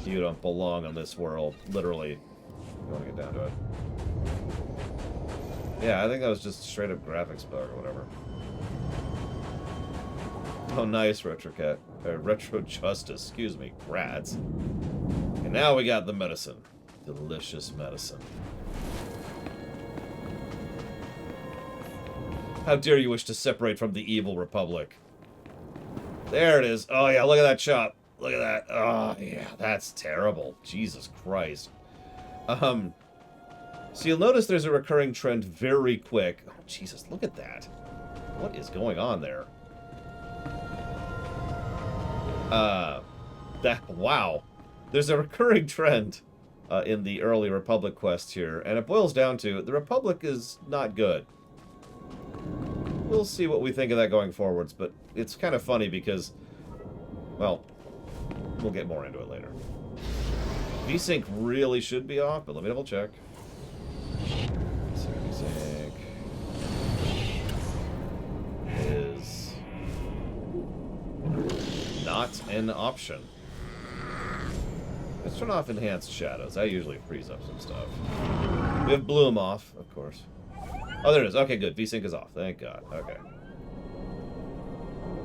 [SPEAKER 1] You don't belong in this world. Literally. You want to get down to it. Yeah, I think that was just straight up graphics bug or whatever. Oh, nice, Retro Justice. Excuse me, rats. And now we got the medicine. Delicious medicine. How dare you wish to separate from the evil Republic? There it is. Oh, yeah, look at that chop. Look at that. Oh, yeah, that's terrible. Jesus Christ. So you'll notice there's a recurring trend very quick. Oh, Jesus, look at that. What is going on there? Wow. There's a recurring trend in the early Republic quests here, and it boils down to the Republic is not good. We'll see what we think of that going forwards, but it's kind of funny because, well, we'll get more into it later. VSync really should be off, but let me double check. VSync is not an option. Let's turn off enhanced shadows. That usually frees up some stuff. We have bloom off, of course. Oh, there it is. Okay, good. VSync is off. Thank God. Okay.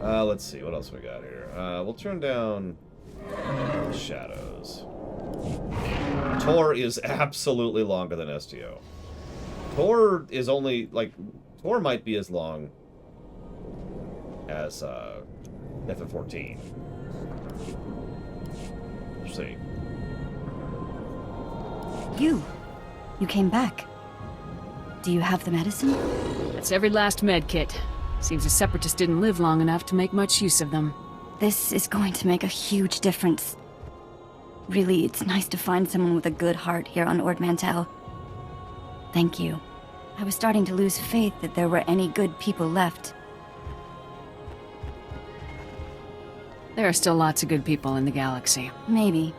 [SPEAKER 1] Let's see. What else we got here? We'll turn down shadows. Tor is absolutely longer than STO. Tor is only, like, Tor might be as long as FF14. Let's see.
[SPEAKER 15] You came back. Do you have the medicine?
[SPEAKER 5] That's every last med kit. Seems the Separatists didn't live long enough to make much use of them.
[SPEAKER 15] This is going to make a huge difference. Really, it's nice to find someone with a good heart here on Ord Mantell. Thank you. I was starting to lose faith that there were any good people left.
[SPEAKER 5] There are still lots of good people in the galaxy.
[SPEAKER 15] Maybe.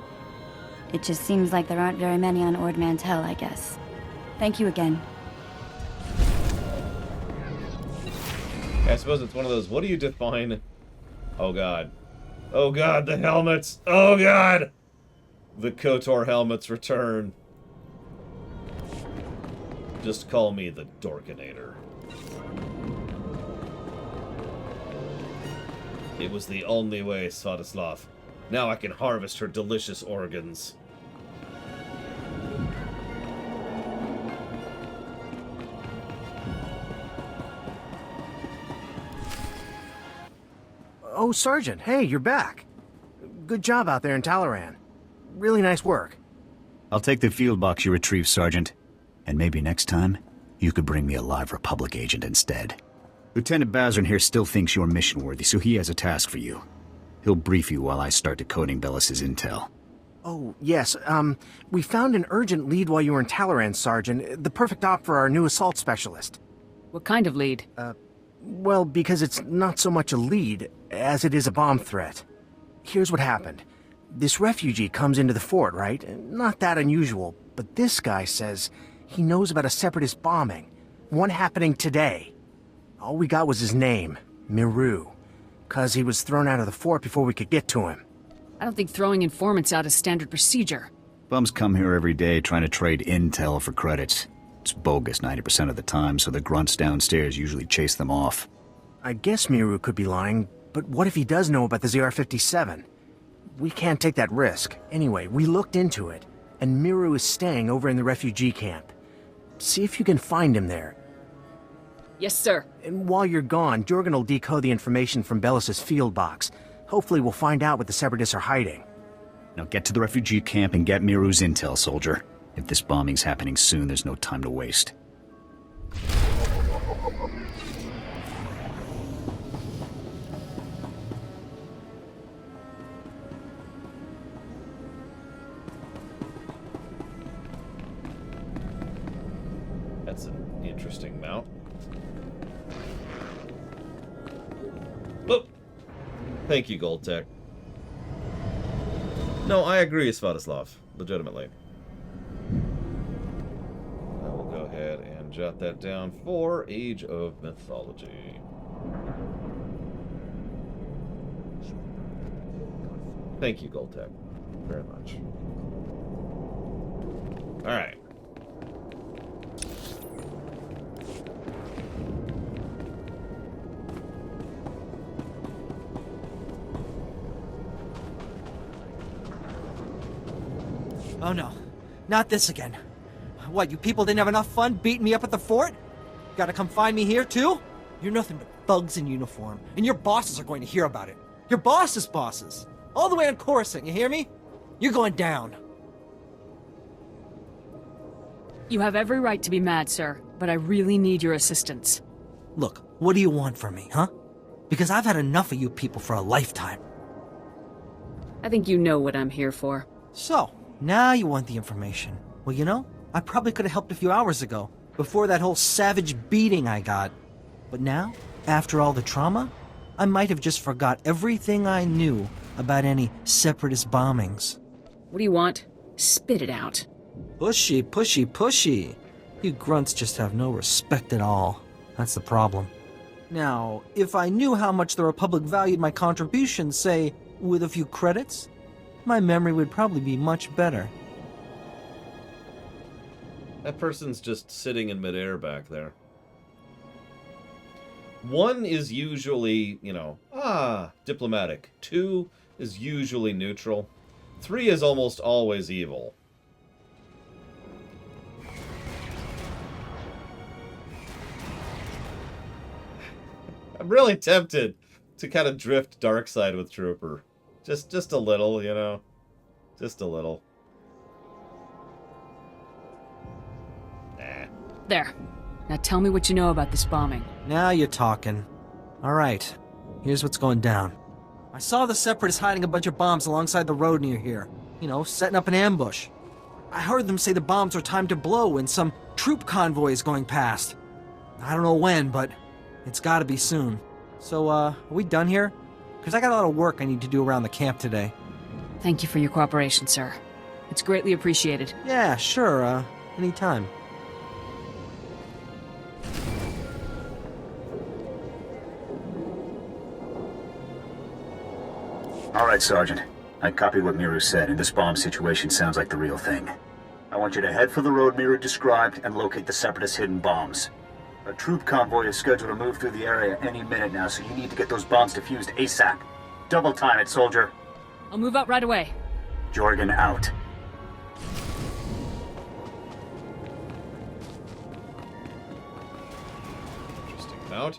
[SPEAKER 15] It just seems like there aren't very many on Ord Mantell, I guess. Thank you again.
[SPEAKER 1] I suppose it's one of those, what do you define? Oh God. Oh God, the helmets! Oh God! The KOTOR helmets return. Just call me the Dorkinator. It was the only way, Svatoslav. Now I can harvest her delicious organs.
[SPEAKER 11] Oh, Sergeant, hey, you're back. Good job out there in Talaran. Really nice work.
[SPEAKER 10] I'll take the field box you retrieved, Sergeant. And maybe next time, you could bring me a live Republic agent instead. Lieutenant Bazrin here still thinks you're mission-worthy, so he has a task for you. He'll brief you while I start decoding Bellis's intel.
[SPEAKER 11] Oh, yes, we found an urgent lead while you were in Talaran, Sergeant. The perfect op for our new assault specialist.
[SPEAKER 5] What kind of lead?
[SPEAKER 11] Well, because it's not so much a lead as it is a bomb threat. Here's what happened. This refugee comes into the fort, right? Not that unusual, but this guy says he knows about a separatist bombing. One happening today. All we got was his name, Miru, 'cause he was thrown out of the fort before we could get to him.
[SPEAKER 5] I don't think throwing informants out is standard procedure.
[SPEAKER 10] Bums come here every day trying to trade intel for credits. It's bogus 90% of the time, so the grunts downstairs usually chase them off.
[SPEAKER 11] I guess Miru could be lying, but what if he does know about the ZR-57? We can't take that risk. Anyway, we looked into it, and Miru is staying over in the refugee camp. See if you can find him there.
[SPEAKER 5] Yes, sir.
[SPEAKER 11] And while you're gone, Jorgen will decode the information from Bellis's field box. Hopefully we'll find out what the Separatists are hiding.
[SPEAKER 10] Now get to the refugee camp and get Miru's intel, soldier. If this bombing's happening soon, there's no time to waste.
[SPEAKER 1] That's an interesting mount. Whoop! Thank you, Gold Tech. No, I agree, Svatoslav. Legitimately. I will go ahead and jot that down for Age of Mythology. Thank you, Gold Tech. Very much. Alright.
[SPEAKER 18] Oh no, not this again. What, you people didn't have enough fun beating me up at the fort? Gotta come find me here too? You're nothing but thugs in uniform, and your bosses are going to hear about it. Your boss's bosses. All the way on Coruscant, you hear me? You're going down.
[SPEAKER 5] You have every right to be mad, sir, but I really need your assistance.
[SPEAKER 18] Look, what do you want from me, huh? Because I've had enough of you people for a lifetime.
[SPEAKER 5] I think you know what I'm here for.
[SPEAKER 18] So, now you want the information. Well, you know, I probably could have helped a few hours ago, before that whole savage beating I got. But now, after all the trauma, I might have just forgot everything I knew about any separatist bombings.
[SPEAKER 5] What do you want? Spit it out.
[SPEAKER 18] Pushy, pushy, pushy. You grunts just have no respect at all. That's the problem. Now, if I knew how much the Republic valued my contributions, say, with a few credits, my memory would probably be much better.
[SPEAKER 1] That person's just sitting in midair back there. One is usually, diplomatic. 2 is usually neutral. 3 is almost always evil. I'm really tempted to kind of drift dark side with Trooper. Just a little, Just a little. Nah.
[SPEAKER 5] There. Now tell me what you know about this bombing.
[SPEAKER 18] Now you're talking. Alright, here's what's going down. I saw the Separatists hiding a bunch of bombs alongside the road near here. Setting up an ambush. I heard them say the bombs are timed to blow when some troop convoy is going past. I don't know when, but it's gotta be soon. So, are we done here? Because I got a lot of work I need to do around the camp today.
[SPEAKER 5] Thank you for your cooperation, sir. It's greatly appreciated.
[SPEAKER 18] Yeah, sure, anytime.
[SPEAKER 16] All right, Sergeant. I copied what Miru said, and this bomb situation sounds like the real thing. I want you to head for the road Miru described and locate the Separatist hidden bombs. A troop convoy is scheduled to move through the area any minute now, so you need to get those bombs defused ASAP. Double time it, soldier.
[SPEAKER 5] I'll move out right away.
[SPEAKER 16] Jorgen out.
[SPEAKER 1] Interesting mount.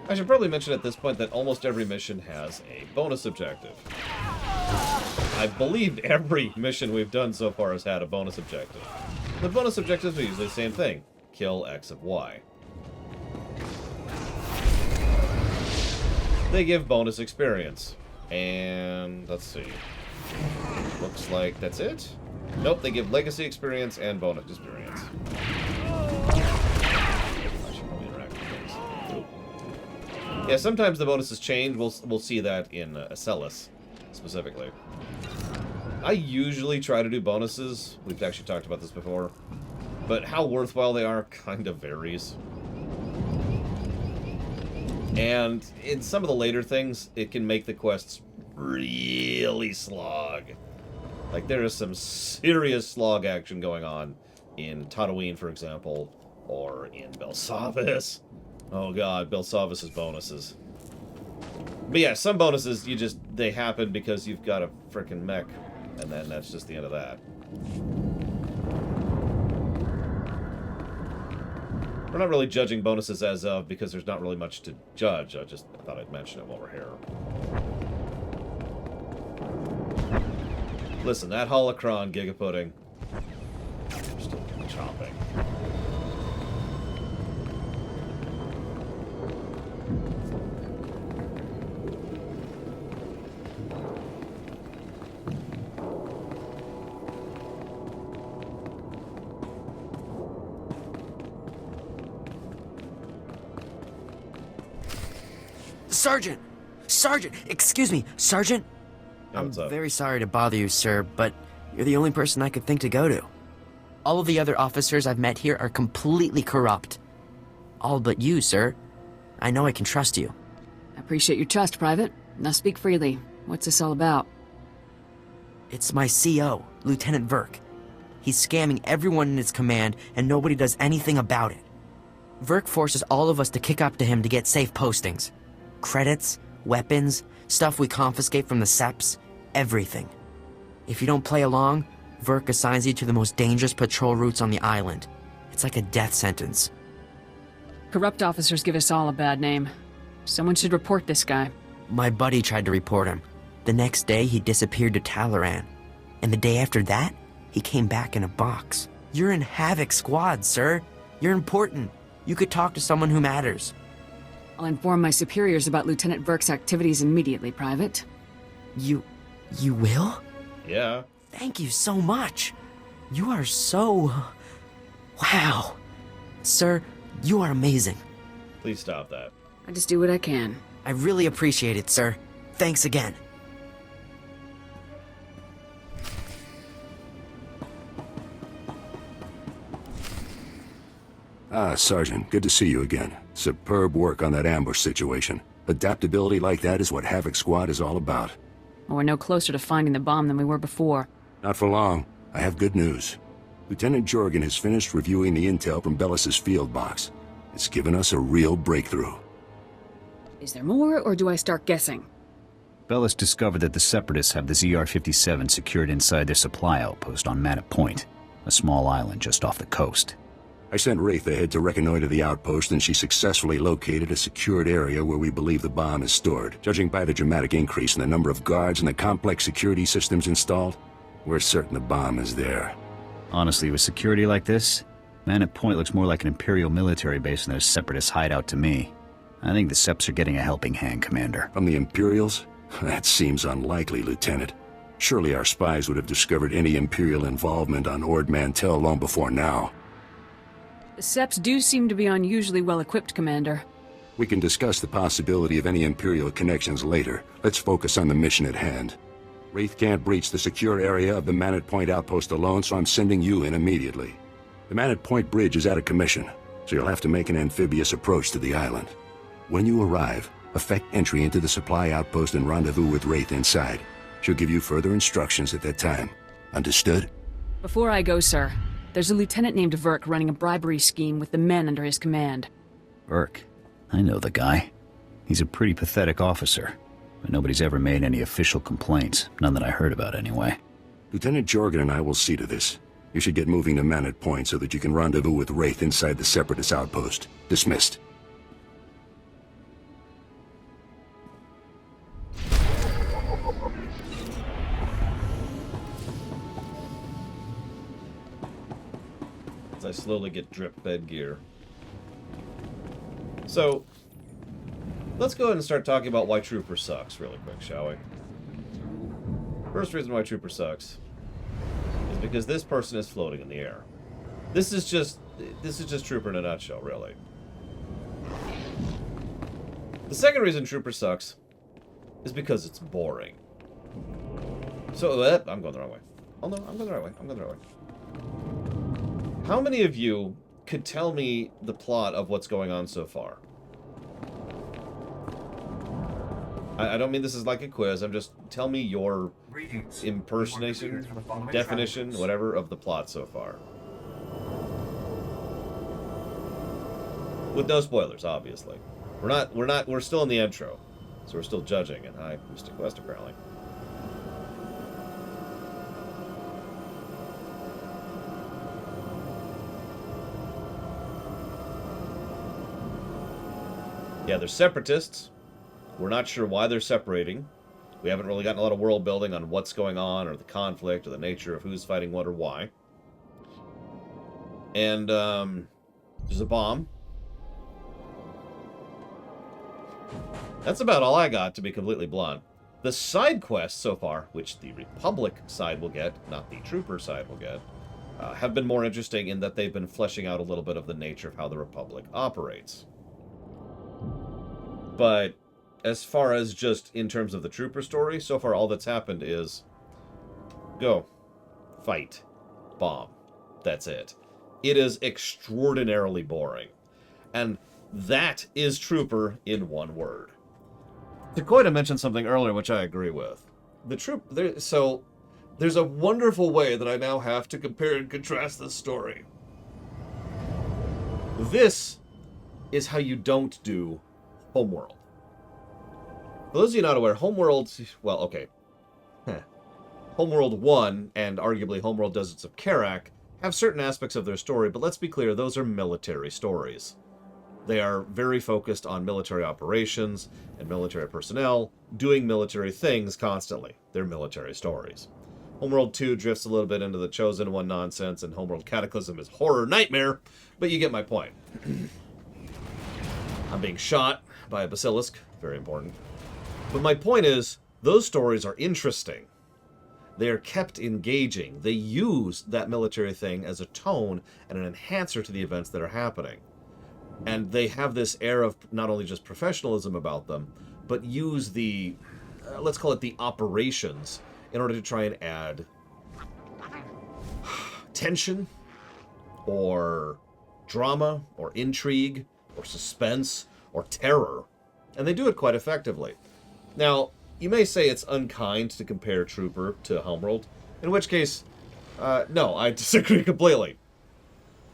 [SPEAKER 1] I should probably mention at this point that almost every mission has a bonus objective. I believe every mission we've done so far has had a bonus objective. The bonus objectives are usually the same thing. Kill X of Y. They give bonus experience. And let's see. Looks like that's it? Nope, they give legacy experience and bonus experience. I should probably interact with those. Oop. Yeah, sometimes the bonuses change. We'll see that in Acellus, specifically. I usually try to do bonuses. We've actually talked about this before. But how worthwhile they are kind of varies. And in some of the later things, it can make the quests really slog. Like, there is some serious slog action going on in Tatooine, for example, or in Belsavis. Oh god, Belsavis' bonuses. But yeah, some bonuses, they happen because you've got a frickin' mech, and then that's just the end of that. We're not really judging bonuses as of, because there's not really much to judge. I thought I'd mention it while we're here. Listen, that holocron gigapudding. I'm still chopping.
[SPEAKER 8] Sergeant! Sergeant! Excuse me, Sergeant? I'm very sorry to bother you, sir, but you're the only person I could think to go to. All of the other officers I've met here are completely corrupt. All but you, sir. I know I can trust you.
[SPEAKER 5] I appreciate your trust, Private. Now speak freely. What's this all about?
[SPEAKER 8] It's my CO, Lieutenant Verk. He's scamming everyone in his command, and nobody does anything about it. Verk forces all of us to kick up to him to get safe postings. Credits, weapons, stuff we confiscate from the SEPs, everything. If you don't play along, Verk assigns you to the most dangerous patrol routes on the island. It's like a death sentence.
[SPEAKER 5] Corrupt officers give us all a bad name. Someone should report this guy.
[SPEAKER 8] My buddy tried to report him. The next day, he disappeared to Talaran. And the day after that, he came back in a box. You're in Havoc Squad, sir. You're important. You could talk to someone who matters.
[SPEAKER 5] I'll inform my superiors about Lieutenant Verk's activities immediately, Private.
[SPEAKER 8] You will?
[SPEAKER 1] Yeah.
[SPEAKER 8] Thank you so much. You are so... Wow. Sir, you are amazing.
[SPEAKER 1] Please stop that.
[SPEAKER 5] I just do what I can.
[SPEAKER 8] I really appreciate it, sir. Thanks again.
[SPEAKER 9] Ah, Sergeant, good to see you again. Superb work on that ambush situation. Adaptability like that is what Havoc Squad is all about.
[SPEAKER 5] Well, we're no closer to finding the bomb than we were before.
[SPEAKER 9] Not for long. I have good news. Lieutenant Jorgen has finished reviewing the intel from Bellis's field box. It's given us a real breakthrough.
[SPEAKER 5] Is there more, or do I start guessing?
[SPEAKER 10] Bellis discovered that the Separatists have the ZR-57 secured inside their supply outpost on Manat Point, a small island just off the coast.
[SPEAKER 9] I sent Wraith ahead to reconnoiter the outpost, and she successfully located a secured area where we believe the bomb is stored. Judging by the dramatic increase in the number of guards and the complex security systems installed, we're certain the bomb is there.
[SPEAKER 10] Honestly, with security like this, Manat Point looks more like an Imperial military base than a Separatist hideout to me. I think the Seps are getting a helping hand, Commander.
[SPEAKER 9] From the Imperials? That seems unlikely, Lieutenant. Surely our spies would have discovered any Imperial involvement on Ord Mantell long before now.
[SPEAKER 5] The Seps do seem to be unusually well-equipped, Commander.
[SPEAKER 9] We can discuss the possibility of any Imperial connections later. Let's focus on the mission at hand. Wraith can't breach the secure area of the Manat Point outpost alone, so I'm sending you in immediately. The Manat Point bridge is out of commission, so you'll have to make an amphibious approach to the island. When you arrive, effect entry into the supply outpost and rendezvous with Wraith inside. She'll give you further instructions at that time. Understood?
[SPEAKER 5] Before I go, sir, there's a lieutenant named Verk running a bribery scheme with the men under his command.
[SPEAKER 10] Verk? I know the guy. He's a pretty pathetic officer, but nobody's ever made any official complaints. None that I heard about, anyway.
[SPEAKER 9] Lieutenant Jorgen and I will see to this. You should get moving to Manat Point so that you can rendezvous with Wraith inside the Separatist outpost. Dismissed.
[SPEAKER 1] as I slowly get drip bed gear. So, let's go ahead and start talking about why Trooper sucks really quick, shall we? First reason why Trooper sucks is because this person is floating in the air. This is just Trooper in a nutshell, really. The second reason Trooper sucks is because it's boring. So, I'm going the wrong way. Oh no, I'm going the right way. I'm going the right way. How many of you could tell me the plot of what's going on so far? I don't mean this is like a quiz. I'm just, tell me your impersonation, definition, whatever, of the plot so far. With no spoilers, obviously. We're still in the intro. So we're still judging, and hi, Mystic West, apparently. Yeah, they're separatists. We're not sure why they're separating. We haven't really gotten a lot of world building on what's going on, or the conflict, or the nature of who's fighting what or why. And, there's a bomb. That's about all I got, to be completely blunt. The side quests so far, which the Republic side will get, not the Trooper side will get, have been more interesting in that they've been fleshing out a little bit of the nature of how the Republic operates. But as far as just in terms of the Trooper story, so far all that's happened is go, fight, bomb. That's it. It is extraordinarily boring. And that is Trooper in one word. Dakoita mentioned something earlier, which I agree with. So there's a wonderful way that I now have to compare and contrast this story. This is how you don't do Homeworld. For those of you not aware, Homeworld, well, okay. Homeworld 1 and arguably Homeworld Deserts of Karak have certain aspects of their story, but let's be clear, those are military stories. They are very focused on military operations and military personnel doing military things constantly. They're military stories. Homeworld 2 drifts a little bit into the Chosen One nonsense, and Homeworld Cataclysm is horror nightmare, but you get my point. I'm being shot by a basilisk. Very important. But my point is, those stories are interesting. They are kept engaging. They use that military thing as a tone and an enhancer to the events that are happening. And they have this air of not only just professionalism about them, but use the, let's call it the operations, in order to try and add tension, or drama, or intrigue, or suspense, or terror. And they do it quite effectively. Now, you may say it's unkind to compare Trooper to Homeworld, in which case, no, I disagree completely.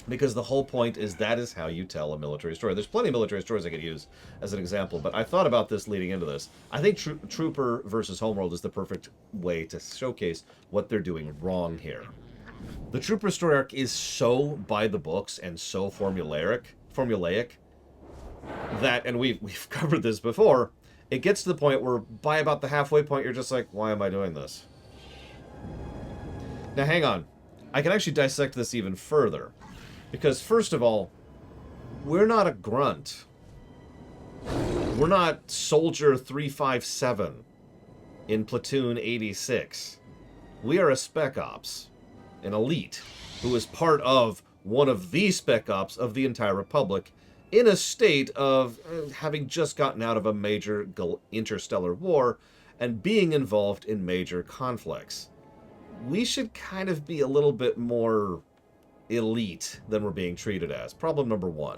[SPEAKER 1] Because the whole point is that is how you tell a military story. There's plenty of military stories I could use as an example, but I thought about this leading into this. I think Trooper versus Homeworld is the perfect way to showcase what they're doing wrong here. The Trooper story arc is so by the books and so formulaic that, and we've covered this before, it gets to the point where by about the halfway point you're just like, why am I doing this? Now hang on. I can actually dissect this even further. Because, first of all, we're not a grunt. We're not Soldier 357 in Platoon 86. We are a Spec Ops, an elite, who is part of one of the Spec Ops of the entire Republic, in a state of having just gotten out of a major interstellar war and being involved in major conflicts. We should kind of be a little bit more elite than we're being treated as. Problem number one.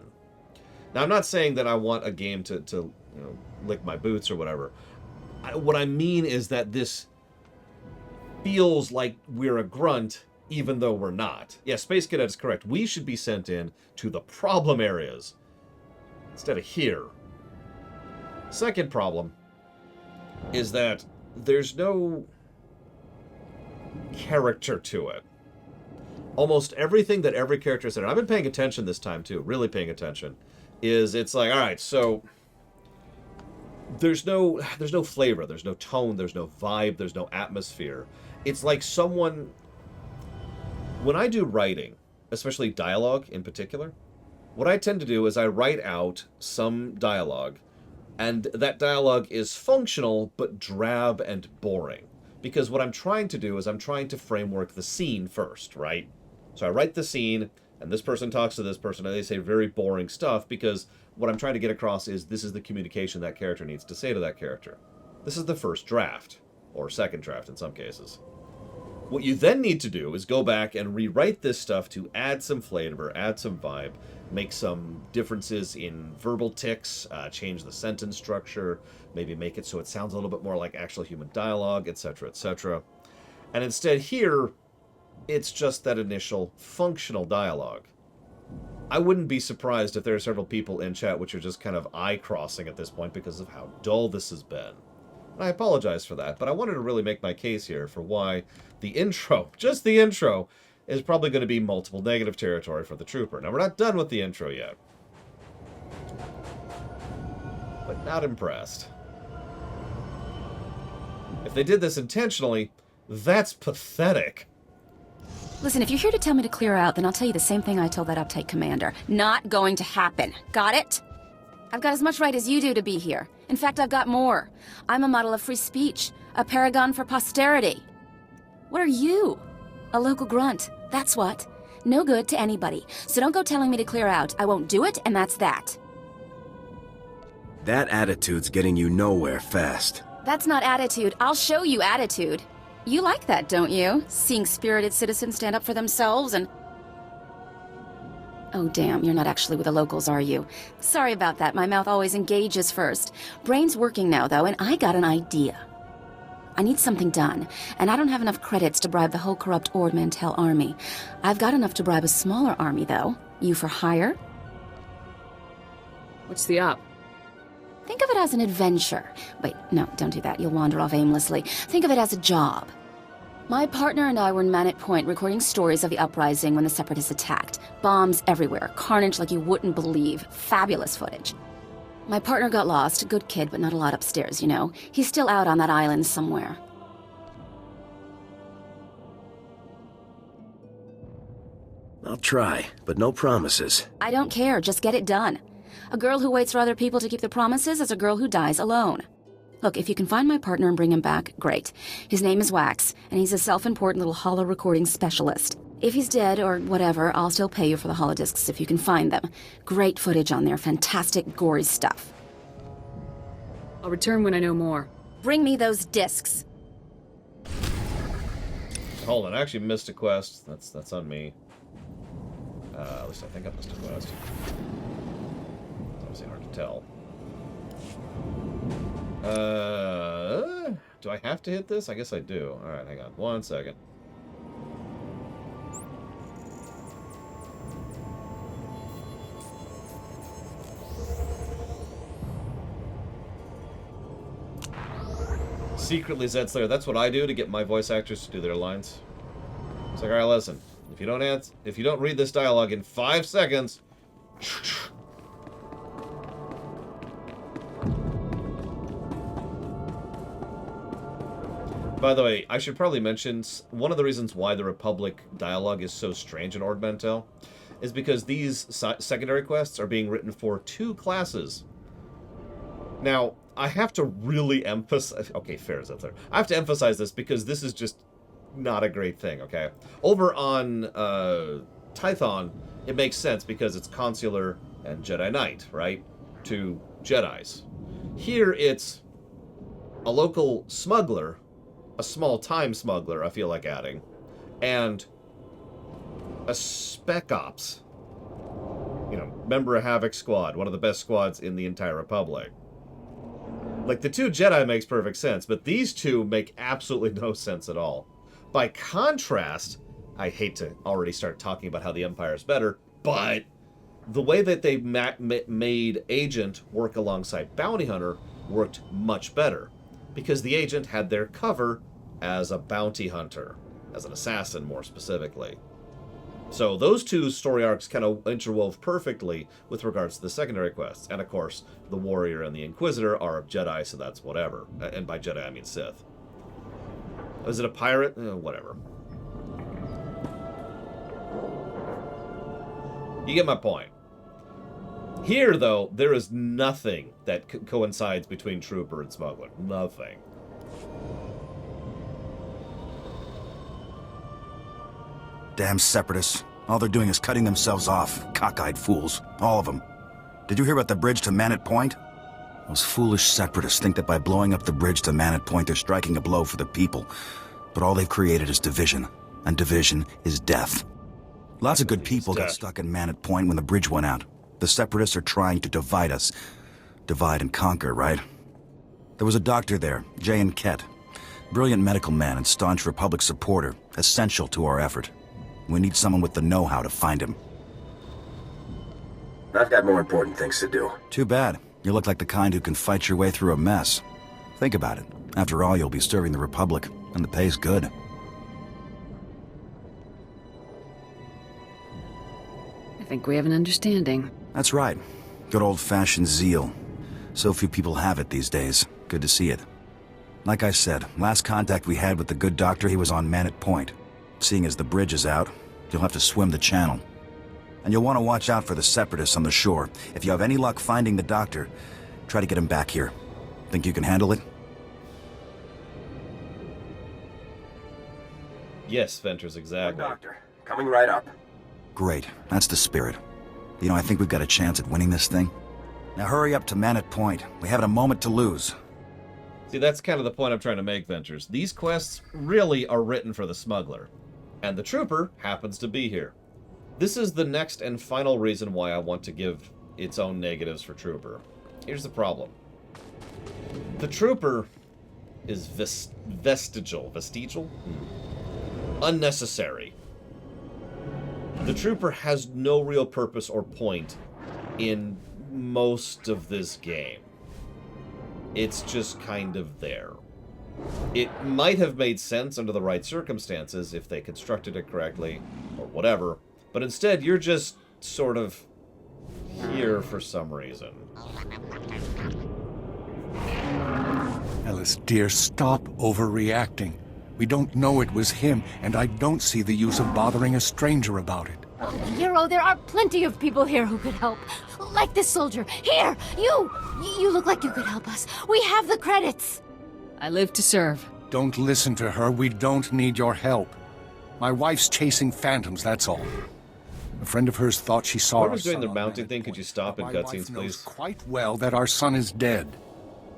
[SPEAKER 1] Now, I'm not saying that I want a game to you know, lick my boots or whatever. What I mean is that this feels like we're a grunt, even though we're not. Yeah, Space Cadet is correct. We should be sent in to the problem areas instead of here. Second problem is that there's no character to it. Almost everything that every character said, and I've been paying attention this time too, really paying attention, is it's like, all right, so there's no flavor, there's no tone, there's no vibe, there's no atmosphere. It's like someone, when I do writing, especially dialogue in particular, what I tend to do is I write out some dialogue, and that dialogue is functional but drab and boring. Because what I'm trying to do is I'm trying to framework the scene first, right? So I write the scene, and this person talks to this person, and they say very boring stuff, because what I'm trying to get across is this is the communication that character needs to say to that character. This is the first draft, or second draft in some cases. What you then need to do is go back and rewrite this stuff to add some flavor, add some vibe, make some differences in verbal tics, change the sentence structure, maybe make it so it sounds a little bit more like actual human dialogue, etc., etc. And instead here, it's just that initial functional dialogue. I wouldn't be surprised if there are several people in chat which are just kind of eye-crossing at this point because of how dull this has been. And I apologize for that, but I wanted to really make my case here for why the intro, just the intro, is probably going to be multiple negative territory for the trooper. Now, we're not done with the intro yet. But not impressed. If they did this intentionally, that's pathetic.
[SPEAKER 15] Listen, if you're here to tell me to clear out, then I'll tell you the same thing I told that uptight commander. Not going to happen. Got it? I've got as much right as you do to be here. In fact, I've got more. I'm a model of free speech, a paragon for posterity. What are you? A local grunt. That's what. No good to anybody. So don't go telling me to clear out. I won't do it, and that's that.
[SPEAKER 19] That attitude's getting you nowhere fast.
[SPEAKER 15] That's not attitude. I'll show you attitude. You like that, don't you? Seeing spirited citizens stand up for themselves and... Oh, damn, you're not actually with the locals, are you? Sorry about that. My mouth always engages first. Brain's working now, though, and I got an idea. I need something done, and I don't have enough credits to bribe the whole corrupt Ord Mantell army. I've got enough to bribe a smaller army, though. You for hire?
[SPEAKER 5] What's the up?
[SPEAKER 15] Think of it as an adventure. Wait, no, don't do that. You'll wander off aimlessly. Think of it as a job. My partner and I were in Manette Point recording stories of the uprising when the Separatists attacked. Bombs everywhere, carnage like you wouldn't believe. Fabulous footage. My partner got lost. Good kid, but not a lot upstairs, you know. He's still out on that island somewhere.
[SPEAKER 19] I'll try, but no promises.
[SPEAKER 15] I don't care. Just get it done. A girl who waits for other people to keep the promises is a girl who dies alone. Look, if you can find my partner and bring him back, great. His name is Wax, and he's a self-important little holo recording specialist. If he's dead or whatever, I'll still pay you for the holodiscs if you can find them. Great footage on there, fantastic, gory stuff.
[SPEAKER 5] I'll return when I know more.
[SPEAKER 15] Bring me those discs.
[SPEAKER 1] Hold on, I actually missed a quest. That's on me. At least I think I missed a quest. It's obviously hard to tell. Do I have to hit this? I guess I do. Alright, hang on. 1 second. Secretly Zed Slayer. That's what I do to get my voice actors to do their lines. It's like, alright, listen. If you don't read this dialogue in 5 seconds... By the way, I should probably mention, one of the reasons why the Republic dialogue is so strange in Ord Mantell is because these secondary quests are being written for 2 classes. Now, I have to really emphasize... Okay, fair, Zether. I have to emphasize this because this is just not a great thing, okay? Over on Tython, it makes sense because it's Consular and Jedi Knight, right? 2 Jedis. Here, it's a local smuggler, a small-time smuggler, I feel like adding, and a Spec Ops. You know, member of Havoc Squad, one of the best squads in the entire Republic. Like, the 2 Jedi makes perfect sense, but these 2 make absolutely no sense at all. By contrast, I hate to already start talking about how the Empire is better, but the way that they made Agent work alongside Bounty Hunter worked much better. Because the Agent had their cover as a bounty hunter, as an assassin more specifically. So those 2 story arcs kind of interwove perfectly with regards to the secondary quests. And of course, the Warrior and the Inquisitor are Jedi, so that's whatever. And by Jedi, I mean Sith. Is it a pirate? Whatever. You get my point. Here, though, there is nothing that coincides between Trooper and Smuggler. Nothing.
[SPEAKER 13] Damn separatists. All they're doing is cutting themselves off. Cockeyed fools. All of them. Did you hear about the bridge to Manet Point? Those foolish separatists think that by blowing up the bridge to Manet Point, they're striking a blow for the people. But all they've created is division. And division is death. Lots of good people got stuck in Manet Point when the bridge went out. The separatists are trying to divide us. Divide and conquer, right? There was a doctor there, Jay and Kett. Brilliant medical man and staunch Republic supporter. Essential to our effort. We need someone with the know-how to find him.
[SPEAKER 19] I've got more important things to do.
[SPEAKER 13] Too bad. You look like the kind who can fight your way through a mess. Think about it. After all, you'll be serving the Republic, and the pay's good.
[SPEAKER 5] I think we have an understanding.
[SPEAKER 13] That's right. Good old-fashioned zeal. So few people have it these days. Good to see it. Like I said, last contact we had with the good doctor, he was on Manet Point. Seeing as the bridge is out, you'll have to swim the channel. And you'll want to watch out for the separatists on the shore. If you have any luck finding the doctor, try to get him back here. Think you can handle it?
[SPEAKER 1] Yes, Venters, exactly.
[SPEAKER 19] Doctor, coming right up.
[SPEAKER 13] Great. That's the spirit. You know, I think we've got a chance at winning this thing. Now hurry up to Manet Point. We haven't a moment to lose.
[SPEAKER 1] See, that's kind of the point I'm trying to make, Ventures. These quests really are written for the Smuggler. And the Trooper happens to be here. This is the next and final reason why I want to give its own negatives for Trooper. Here's the problem. The Trooper is vestigial. Vestigial? Unnecessary. The Trooper has no real purpose or point in most of this game. It's just kind of there. It might have made sense under the right circumstances if they constructed it correctly, or whatever, but instead you're just sort of here for some reason.
[SPEAKER 20] Ellis, dear, stop overreacting. We don't know it was him, and I don't see the use of bothering a stranger about it.
[SPEAKER 21] Hero, there are plenty of people here who could help. Like this soldier. Here! You look like you could help us. We have the credits.
[SPEAKER 5] I live to serve.
[SPEAKER 20] Don't listen to her. We don't need your help. My wife's chasing phantoms, that's all. A friend of hers thought she saw
[SPEAKER 1] Whoever's doing the mounting thing, could you stop in cutscenes, please?
[SPEAKER 20] Quite well that our son is dead.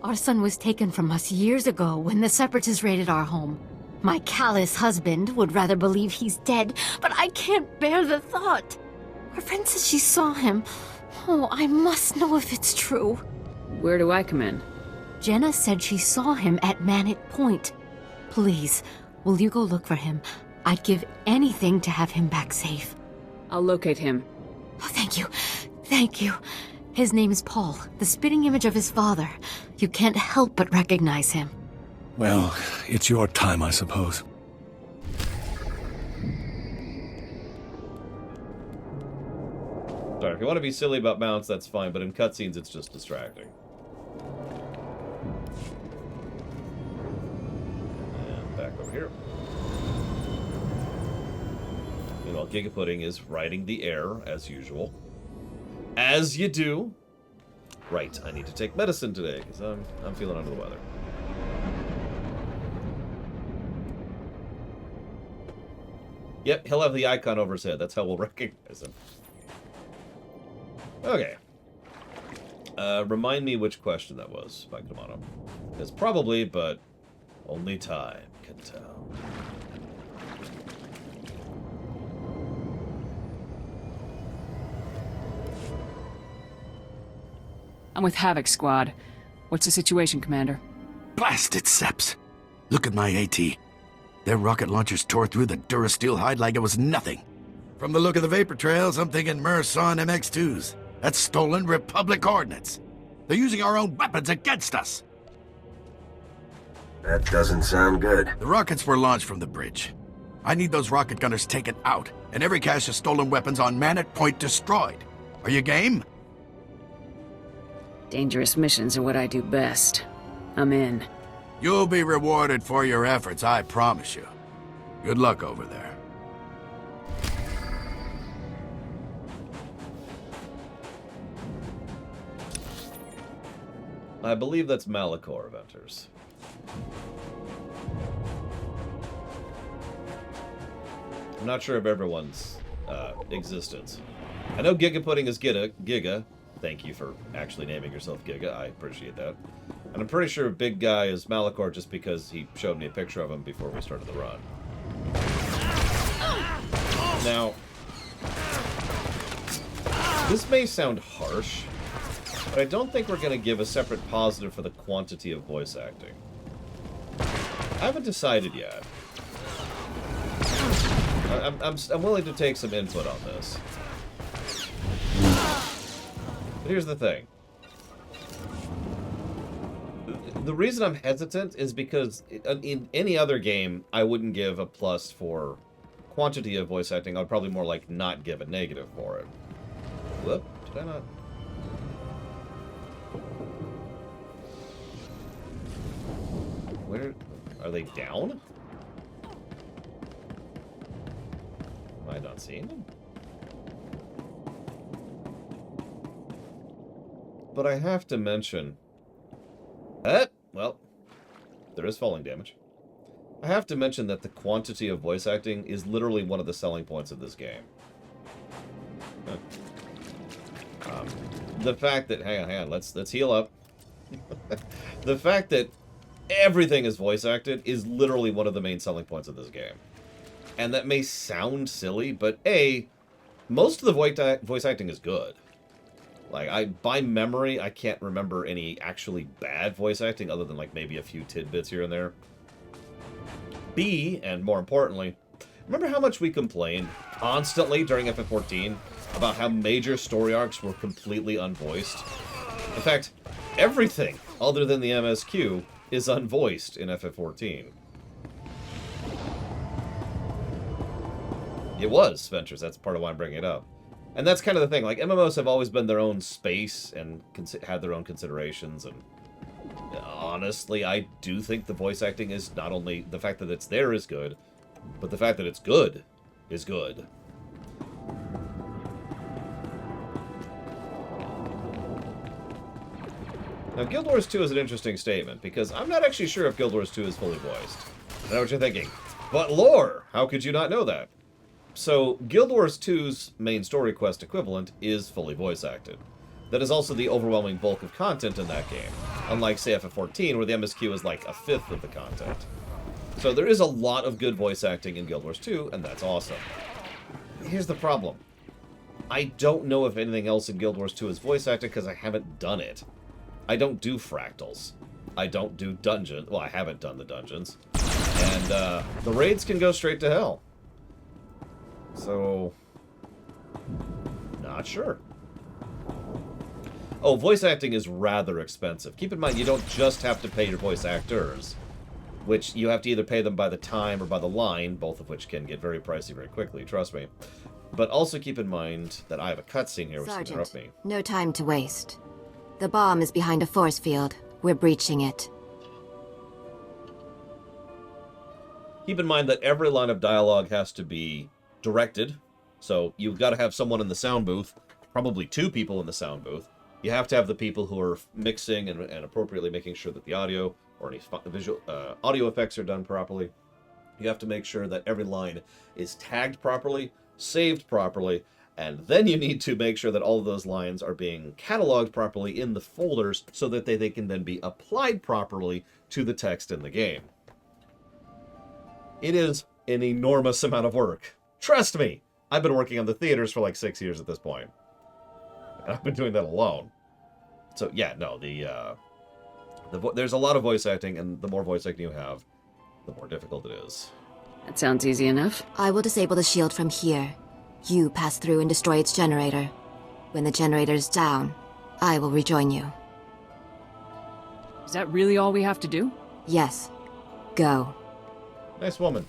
[SPEAKER 21] Our son was taken from us years ago when the Separatists raided our home. My callous husband would rather believe he's dead, but I can't bear the thought. Our friend says she saw him. Oh, I must know if it's true.
[SPEAKER 5] Where do I come in?
[SPEAKER 21] Jenna said she saw him at Manet Point. Please, will you go look for him? I'd give anything to have him back safe.
[SPEAKER 5] I'll locate him.
[SPEAKER 21] Oh, thank you. Thank you. His name is Paul, the spitting image of his father. You can't help but recognize him.
[SPEAKER 20] Well, it's your time, I suppose.
[SPEAKER 1] Sorry, if you want to be silly about mounts, that's fine, but in cutscenes, it's just distracting. And back over here. Meanwhile, Gigapudding is riding the air, as usual. As you do. Right, I need to take medicine today, because I'm feeling under the weather. Yep, he'll have the icon over his head. That's how we'll recognize him. Okay. Remind me which question that was, by Kamano. It's probably, but only time can tell.
[SPEAKER 5] I'm with Havoc Squad. What's the situation, Commander?
[SPEAKER 13] Blasted Seps! Look at my AT. Their rocket launchers tore through the Durasteel hide like it was nothing. From the look of the vapor trails, I'm thinking Merson MX-2s. That's stolen Republic ordnance. They're using our own weapons against us.
[SPEAKER 19] That doesn't sound good.
[SPEAKER 13] The rockets were launched from the bridge. I need those rocket gunners taken out, and every cache of stolen weapons on Manet Point destroyed. Are you game?
[SPEAKER 5] Dangerous missions are what I do best. I'm in.
[SPEAKER 13] You'll be rewarded for your efforts, I promise you. Good luck over there.
[SPEAKER 1] I believe that's Malachor Venters. I'm not sure of everyone's existence. I know Giga Pudding is Giga. Thank you for actually naming yourself Giga. I appreciate that. And I'm pretty sure Big Guy is Malachor just because he showed me a picture of him before we started the run. Now, this may sound harsh, but I don't think we're going to give a separate positive for the quantity of voice acting. I haven't decided yet. I'm willing to take some input on this. But here's the thing. The reason I'm hesitant is because in any other game, I wouldn't give a plus for quantity of voice acting. I would probably more like not give a negative for it. Whoop, did I not? Where are they down? Am I not seeing them? But I have to mention... well, there is falling damage. I have to mention that the quantity of voice acting is literally one of the selling points of this game. The fact that... Hang on, let's heal up. The fact that everything is voice acted is literally one of the main selling points of this game. And that may sound silly, but most of the voice acting is good. Like, by memory, I can't remember any actually bad voice acting other than, like, maybe a few tidbits here and there. B, and more importantly, remember how much we complained constantly during FF14 about how major story arcs were completely unvoiced? In fact, everything other than the MSQ is unvoiced in FF14. It was, Ventures. That's part of why I'm bringing it up. And that's kind of the thing. Like, MMOs have always been their own space and had their own considerations. And honestly, I do think the voice acting is not only... The fact that it's there is good, but the fact that it's good is good. Now, Guild Wars 2 is an interesting statement, because I'm not actually sure if Guild Wars 2 is fully voiced. I know what you're thinking. But lore! How could you not know that? So, Guild Wars 2's main story quest equivalent is fully voice acted. That is also the overwhelming bulk of content in that game, unlike, say, FF14, where the MSQ is like a fifth of the content. So there is a lot of good voice acting in Guild Wars 2, and that's awesome. Here's the problem. I don't know if anything else in Guild Wars 2 is voice acted because I haven't done it. I don't do fractals. I don't do dungeons. Well, I haven't done the dungeons. And the raids can go straight to hell. So, not sure. Oh, voice acting is rather expensive. Keep in mind, you don't just have to pay your voice actors, which you have to either pay them by the time or by the line, both of which can get very pricey very quickly, trust me. But also keep in mind that I have a cutscene here which can interrupt me.
[SPEAKER 21] No time to waste. The bomb is behind a force field. We're breaching it.
[SPEAKER 1] Keep in mind that every line of dialogue has to be directed, so you've got to have someone in the sound booth, probably two people in the sound booth. You have to have the people who are mixing and appropriately making sure that the audio or any visual audio effects are done properly. You have to make sure that every line is tagged properly, saved properly, and then you need to make sure that all of those lines are being cataloged properly in the folders so that they can then be applied properly to the text in the game. It is an enormous amount of work. Trust me, I've been working on the theaters for like 6 years at this point. And I've been doing that alone. So yeah, no, there's a lot of voice acting, and the more voice acting you have, the more difficult it is.
[SPEAKER 5] That sounds easy enough.
[SPEAKER 21] I will disable the shield from here. You pass through and destroy its generator. When the generator is down, I will rejoin you.
[SPEAKER 5] Is that really all we have to do?
[SPEAKER 21] Yes. Go.
[SPEAKER 1] Nice woman.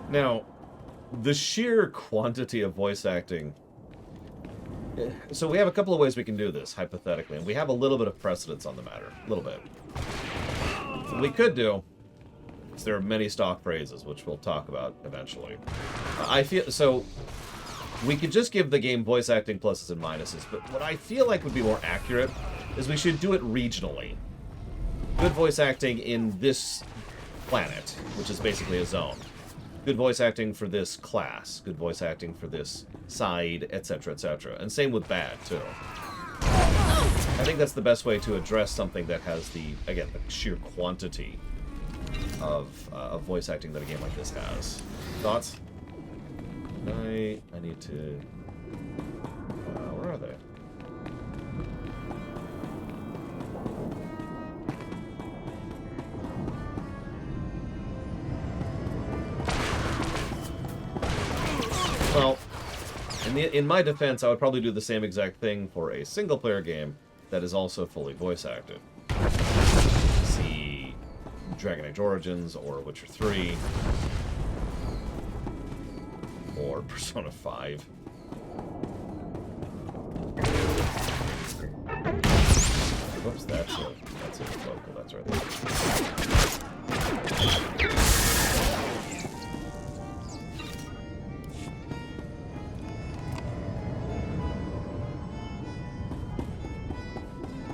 [SPEAKER 1] Now, the sheer quantity of voice acting... So we have a couple of ways we can do this, hypothetically, and we have a little bit of precedence on the matter. A little bit. What we could do, because there are many stock phrases, which we'll talk about eventually. I feel... So, we could just give the game voice acting pluses and minuses, but what I feel like would be more accurate is we should do it regionally. Good voice acting in this planet, which is basically a zone. Good voice acting for this class. Good voice acting for this side, etc., etc. And same with bad, too. I think that's the best way to address something that has the, again, the sheer quantity of voice acting that a game like this has. Thoughts? I need to... where are they? Well, in my defense, I would probably do the same exact thing for a single-player game that is also fully voice-acted. See Dragon Age Origins, or Witcher 3, or Persona 5. Whoops, that's a vocal, that's right.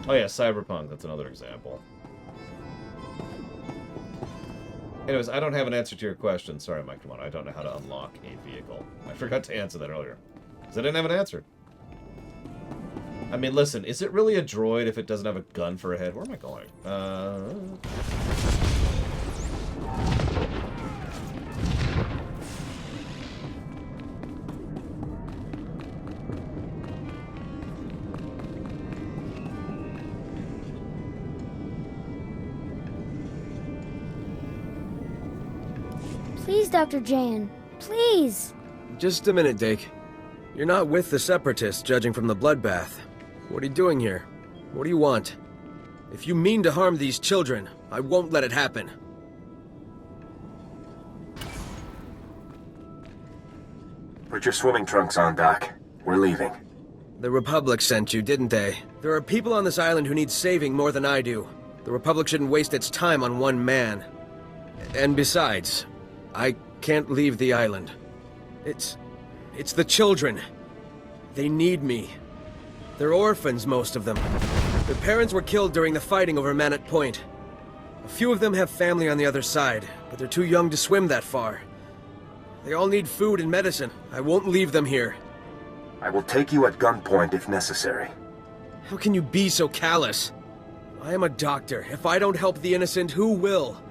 [SPEAKER 1] Oh yeah, Cyberpunk, that's another example. Anyways, I don't have an answer to your question. Sorry, Mike, come on. I don't know how to unlock a vehicle. I forgot to answer that earlier. Because I didn't have an answer. I mean, listen, is it really a droid if it doesn't have a gun for a head? Where am I going?
[SPEAKER 4] Please, Dr. Jan. Please.
[SPEAKER 19] Just a minute, Dake. You're not with the Separatists, judging from the bloodbath. What are you doing here? What do you want? If you mean to harm these children, I won't let it happen.
[SPEAKER 16] Put your swimming trunks on, Doc. We're leaving.
[SPEAKER 19] The Republic sent you, didn't they? There are people on this island who need saving more than I do. The Republic shouldn't waste its time on one man. And besides, I can't leave the island. It's the children. They need me. They're orphans, most of them. Their parents were killed during the fighting over Manat Point. A few of them have family on the other side, but they're too young to swim that far. They all need food and medicine. I won't leave them here.
[SPEAKER 16] I will take you at gunpoint if necessary.
[SPEAKER 19] How can you be so callous? I am a doctor. If I don't help the innocent, who will?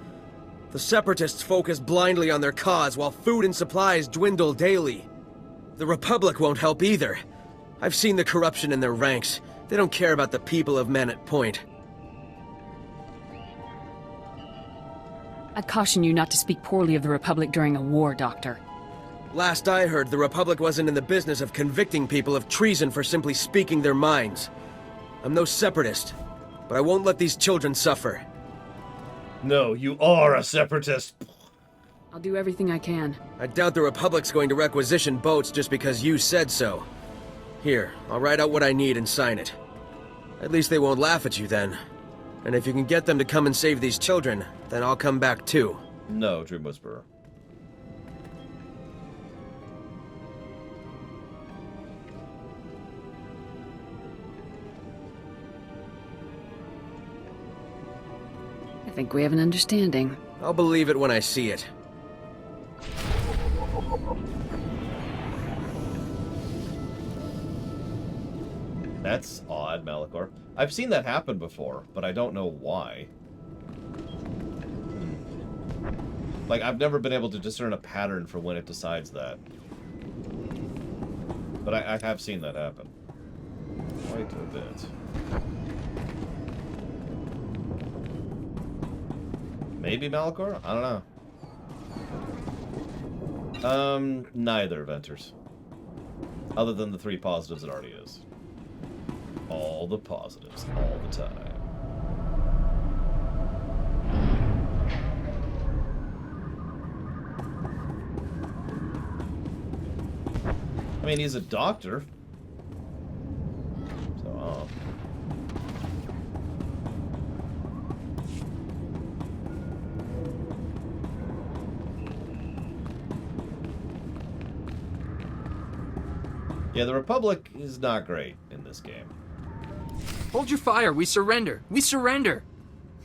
[SPEAKER 19] The Separatists focus blindly on their cause while food and supplies dwindle daily. The Republic won't help either. I've seen the corruption in their ranks. They don't care about the people of Manat Point.
[SPEAKER 5] I caution you not to speak poorly of the Republic during a war, Doctor.
[SPEAKER 19] Last I heard, the Republic wasn't in the business of convicting people of treason for simply speaking their minds. I'm no separatist, but I won't let these children suffer.
[SPEAKER 1] No, you are a separatist.
[SPEAKER 5] I'll do everything I can.
[SPEAKER 19] I doubt the Republic's going to requisition boats just because you said so. Here, I'll write out what I need and sign it. At least they won't laugh at you then. And if you can get them to come and save these children, then I'll come back too.
[SPEAKER 1] No, Dream Whisperer.
[SPEAKER 5] I think we have an understanding.
[SPEAKER 19] I'll believe it when I see it.
[SPEAKER 1] That's odd, Malachor. I've seen that happen before, but I don't know why. Like, I've never been able to discern a pattern for when it decides that. But I have seen that happen. Quite a bit. Maybe Malachor? I don't know. Neither, Venters. Other than the 3 positives it already is. All the positives, all the time. I mean, he's a doctor. So, Yeah, the Republic is not great in this game.
[SPEAKER 19] Hold your fire. We surrender. We surrender.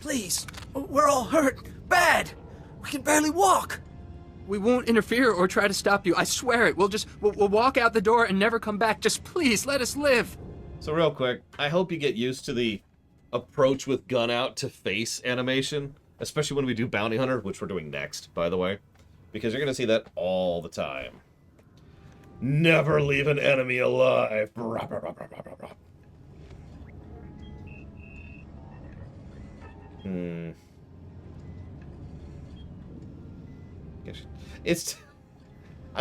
[SPEAKER 18] Please, we're all hurt. Bad. We can barely walk.
[SPEAKER 19] We won't interfere or try to stop you. I swear it. We'll walk out the door and never come back. Just please let us live.
[SPEAKER 1] So real quick, I hope you get used to the approach with gun out to face animation, especially when we do Bounty Hunter, which we're doing next, by the way, because you're going to see that all the time. Never leave an enemy alive. I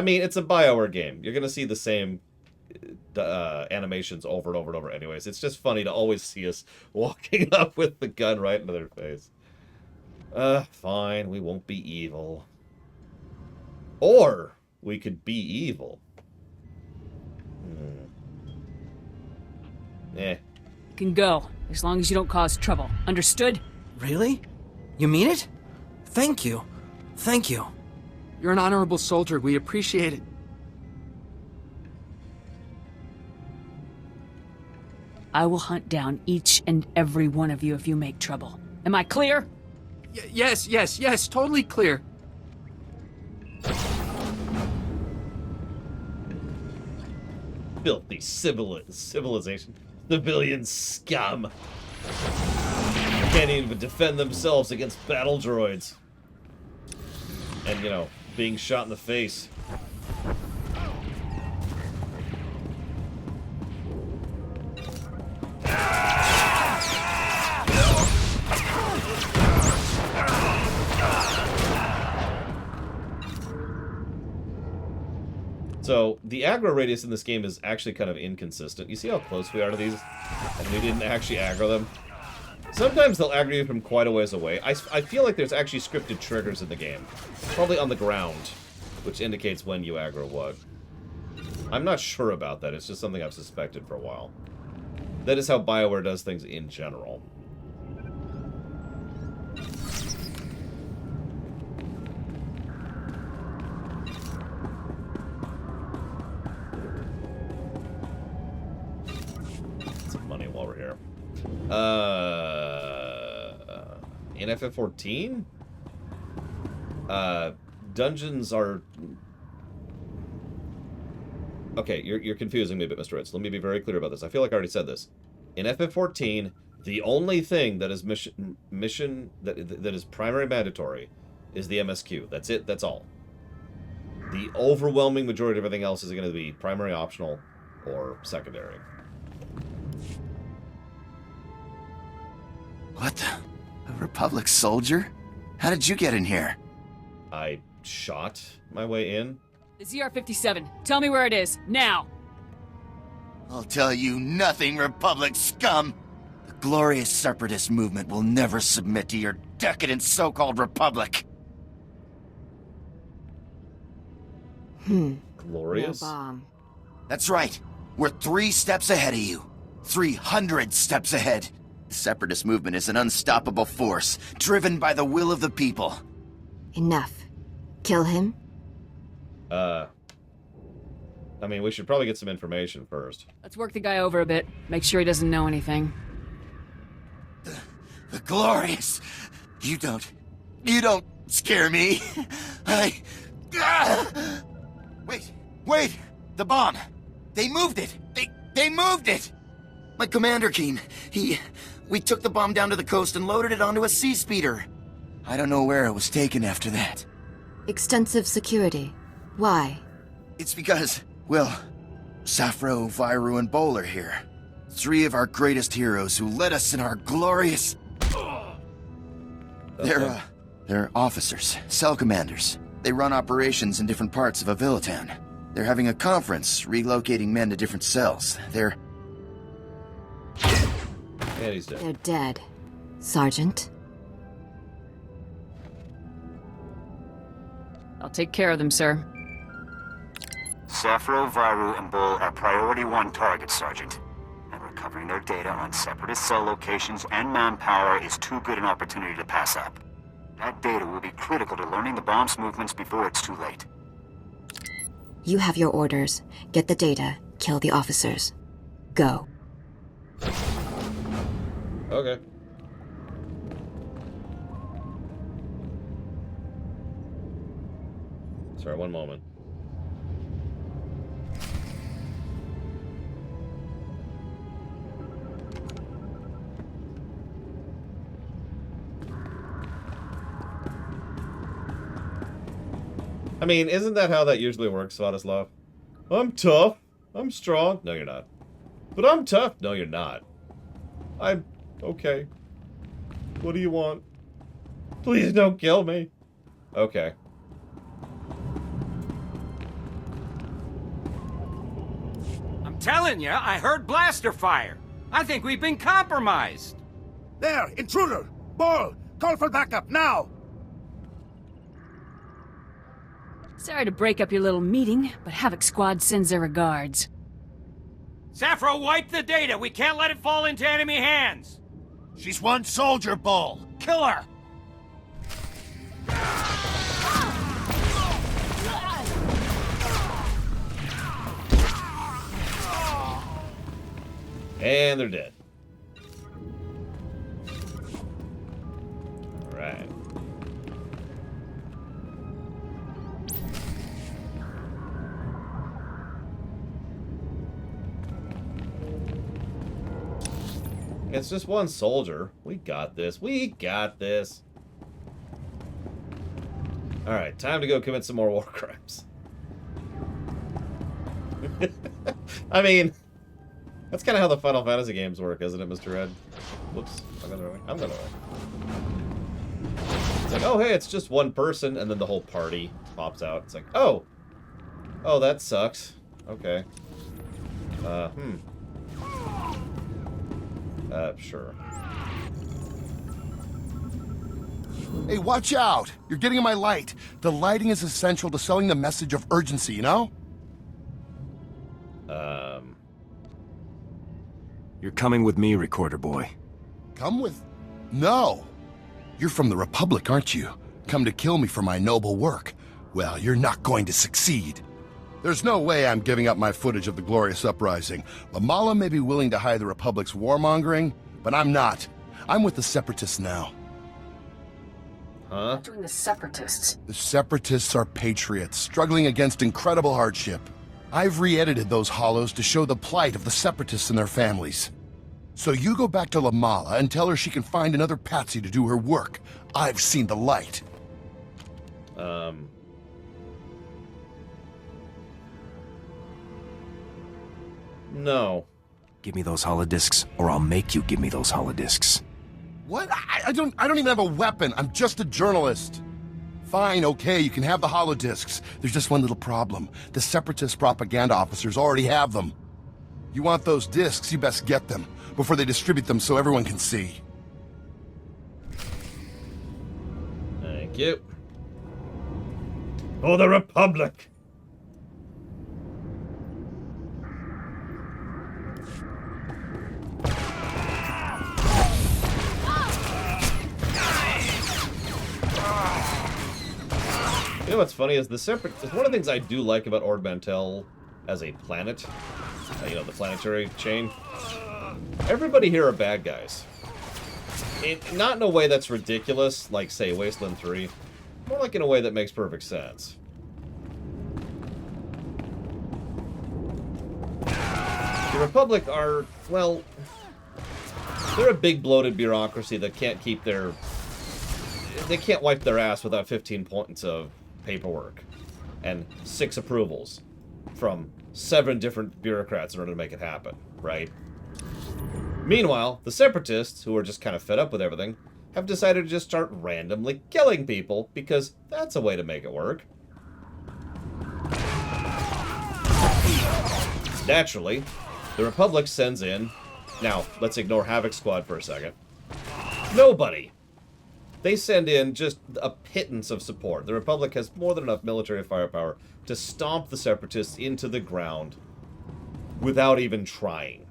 [SPEAKER 1] mean, it's a BioWare game. You're going to see the same animations over and over and over anyways. It's just funny to always see us walking up with the gun right into their face. Fine, we won't be evil. Or we could be evil.
[SPEAKER 5] You can go, as long as you don't cause trouble. Understood?
[SPEAKER 18] Really? You mean it? Thank you. Thank you.
[SPEAKER 19] You're an honorable soldier. We appreciate it.
[SPEAKER 5] I will hunt down each and every one of you if you make trouble. Am I clear?
[SPEAKER 19] Yes, totally clear.
[SPEAKER 1] Filthy civilization. Civilian scum. Can't even defend themselves against battle droids. And, you know, being shot in the face. So, the aggro radius in this game is actually kind of inconsistent. You see how close we are to these? And we didn't actually aggro them? Sometimes they'll aggro you from quite a ways away. I feel like there's actually scripted triggers in the game. Probably on the ground, which indicates when you aggro what. I'm not sure about that. It's just something I've suspected for a while. That is how BioWare does things in general. Some money while we're here. In FF14? Dungeons are... Okay, you're confusing me a bit, Mr. Ritz. Let me be very clear about this. I feel like I already said this. In FF14, the only thing that is mission that is primary mandatory is the MSQ. That's it. That's all. The overwhelming majority of everything else is going to be primary, optional, or secondary.
[SPEAKER 2] What the? A Republic soldier? How did you get in here?
[SPEAKER 1] I shot my way in.
[SPEAKER 5] The ZR-57. Tell me where it is, now!
[SPEAKER 2] I'll tell you nothing, Republic scum! The glorious separatist movement will never submit to your decadent so-called Republic!
[SPEAKER 1] Glorious?
[SPEAKER 14] No bomb.
[SPEAKER 2] That's right. We're 3 steps ahead of you. 300 steps ahead. The separatist movement is an unstoppable force, driven by the will of the people.
[SPEAKER 14] Enough. Kill him?
[SPEAKER 1] I mean, we should probably get some information first.
[SPEAKER 5] Let's work the guy over a bit. Make sure he doesn't know anything.
[SPEAKER 2] The glorious! You don't scare me. Wait! The bomb! They moved it! They moved it! My commander came. We took the bomb down to the coast and loaded it onto a sea speeder. I don't know where it was taken after that.
[SPEAKER 14] Extensive security. Why?
[SPEAKER 2] It's because, well, Safro, Viru, and Bol are here. 3 of our greatest heroes who led us in our glorious... They're officers, cell commanders. They run operations in different parts of Avilatown. They're having a conference, relocating men to different cells.
[SPEAKER 1] Yeah, he's dead.
[SPEAKER 14] They're dead. Sergeant?
[SPEAKER 5] I'll take care of them, sir.
[SPEAKER 16] Safro, Viru, and Bol are priority 1 targets, Sergeant. And recovering their data on separatist cell locations and manpower is too good an opportunity to pass up. That data will be critical to learning the bomb's movements before it's too late.
[SPEAKER 14] You have your orders. Get the data,
[SPEAKER 3] kill the officers. Go.
[SPEAKER 1] Okay. Sorry, one moment. I mean, isn't that how that usually works, Svatoslav? I'm tough. I'm strong. No, you're not. But I'm tough. No, you're not. I'm okay. What do you want? Please don't kill me. Okay.
[SPEAKER 22] I'm telling you, I heard blaster fire. I think we've been compromised.
[SPEAKER 23] There, intruder! Ball, call for backup, now!
[SPEAKER 5] Sorry to break up your little meeting, but Havoc Squad sends their regards.
[SPEAKER 22] Sappho, wipe the data. We can't let it fall into enemy hands.
[SPEAKER 23] She's one soldier, Bull. Kill her!
[SPEAKER 1] And they're dead. Alright. It's just one soldier. We got this. We got this. Alright, time to go commit some more war crimes. I mean, that's kind of how the Final Fantasy games work, isn't it, Mr. Red? Whoops. I'm going the way. It's like, oh, hey, it's just one person, and then the whole party pops out. It's like, oh. Oh, that sucks. Okay. Sure.
[SPEAKER 7] Hey, watch out! You're getting in my light. The lighting is essential to selling the message of urgency, you know?
[SPEAKER 19] You're coming with me, Recorder Boy.
[SPEAKER 7] Come with... No! You're from the Republic, aren't you? Come to kill me for my noble work. Well, you're not going to succeed. There's no way I'm giving up my footage of the glorious uprising. Lamala may be willing to hide the Republic's warmongering, but I'm not. I'm with the Separatists now.
[SPEAKER 1] Huh?
[SPEAKER 5] What doing the Separatists?
[SPEAKER 7] The Separatists are patriots, struggling against incredible hardship. I've re-edited those hollows to show the plight of the Separatists and their families. So you go back to Lamala and tell her she can find another patsy to do her work. I've seen the light.
[SPEAKER 1] No.
[SPEAKER 19] Give me those holodiscs, or I'll make you give me those holodiscs.
[SPEAKER 7] What? I don't even have a weapon. I'm just a journalist. Fine, okay, you can have the holodiscs. There's just one little problem. The Separatist propaganda officers already have them. You want those discs, you best get them, before they distribute them so everyone can see.
[SPEAKER 1] Thank you. For the Republic! You know what's funny is one of the things I do like about Ord Mantell as a planet, you know, the planetary chain. Everybody here are bad guys. Not in a way that's ridiculous, like, say, Wasteland 3. More like in a way that makes perfect sense. The Republic are, well, they're a big bloated bureaucracy that can't keep their... They can't wipe their ass without 15 points of paperwork and 6 approvals from 7 different bureaucrats in order to make it happen, right? Meanwhile, the Separatists, who are just kind of fed up with everything, have decided to just start randomly killing people because that's a way to make it work. Naturally, the Republic sends in... Now, let's ignore Havoc Squad for a second. Nobody! They send in just a pittance of support. The Republic has more than enough military firepower to stomp the Separatists into the ground without even trying.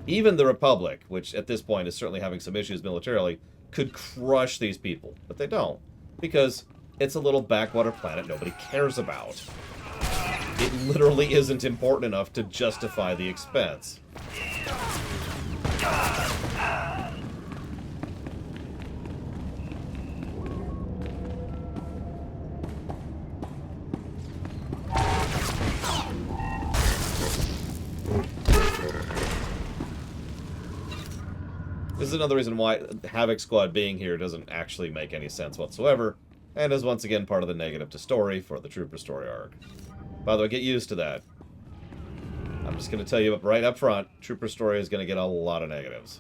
[SPEAKER 1] Even the Republic, which at this point is certainly having some issues militarily, could crush these people. But they don't, because it's a little backwater planet nobody cares about. it literally isn't important enough to justify the expense. This is another reason why Havoc Squad being here doesn't actually make any sense whatsoever, and is once again part of the negative to story for the Trooper story arc. By the way, get used to that. I'm just going to tell you right up front, Trooper story is going to get a lot of negatives.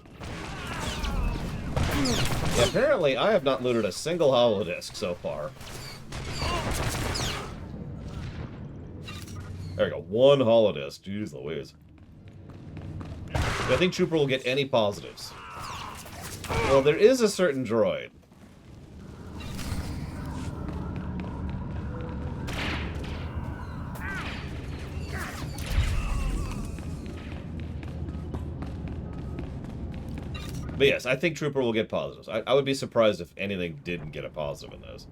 [SPEAKER 1] Yeah, apparently, I have not looted a single holodisc so far. There we go, one holodisc. Jeez Louise. Do I think Trooper will get any positives? Well, there is a certain droid. But yes, I think Trooper will get positives. I would be surprised if anything didn't get a positive in this.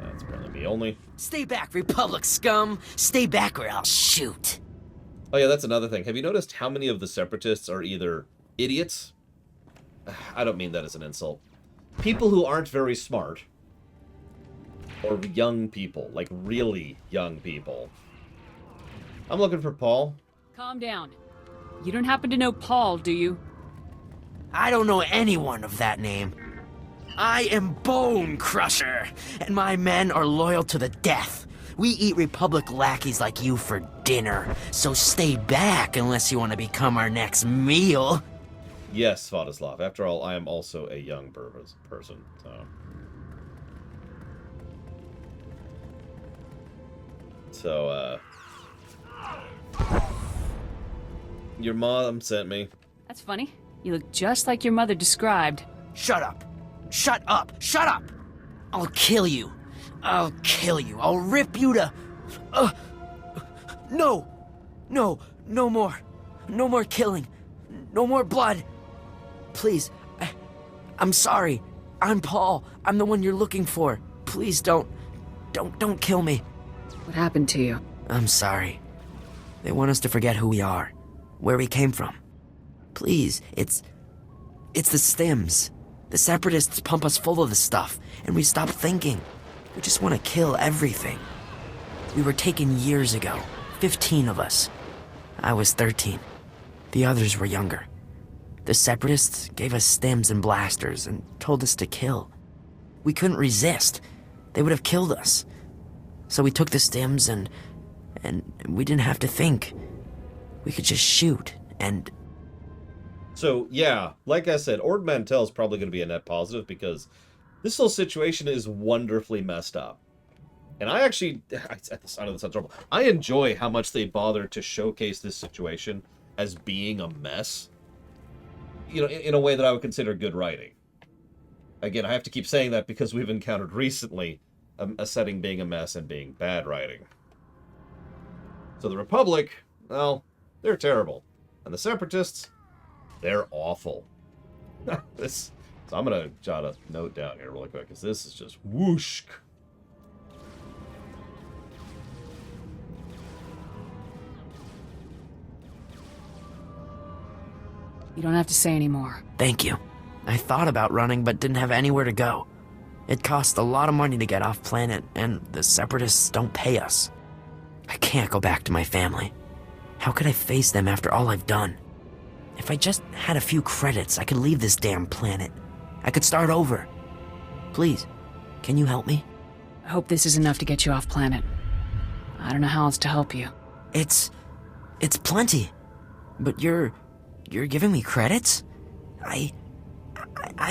[SPEAKER 1] That's apparently me only.
[SPEAKER 8] Stay back, Republic scum! Stay back or I'll shoot!
[SPEAKER 1] Oh yeah, that's another thing. Have you noticed how many of the Separatists are either idiots? I don't mean that as an insult. People who aren't very smart. Or young people. Like, really young people. I'm looking for Paul.
[SPEAKER 5] Calm down. You don't happen to know Paul, do you?
[SPEAKER 8] I don't know anyone of that name. I am Bone Crusher, and my men are loyal to the death. We eat Republic lackeys like you for dinner, so stay back unless you want to become our next meal.
[SPEAKER 1] Yes, Svatoslav. After all, I am also a young person, so... Your mom sent me.
[SPEAKER 5] That's funny. You look just like your mother described.
[SPEAKER 8] Shut up! Shut up! Shut up! I'll kill you. I'll kill you. I'll rip you to... No! No! No more. No more killing. No more blood. Please. I'm sorry. I'm Paul. I'm the one you're looking for. Please don't kill me.
[SPEAKER 5] What happened to you?
[SPEAKER 8] I'm sorry. They want us to forget who we are. Where we came from. Please, it's the stims. The Separatists pump us full of this stuff, and we stop thinking. We just want to kill everything. We were taken years ago, 15 of us. I was 13. The others were younger. The Separatists gave us stims and blasters and told us to kill. We couldn't resist. They would have killed us. So we took the stims and we didn't have to think. We could just shoot and...
[SPEAKER 1] So, yeah, like I said, Ord Mantell is probably going to be a net positive because this whole situation is wonderfully messed up. And I actually, at the sign of the sun's trouble, I enjoy how much they bother to showcase this situation as being a mess. You know, in a way that I would consider good writing. Again, I have to keep saying that because we've encountered recently a setting being a mess and being bad writing. So the Republic, well, they're terrible. And the Separatists, they're awful. So I'm going to jot a note down here really quick, because this is just whoosh.
[SPEAKER 5] You don't have to say any more.
[SPEAKER 8] Thank you. I thought about running, but didn't have anywhere to go. It costs a lot of money to get off planet, and the Separatists don't pay us. I can't go back to my family. How could I face them after all I've done? If I just had a few credits, I could leave this damn planet. I could start over. Please, can you help me?
[SPEAKER 5] I hope this is enough to get you off planet. I don't know how else to help you.
[SPEAKER 8] It's plenty. But you're giving me credits? I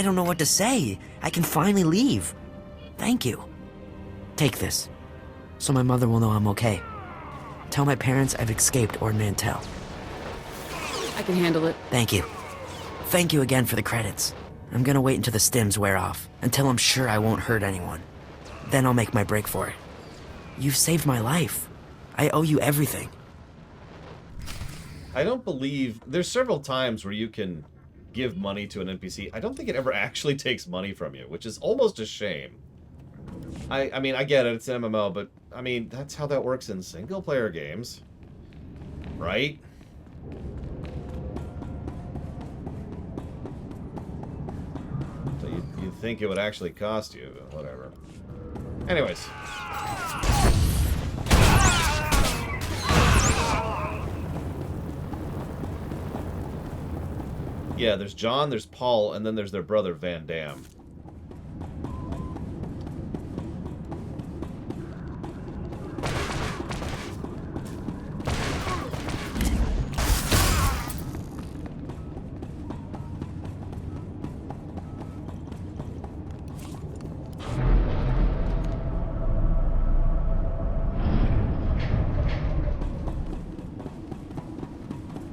[SPEAKER 8] don't know what to say. I can finally leave. Thank you. Take this, so my mother will know I'm okay. Tell my parents I've escaped Ord Mantell.
[SPEAKER 5] I can handle it.
[SPEAKER 8] Thank you. Thank you again for the credits. I'm gonna wait until the stims wear off, until I'm sure I won't hurt anyone. Then I'll make my break for it. You've saved my life. I owe you everything.
[SPEAKER 1] I don't believe... There's several times where you can give money to an NPC. I don't think it ever actually takes money from you, which is almost a shame. I mean, I get it, it's an MMO, but I mean, that's how that works in single-player games. Right? So you'd think it would actually cost you, but whatever. Anyways. Yeah, there's John, there's Paul, and then there's their brother, Van Damme.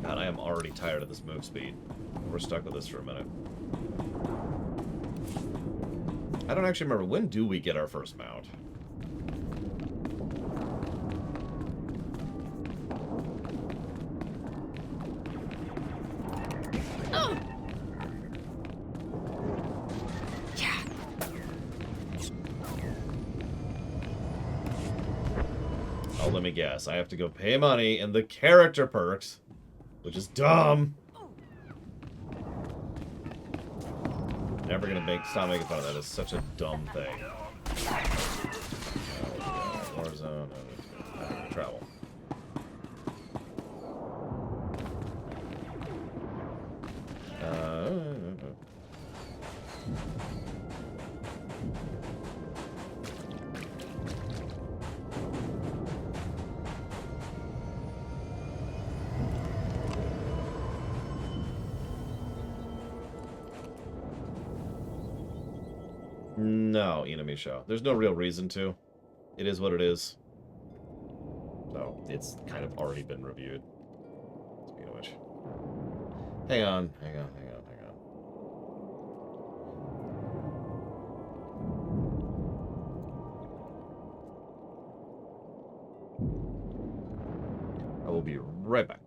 [SPEAKER 1] God, I am already tired of this move speed. We're stuck with this for a minute. I don't actually remember. When do we get our first mount?
[SPEAKER 21] Oh. Yeah.
[SPEAKER 1] Oh, let me guess. I have to go pay money in the character perks, which is dumb. Never gonna stop making fun of that. It's such a dumb thing. Warzone, travel. No, enemy show. There's no real reason to. It is what it is. So, it's kind of already been reviewed. Speaking of which. Hang on. I will be right back.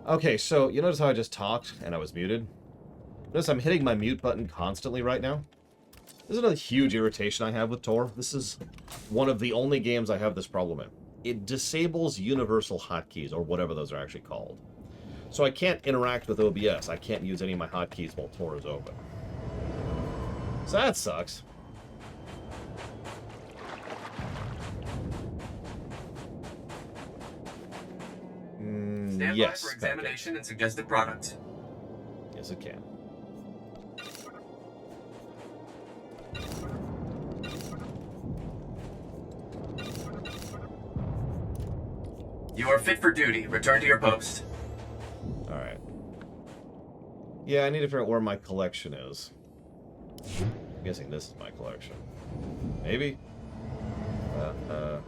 [SPEAKER 1] Okay, so you notice how I just talked and I was muted? Notice I'm hitting my mute button constantly right now? This is a huge irritation I have with Tor. This is one of the only games I have this problem in. It disables universal hotkeys, or whatever those are actually called. So I can't interact with OBS. I can't use any of my hotkeys while Tor is open. So that sucks.
[SPEAKER 6] Stand
[SPEAKER 1] Yes.
[SPEAKER 6] by for examination and suggested products.
[SPEAKER 1] Yes, it can.
[SPEAKER 6] You are fit for duty. Return to your post.
[SPEAKER 1] Alright. Yeah, I need to figure out where my collection is. I'm guessing this is my collection. Maybe? Hang on.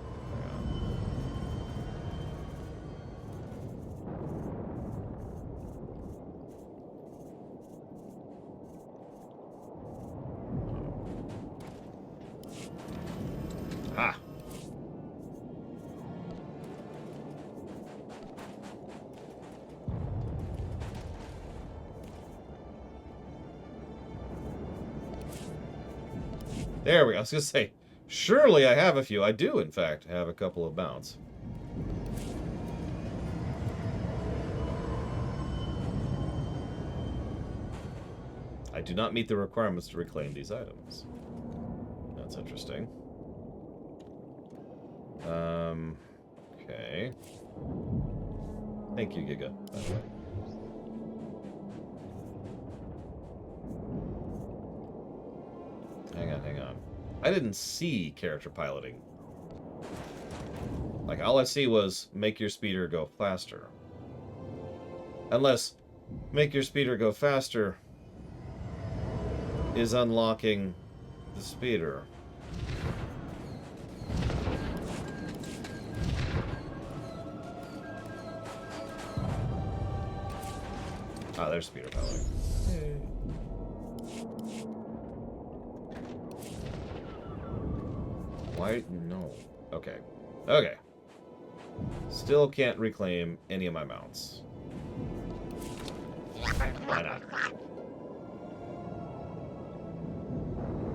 [SPEAKER 1] There we go. I was going to say, surely I have a few. I do, in fact, have a couple of mounts. I do not meet the requirements to reclaim these items. That's interesting. Okay. Thank you, Giga, by the way. Hang on. I didn't see character piloting. Like, all I see was make your speeder go faster. Unless make your speeder go faster is unlocking the speeder. Ah, there's speeder piloting. Why? No. Okay. Okay. Still can't reclaim any of my mounts. Why not?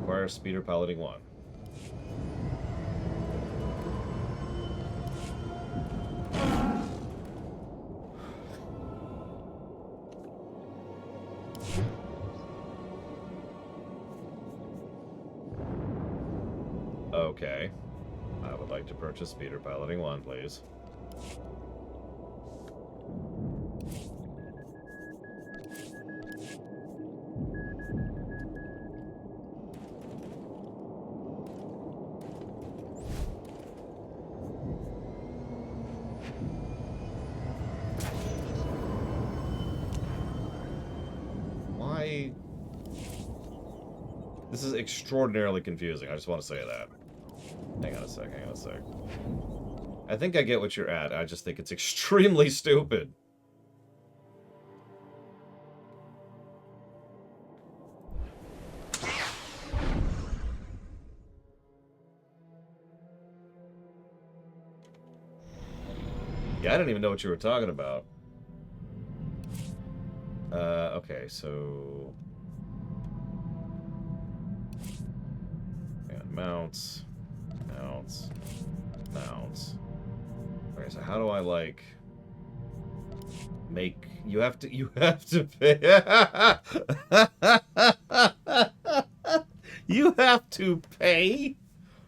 [SPEAKER 1] Require speeder piloting 1. Okay. I would like to purchase speeder piloting 1, please. Why? This is extraordinarily confusing. I just want to say that. Hang on a sec, hang on a sec. I think I get what you're at. I just think it's extremely stupid. Yeah, I didn't even know what you were talking about. Okay, so... And mounts. Mounts. Mounts. Okay, so how do I, like... Make... You have to pay... You have to pay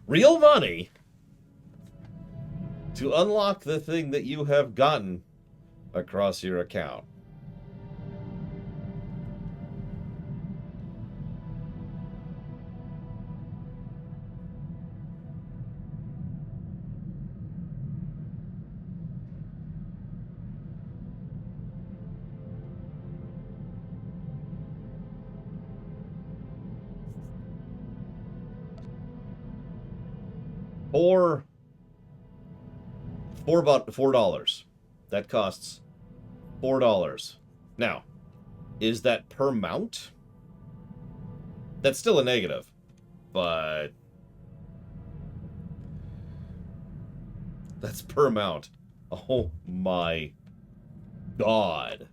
[SPEAKER 1] real money to unlock the thing that you have gotten across your account. $4. That costs $4. Now, is that per mount? That's still a negative, but that's per mount. Oh my God.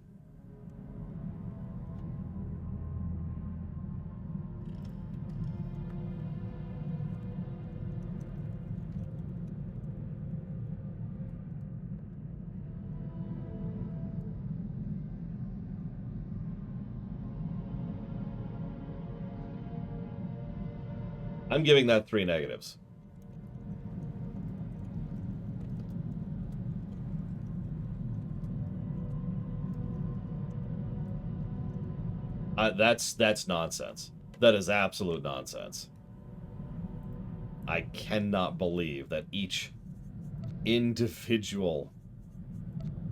[SPEAKER 1] I'm giving that 3 negatives. That's nonsense. That is absolute nonsense. I cannot believe that each individual...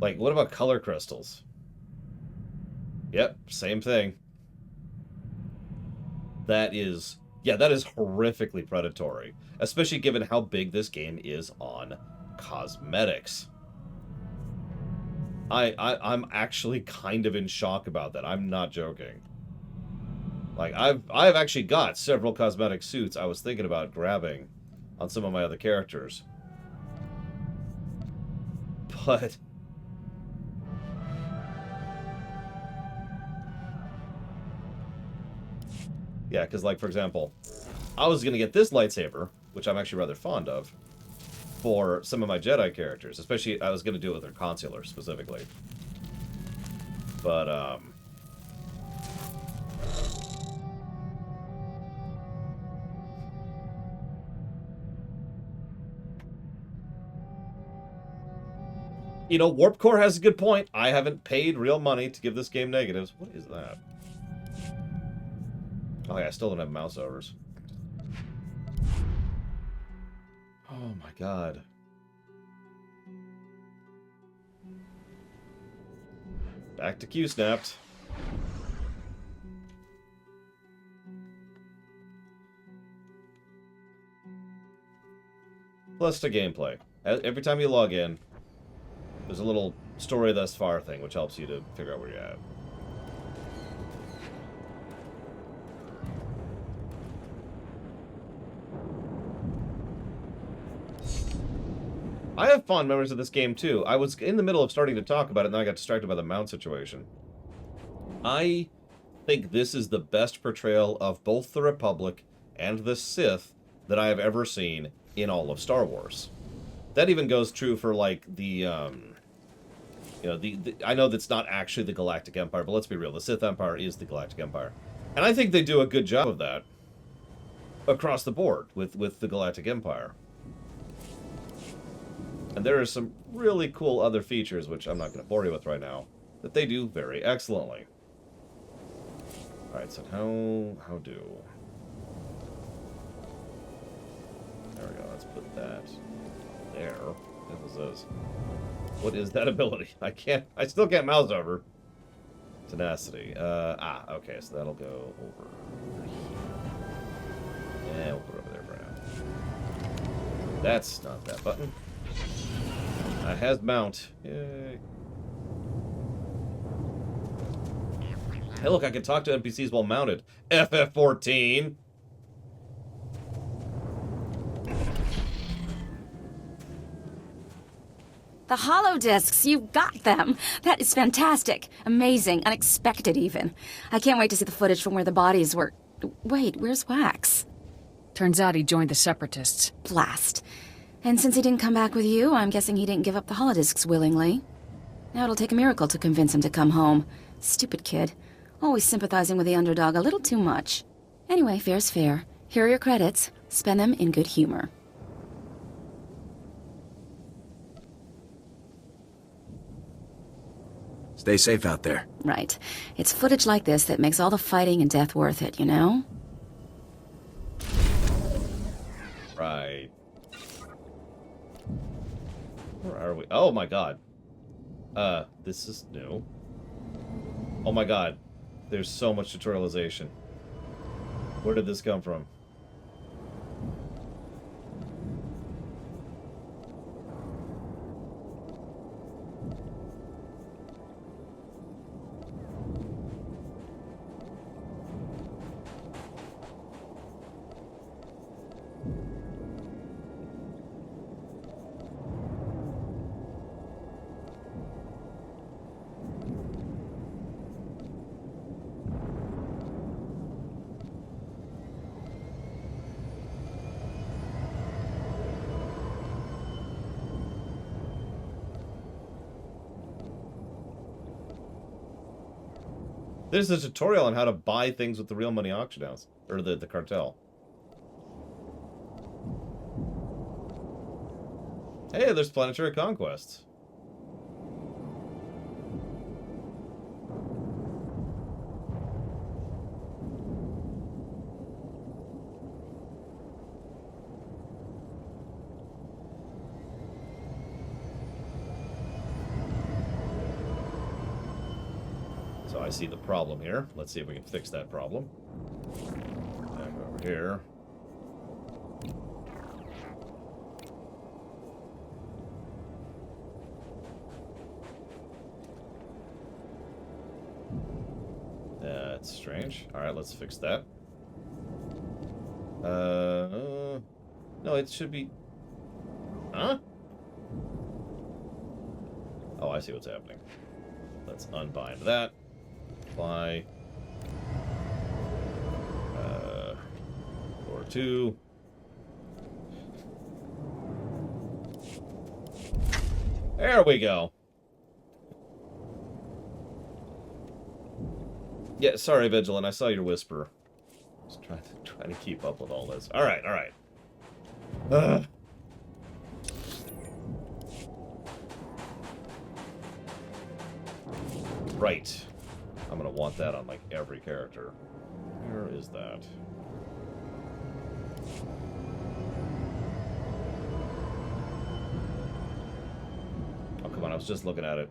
[SPEAKER 1] Like, what about color crystals? Yep, same thing. That is... Yeah, that is horrifically predatory. Especially given how big this game is on cosmetics. I'm actually kind of in shock about that. I'm not joking. Like, I've actually got several cosmetic suits I was thinking about grabbing on some of my other characters. But... Yeah, because, like, for example, I was going to get this lightsaber, which I'm actually rather fond of, for some of my Jedi characters. Especially, I was going to do it with their consular, specifically. But, you know, Warp Core has a good point. I haven't paid real money to give this game negatives. What is that? Oh yeah, I still don't have mouse overs. Oh my god. Back to Q-snapped. Plus the gameplay. Every time you log in, there's a little story thus far thing, which helps you to figure out where you're at. I have fond memories of this game, too. I was in the middle of starting to talk about it, and then I got distracted by the mount situation. I think this is the best portrayal of both the Republic and the Sith that I have ever seen in all of Star Wars. That even goes true for, like, the, you know, I know that's not actually the Galactic Empire, but let's be real, the Sith Empire is the Galactic Empire. And I think they do a good job of that across the board with the Galactic Empire. And there are some really cool other features, which I'm not going to bore you with right now, that they do very excellently. Alright, so how do... There we go, let's put that there. What was those? What is that ability? I still can't mouse over. Tenacity. Okay, so that'll go over here. Yeah, we'll put it over there for now. That's not that button. Has mount. Yay. Hey, look, I can talk to NPCs while mounted. FF14.
[SPEAKER 15] The holodiscs, you got them. That is fantastic. Amazing. Unexpected, even. I can't wait to see the footage from where the bodies were... Wait, where's Wax?
[SPEAKER 5] Turns out he joined the Separatists.
[SPEAKER 15] Blast. And since he didn't come back with you, I'm guessing he didn't give up the holodiscs willingly. Now it'll take a miracle to convince him to come home. Stupid kid. Always sympathizing with the underdog a little too much. Anyway, fair's fair. Here are your credits. Spend them in good humor.
[SPEAKER 13] Stay safe out there.
[SPEAKER 15] Right. It's footage like this that makes all the fighting and death worth it, you know?
[SPEAKER 1] Right. Where are we? Oh my god. This is new. Oh my god. There's so much tutorialization. Where did this come from? There's a tutorial on how to buy things with the real money auction house. Or the cartel. Hey, there's planetary conquests. So I see the problem here. Let's see if we can fix that problem. Back over here. That's strange. Alright, let's fix that. No, it should be... Huh? Oh, I see what's happening. Let's unbind that. Apply. Or 2. There we go. Yeah, sorry, Vigilant. I saw your whisper. Just trying to keep up with all this. All right, all right. Ugh. Right. I'm gonna want that on like every character. Where is that? Oh, come on. I was just looking at it.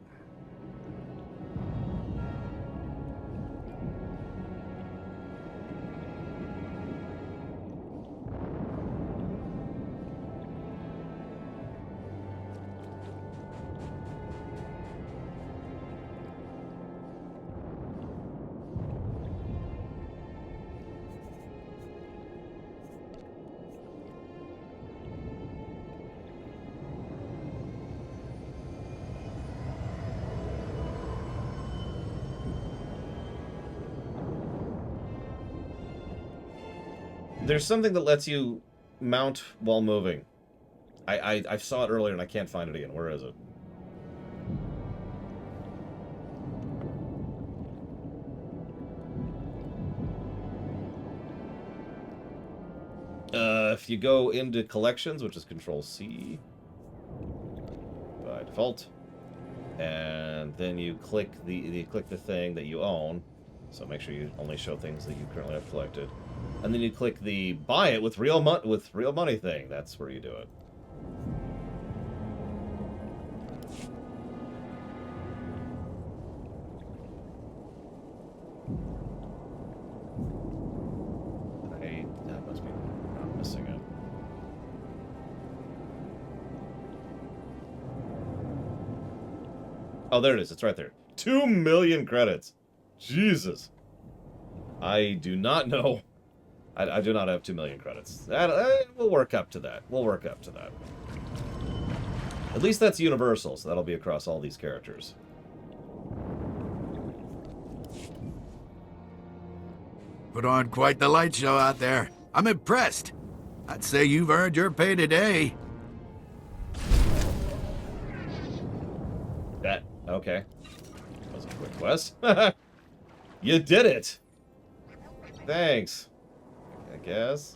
[SPEAKER 1] There's something that lets you mount while moving. I saw it earlier and I can't find it again. Where is it? If you go into collections, which is Control C by default, and then you click the thing that you own. So make sure you only show things that you currently have collected. And then you click the buy it with real money thing. That's where you do it. That must be I'm missing it. Oh, there it is. It's right there. 2 million credits. Jesus. I do not know. I do not have 2 million credits. We'll work up to that. We'll work up to that. At least that's universal, so that'll be across all these characters.
[SPEAKER 13] Put on quite the light show out there. I'm impressed. I'd say you've earned your pay today.
[SPEAKER 1] That, okay. That was a quick quest. You did it! Thanks. I guess.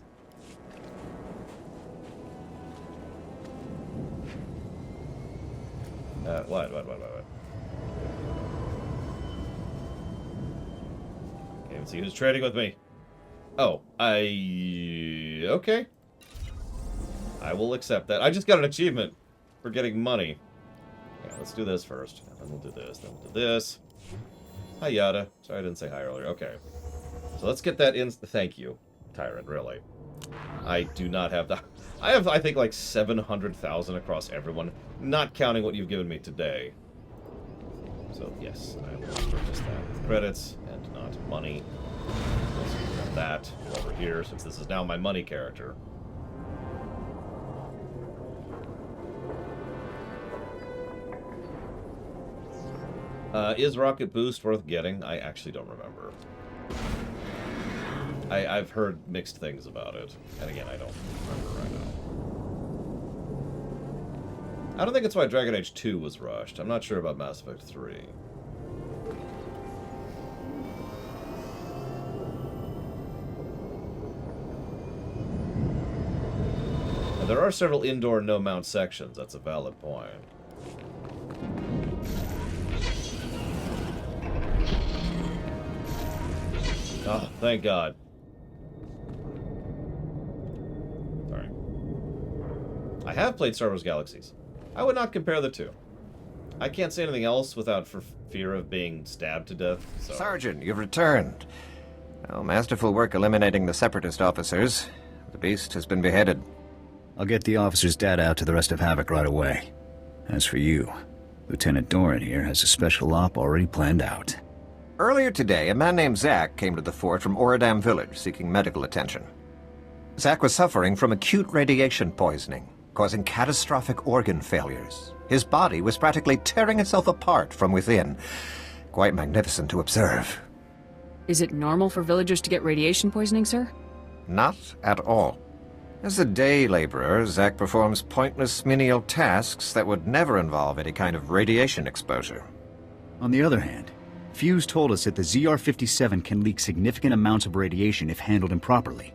[SPEAKER 1] What? Can't even see who's trading with me. Oh, okay. I will accept that. I just got an achievement for getting money. Yeah, let's do this first. And then we'll do this. Then we'll do this. Hi, Yada. Sorry I didn't say hi earlier. Okay. So let's get that in. Thank you, Tyrant, really. I do not have that. I have, I think, like 700,000 across everyone, not counting what you've given me today. So, yes, I will purchase that with credits and not money. Let's grab that over here, since this is now my money character. Is Rocket Boost worth getting? I actually don't remember. I've heard mixed things about it. And again, I don't remember right now. I don't think it's why Dragon Age 2 was rushed. I'm not sure about Mass Effect 3. And there are several indoor no-mount sections. That's a valid point. Oh, thank God. Sorry. I have played Star Wars Galaxies. I would not compare the two. I can't say anything else without for fear of being stabbed to death. So.
[SPEAKER 11] Sergeant, you've returned. Oh, masterful work eliminating the Separatist officers. The beast has been beheaded.
[SPEAKER 10] I'll get the officer's data out to the rest of Havoc right away. As for you, Lieutenant Doran here has a special op already planned out.
[SPEAKER 11] Earlier today, a man named Zack came to the fort from Oradam village seeking medical attention. Zack was suffering from acute radiation poisoning, causing catastrophic organ failures. His body was practically tearing itself apart from within. Quite magnificent to observe.
[SPEAKER 5] Is it normal for villagers to get radiation poisoning, sir?
[SPEAKER 11] Not at all. As a day laborer, Zack performs pointless menial tasks that would never involve any kind of radiation exposure.
[SPEAKER 10] On the other hand, Fuse told us that the ZR-57 can leak significant amounts of radiation if handled improperly.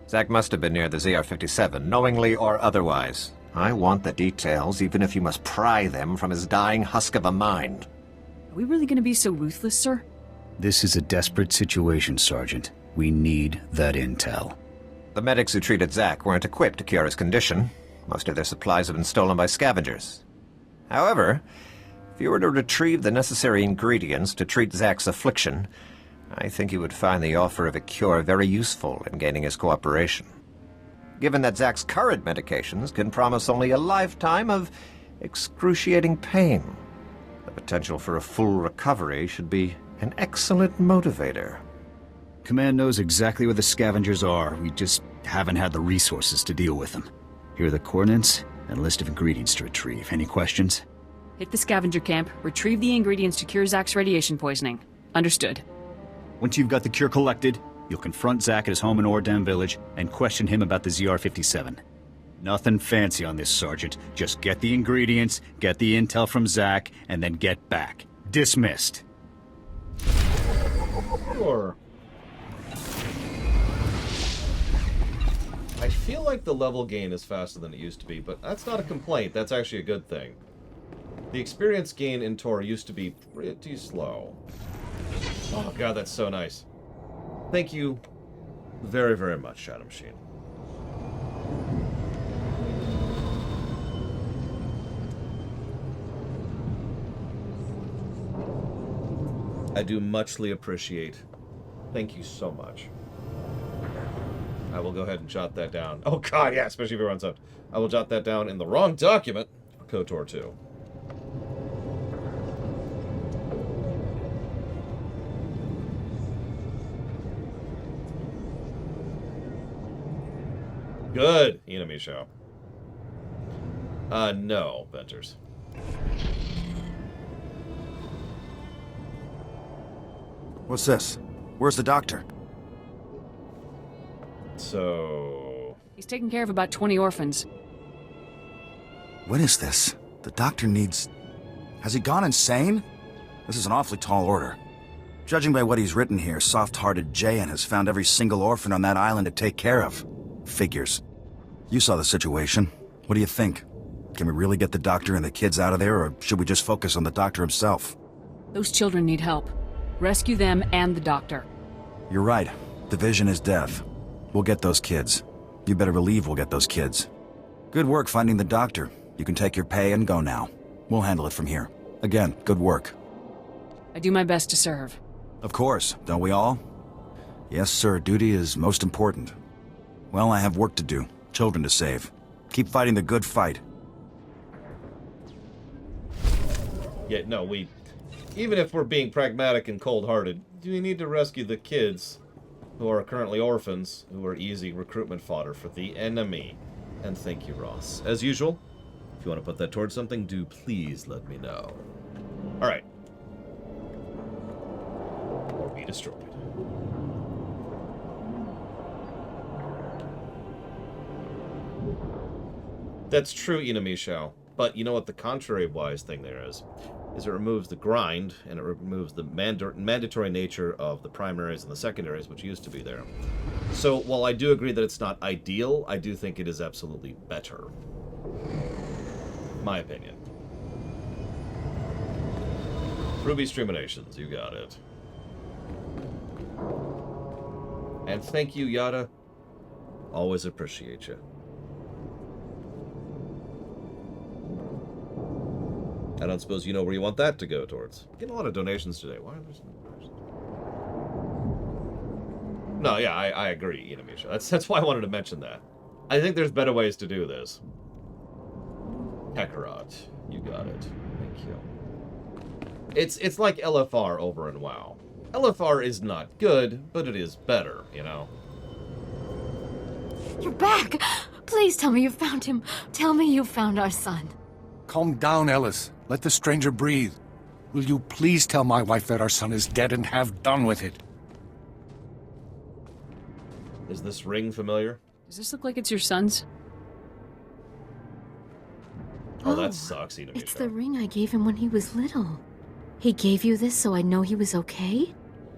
[SPEAKER 11] Zack must have been near the ZR-57, knowingly or otherwise. I want the details, even if you must pry them from his dying husk of a mind.
[SPEAKER 5] Are we really gonna be so ruthless, sir?
[SPEAKER 10] This is a desperate situation, Sergeant. We need that intel.
[SPEAKER 11] The medics who treated Zack weren't equipped to cure his condition. Most of their supplies have been stolen by scavengers. However, if you were to retrieve the necessary ingredients to treat Zack's affliction, I think you would find the offer of a cure very useful in gaining his cooperation. Given that Zack's current medications can promise only a lifetime of excruciating pain, the potential for a full recovery should be an excellent motivator.
[SPEAKER 10] Command knows exactly where the scavengers are. We just haven't had the resources to deal with them. Here are the coordinates and a list of ingredients to retrieve. Any questions?
[SPEAKER 5] Hit the scavenger camp, retrieve the ingredients to cure Zack's radiation poisoning. Understood.
[SPEAKER 10] Once you've got the cure collected, you'll confront Zack at his home in Ordam Village and question him about the ZR-57. Nothing fancy on this, Sergeant. Just get the ingredients, get the intel from Zack, and then get back. Dismissed.
[SPEAKER 1] Sure. I feel like the level gain is faster than it used to be, but that's not a complaint. That's actually a good thing. The experience gain in Tor used to be pretty slow. Oh god, that's so nice. Thank you very, very much, Shadow Machine. I do muchly appreciate. Thank you so much. I will go ahead and jot that down. Oh god, yeah, especially if everyone's up. I will jot that down in the wrong document for KOTOR 2. Good, Enemy Show. No, Venters.
[SPEAKER 9] What's this? Where's the doctor?
[SPEAKER 1] So...
[SPEAKER 5] He's taking care of about 20 orphans.
[SPEAKER 9] What is this? The doctor needs... Has he gone insane? This is an awfully tall order. Judging by what he's written here, soft-hearted Jayan has found every single orphan on that island to take care of. Figures. You saw the situation. What do you think? Can we really get the doctor and the kids out of there, or should we just focus on the doctor himself?
[SPEAKER 5] Those children need help. Rescue them and the doctor.
[SPEAKER 9] You're right. The vision is death. We'll get those kids. You better believe we'll get those kids. Good work finding the doctor. You can take your pay and go now. We'll handle it from here. Again, good work.
[SPEAKER 5] I do my best to serve.
[SPEAKER 9] Of course, don't we all? Yes, sir, duty is most important. Well, I have work to do. Children to save. Keep fighting the good fight.
[SPEAKER 1] Yeah, no, even if we're being pragmatic and cold-hearted, we need to rescue the kids who are currently orphans, who are easy recruitment fodder for the enemy. And thank you, Ross. As usual, if you want to put that towards something, do please let me know. Alright. Or be destroyed. That's true, Inamisho. But you know what the contrary wise thing there is it removes the grind, and it removes the mandatory nature of the primaries and the secondaries, which used to be there. So, while I do agree that it's not ideal, I do think it is absolutely better. My opinion. Ruby Streaminations, you got it. And thank you, Yada. Always appreciate you. I don't suppose you know where you want that to go towards. Getting a lot of donations today. Why are there so many donations? No, yeah, I agree, Inamisha. That's why I wanted to mention that. I think there's better ways to do this. Kakarot, you got it. Thank you. It's like LFR over in WoW. LFR is not good, but it is better, you know?
[SPEAKER 21] You're back! Please tell me you found him. Tell me you found our son.
[SPEAKER 20] Calm down, Ellis. Let the stranger breathe. Will you please tell my wife that our son is dead and have done with it?
[SPEAKER 1] Is this ring familiar?
[SPEAKER 5] Does this look like it's your son's?
[SPEAKER 1] Oh, that sucks, Ina.
[SPEAKER 21] It's the ring I gave him when he was little. He gave you this so I'd know he was okay?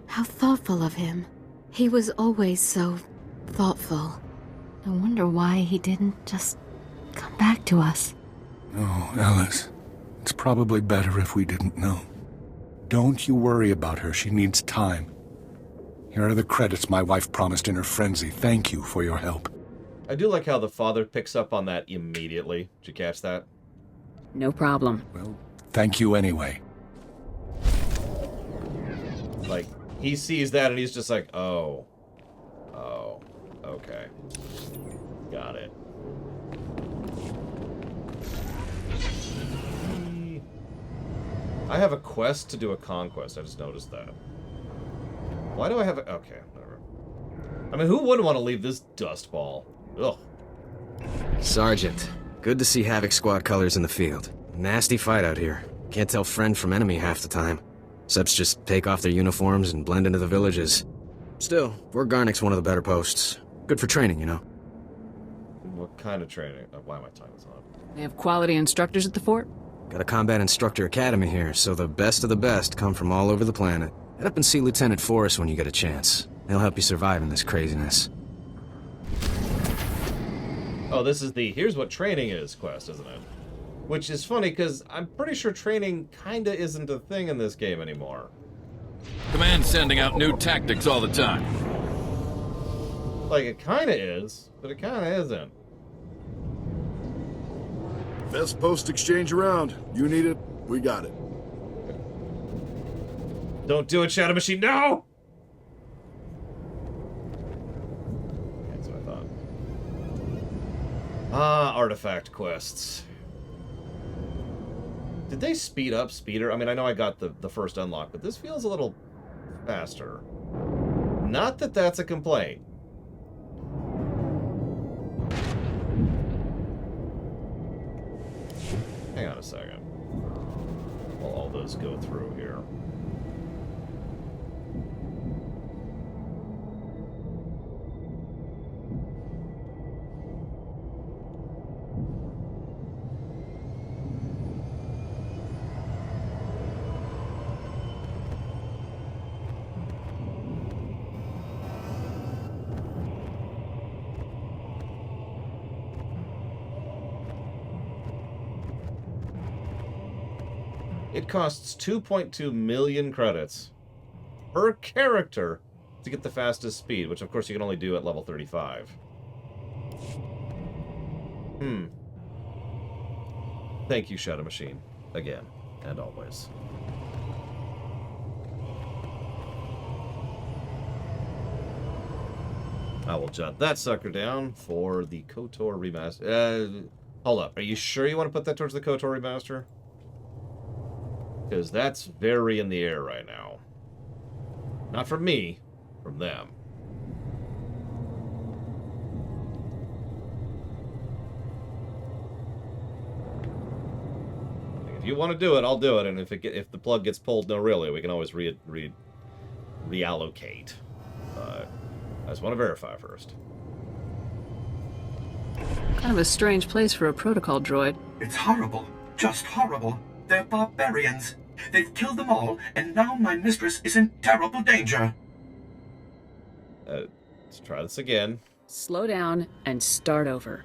[SPEAKER 21] How thoughtful of him. He was always so thoughtful. I wonder why he didn't just come back to us.
[SPEAKER 20] No, Alice. It's probably better if we didn't know. Don't you worry about her. She needs time. Here are the credits my wife promised in her frenzy. Thank you for your help.
[SPEAKER 1] I do like how the father picks up on that immediately. Did you catch that?
[SPEAKER 5] No problem.
[SPEAKER 20] Well, thank you anyway.
[SPEAKER 1] Like, he sees that and he's just like, oh. Oh. Okay. Got it. I have a quest to do a conquest. I just noticed that. Why do I have a... Okay, whatever. I mean, who wouldn't want to leave this dust ball? Ugh.
[SPEAKER 19] Sergeant, good to see Havoc Squad colors in the field. Nasty fight out here. Can't tell friend from enemy half the time. Seps just take off their uniforms and blend into the villages. Still, Fort Garnick's one of the better posts. Good for training, you know.
[SPEAKER 1] What kind of training? Why am I tying this on?
[SPEAKER 5] They have quality instructors at the fort?
[SPEAKER 19] Got a combat instructor academy here, so the best of the best come from all over the planet. Head up and see Lieutenant Forrest when you get a chance. He'll help you survive in this craziness.
[SPEAKER 1] Oh, this is the here's what training is quest, isn't it? Which is funny, because I'm pretty sure training kinda isn't a thing in this game anymore.
[SPEAKER 4] Command's sending out new tactics all the time.
[SPEAKER 1] Like, it kinda is, but it kinda isn't.
[SPEAKER 7] Best post exchange around. You need it, we got it.
[SPEAKER 1] Don't do it, Shadow Machine, no! That's what I thought. Ah, artifact quests. Did they speed up Speeder? I mean, I know I got the first unlock, but this feels a little faster. Not that that's a complaint. Hang on a second. While all those go through here. It costs 2.2 million credits per character to get the fastest speed, which of course you can only do at level 35. Thank you, Shadow Machine. Again, and always. I will jot that sucker down for the KOTOR remaster. Hold up. Are you sure you want to put that towards the KOTOR remaster? Because that's very in the air right now. Not from me, from them. If you want to do it, I'll do it. And if the plug ges pulled, no, really, we can always reallocate. But I just want to verify first.
[SPEAKER 5] Kind of a strange place for a protocol droid.
[SPEAKER 12] It's horrible. Just horrible. They're barbarians. They've killed them all, and now my mistress is in terrible danger.
[SPEAKER 1] Let's try this again.
[SPEAKER 5] Slow down and start over.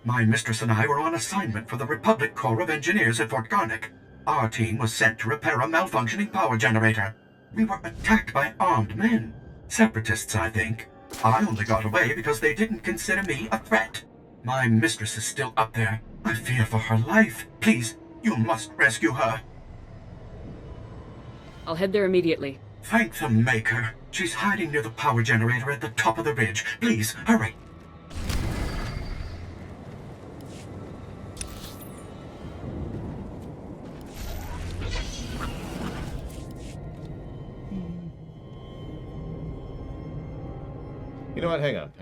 [SPEAKER 12] My mistress and I were on assignment for the Republic Corps of Engineers at Fort Garnick. Our team was sent to repair a malfunctioning power generator. We were attacked by armed men. Separatists, I think. I only got away because they didn't consider me a threat. My mistress is still up there. I fear for her life. Please, you must rescue her.
[SPEAKER 5] I'll head there immediately.
[SPEAKER 12] Thank the Maker. She's hiding near the power generator at the top of the ridge. Please, hurry.
[SPEAKER 1] You know what? Hang on.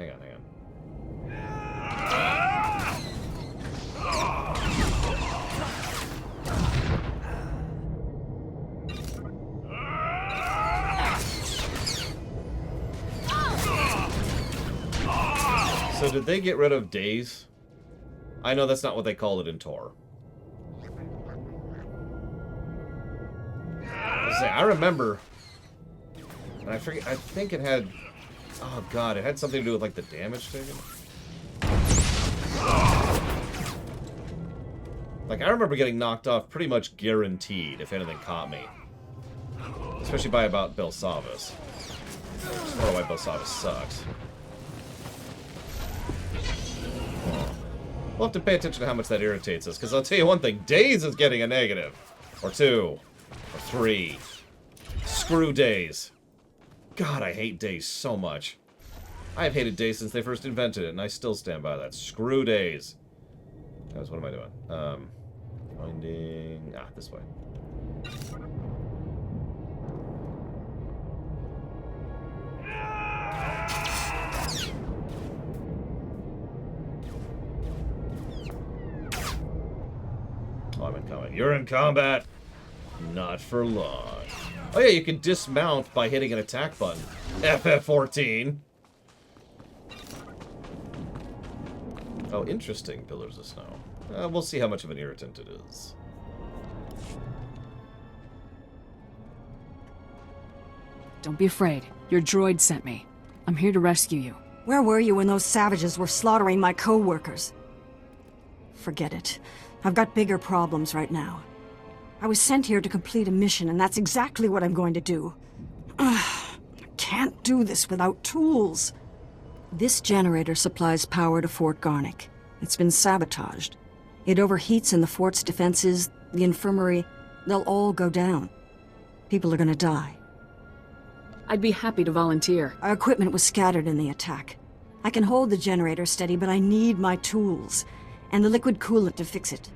[SPEAKER 1] did they get rid of days? I know that's not what they call it in Tor. I remember, and I forget. I think it had. Oh god, it had something to do with like the damage taken. Like I remember getting knocked off pretty much guaranteed if anything caught me, especially by about Belsavis. That's part of why Belsavis sucks. We'll have to pay attention to how much that irritates us, because I'll tell you one thing, Days is getting a negative. Or 2. Or 3. Screw Days. God, I hate Days so much. I have hated Days since they first invented it, and I still stand by that. Screw Days. Guys, what am I doing? Finding... Ah, this way. Oh, I'm incoming. You're in combat. Not for long. Oh yeah, you can dismount by hitting an attack button. FF14. Oh, interesting. Pillars of snow. We'll see how much of an irritant it is.
[SPEAKER 5] Don't be afraid. Your droid sent me. I'm here to rescue you.
[SPEAKER 2] Where were you when those savages were slaughtering my co-workers? Forget it. I've got bigger problems right now. I was sent here to complete a mission, and that's exactly what I'm going to do. I can't do this without tools. This generator supplies power to Fort Garnick. It's been sabotaged. It overheats and the fort's defenses, the infirmary, they'll all go down. People are gonna die.
[SPEAKER 5] I'd be happy to volunteer.
[SPEAKER 2] Our equipment was scattered in the attack. I can hold the generator steady, but I need my tools. And the liquid coolant to fix it.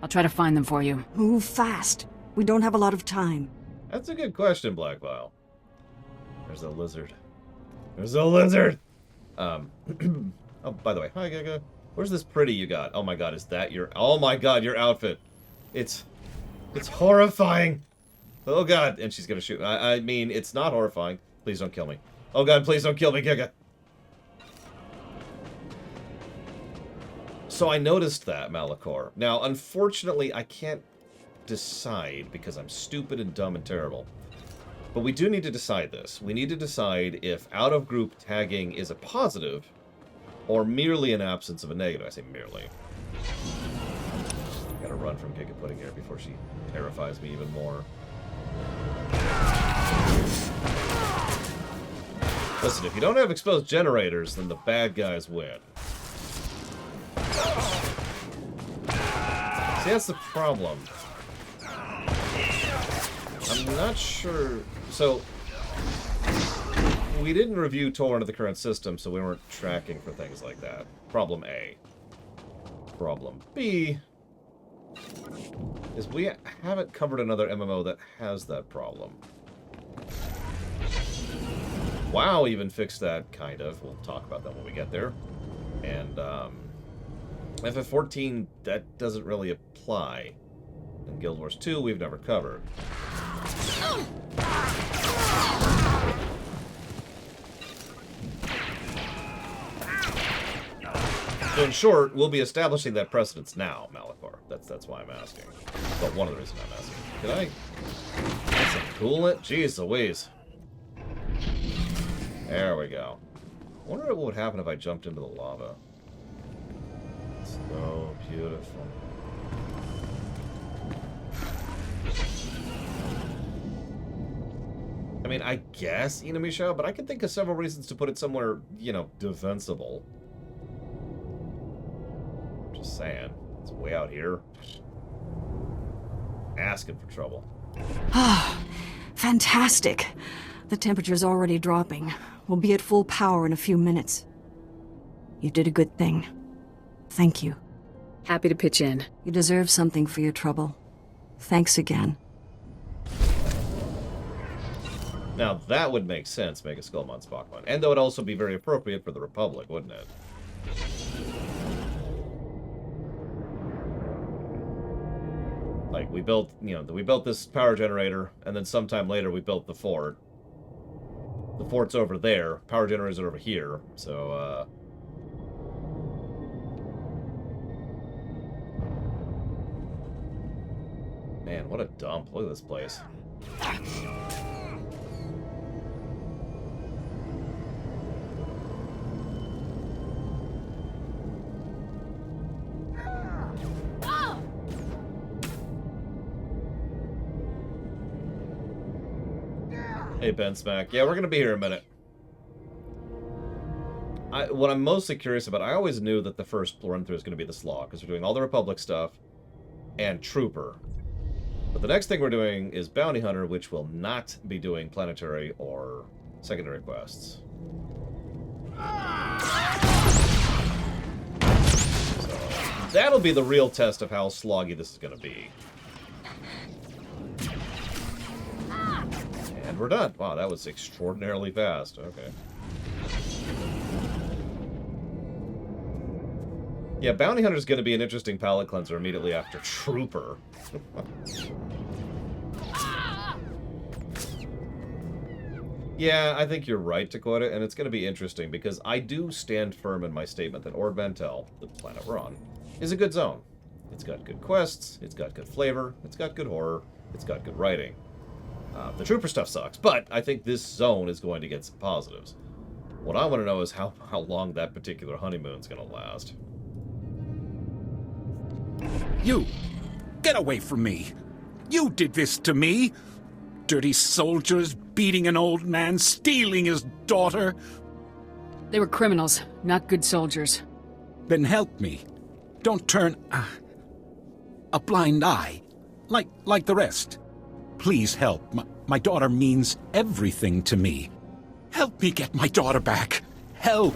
[SPEAKER 5] I'll try to find them for you.
[SPEAKER 2] Move fast. We don't have a lot of time.
[SPEAKER 1] That's a good question, Blackvile. There's a lizard. There's a lizard! Oh, by the way, hi, Giga. Where's this pretty you got? Oh my god, is that your... Oh my god, your outfit. It's horrifying. Oh god, and she's gonna shoot. I mean, it's not horrifying. Please don't kill me. Oh god, please don't kill me, Giga. So I noticed that, Malachor. Now, unfortunately, I can't decide because I'm stupid and dumb and terrible. But we do need to decide this. We need to decide if out-of-group tagging is a positive or merely an absence of a negative. I say merely. Gotta run from Giga Pudding here before she terrifies me even more. Listen, if you don't have exposed generators, then the bad guys win. See, that's the problem. I'm not sure... So, we didn't review Tor under the current system, so we weren't tracking for things like that. Problem A. Problem B is we haven't covered another MMO that has that problem. WoW even fixed that, kind of. We'll talk about that when we get there. And, FF14, that doesn't really apply. And Guild Wars 2, we've never covered. So in short, we'll be establishing that precedence now, Malachor. That's why I'm asking. But one of the reasons I'm asking. Can I get some coolant? Jeez Louise. There we go. I wonder what would happen if I jumped into the lava. So beautiful. I mean, I guess Inamisha, but I can think of several reasons to put it somewhere, you know, defensible. Just saying. It's way out here. Asking for trouble.
[SPEAKER 2] Ah, fantastic. The temperature's already dropping. We'll be at full power in a few minutes. You did a good thing. Thank you.
[SPEAKER 5] Happy to pitch in.
[SPEAKER 2] You deserve something for your trouble. Thanks again.
[SPEAKER 1] Now, that would make sense, Mega Skullmon Spockmon. And that would also be very appropriate for the Republic, wouldn't it? Like, we built, you know, we built this power generator, and then sometime later we built the fort. The fort's over there, power generator's over here, so, Man, what a dump. Look at this place. Hey, Ben Smack. Yeah, we're going to be here in a minute. What I'm mostly curious about, I always knew that the first run-through is going to be the Slaw, because we're doing all the Republic stuff and Trooper. But the next thing we're doing is Bounty Hunter, which will not be doing planetary or secondary quests. So that'll be the real test of how sloggy this is going to be. And we're done. Wow, that was extraordinarily fast. Okay. Yeah, Bounty Hunter's going to be an interesting palate cleanser immediately after Trooper. Yeah, I think you're right to quote it, and it's going to be interesting because I do stand firm in my statement that Ord Mantell, the planet we're on, is a good zone. It's got good quests, it's got good flavor, it's got good horror, it's got good writing. The Trooper stuff sucks, but I think this zone is going to get some positives. What I want to know is how long that particular honeymoon's going to last.
[SPEAKER 16] You! Get away from me! You did this to me! Dirty soldiers beating an old man, stealing his daughter!
[SPEAKER 5] They were criminals, not good soldiers.
[SPEAKER 16] Then help me. Don't turn a blind eye, like the rest. Please help. My daughter means everything to me. Help me get my daughter back. Help!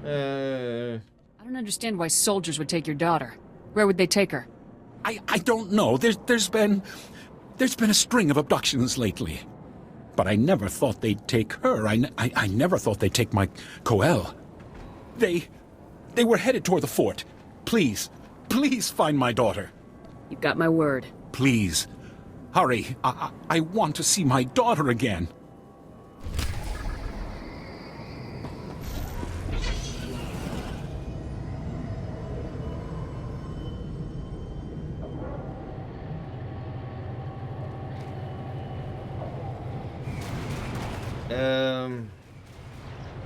[SPEAKER 5] I don't understand why soldiers would take your daughter. Where would they take her?
[SPEAKER 16] I don't know. There's been a string of abductions lately. But I never thought they'd take her. I never thought they'd take my Coel. They were headed toward the fort. Please find my daughter.
[SPEAKER 5] You've got my word.
[SPEAKER 16] Please. Hurry. I want to see my daughter again.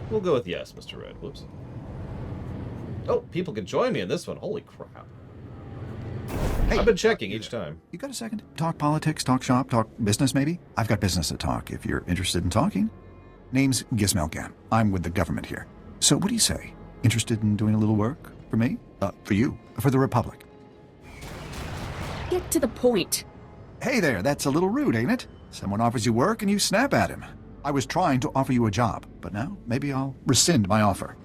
[SPEAKER 1] We'll go with yes, Mr. Red. Whoops. Oh, people can join me in this one. Holy crap. Hey, I've been checking each time.
[SPEAKER 9] You got a second? Talk politics, talk shop, talk business, maybe? I've got business to talk, if you're interested in talking. Name's Gizmelgam. I'm with the government here. So what do you say? Interested in doing a little work? For me? For you. For the Republic.
[SPEAKER 5] Get to the point.
[SPEAKER 9] Hey there, that's a little rude, ain't it? Someone offers you work and you snap at him. I was trying to offer you a job, but now maybe I'll rescind my offer.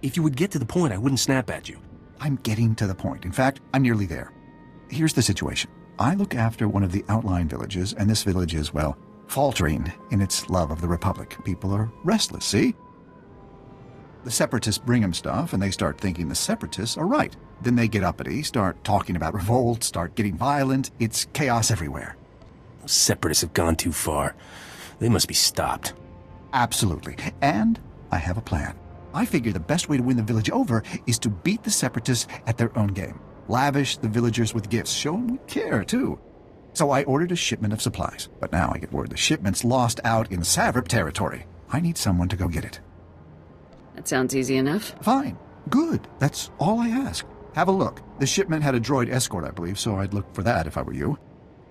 [SPEAKER 17] If you would get to the point, I wouldn't snap at you.
[SPEAKER 9] I'm getting to the point. In fact, I'm nearly there. Here's the situation. I look after one of the outlying villages, and this village is, well, faltering in its love of the Republic. People are restless, see? The Separatists bring them stuff, and they start thinking the Separatists are right. Then they get uppity, start talking about revolt, start getting violent. It's chaos everywhere.
[SPEAKER 17] Separatists have gone too far. They must be stopped.
[SPEAKER 9] Absolutely. And I have a plan. I figure the best way to win the village over is to beat the Separatists at their own game. Lavish the villagers with gifts. Show them we care, too. So I ordered a shipment of supplies. But now I get word the shipment's lost out in Savrip territory. I need someone to go get it.
[SPEAKER 5] That sounds easy enough.
[SPEAKER 9] Fine. Good. That's all I ask. Have a look. The shipment had a droid escort, I believe, so I'd look for that if I were you.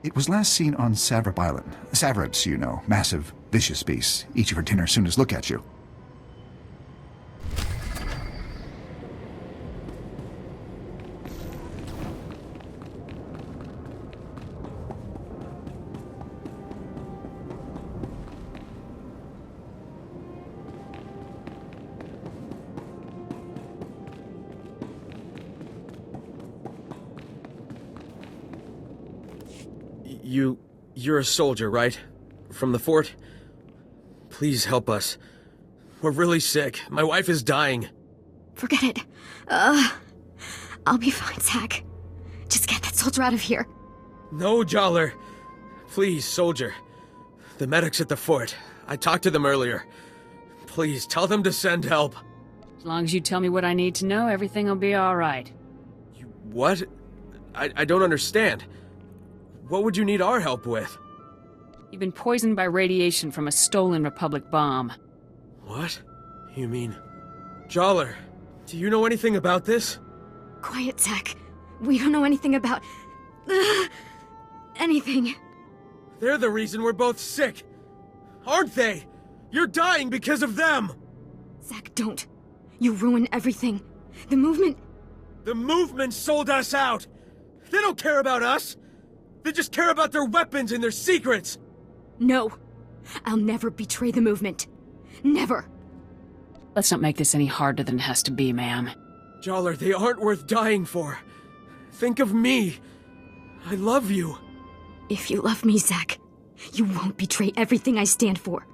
[SPEAKER 9] It was last seen on Savrip Island. Savrips, you know, massive, vicious beasts. Eat you for dinner as soon as look at you.
[SPEAKER 19] You're a soldier, right? From the fort? Please help us. We're really sick. My wife is dying.
[SPEAKER 21] Forget it. I'll be fine, Zach. Just get that soldier out of here.
[SPEAKER 19] No, Jollar. Please, soldier. The medics at the fort. I talked to them earlier. Please, tell them to send help.
[SPEAKER 5] As long as you tell me what I need to know, everything will be alright.
[SPEAKER 19] What? I don't understand. What would you need our help with?
[SPEAKER 5] You've been poisoned by radiation from a stolen Republic bomb.
[SPEAKER 19] What? You mean... Joller, do you know anything about this?
[SPEAKER 15] Quiet, Zach. We don't know anything about... anything.
[SPEAKER 19] They're the reason we're both sick. Aren't they? You're dying because of them!
[SPEAKER 15] Zach, don't. You ruin everything. The movement...
[SPEAKER 19] The movement sold us out! They don't care about us! They just care about their weapons and their secrets!
[SPEAKER 15] No. I'll never betray the movement. Never.
[SPEAKER 5] Let's not make this any harder than it has to be, ma'am.
[SPEAKER 19] Joller, they aren't worth dying for. Think of me. I love you.
[SPEAKER 15] If you love me, Zach, you won't betray everything I stand for.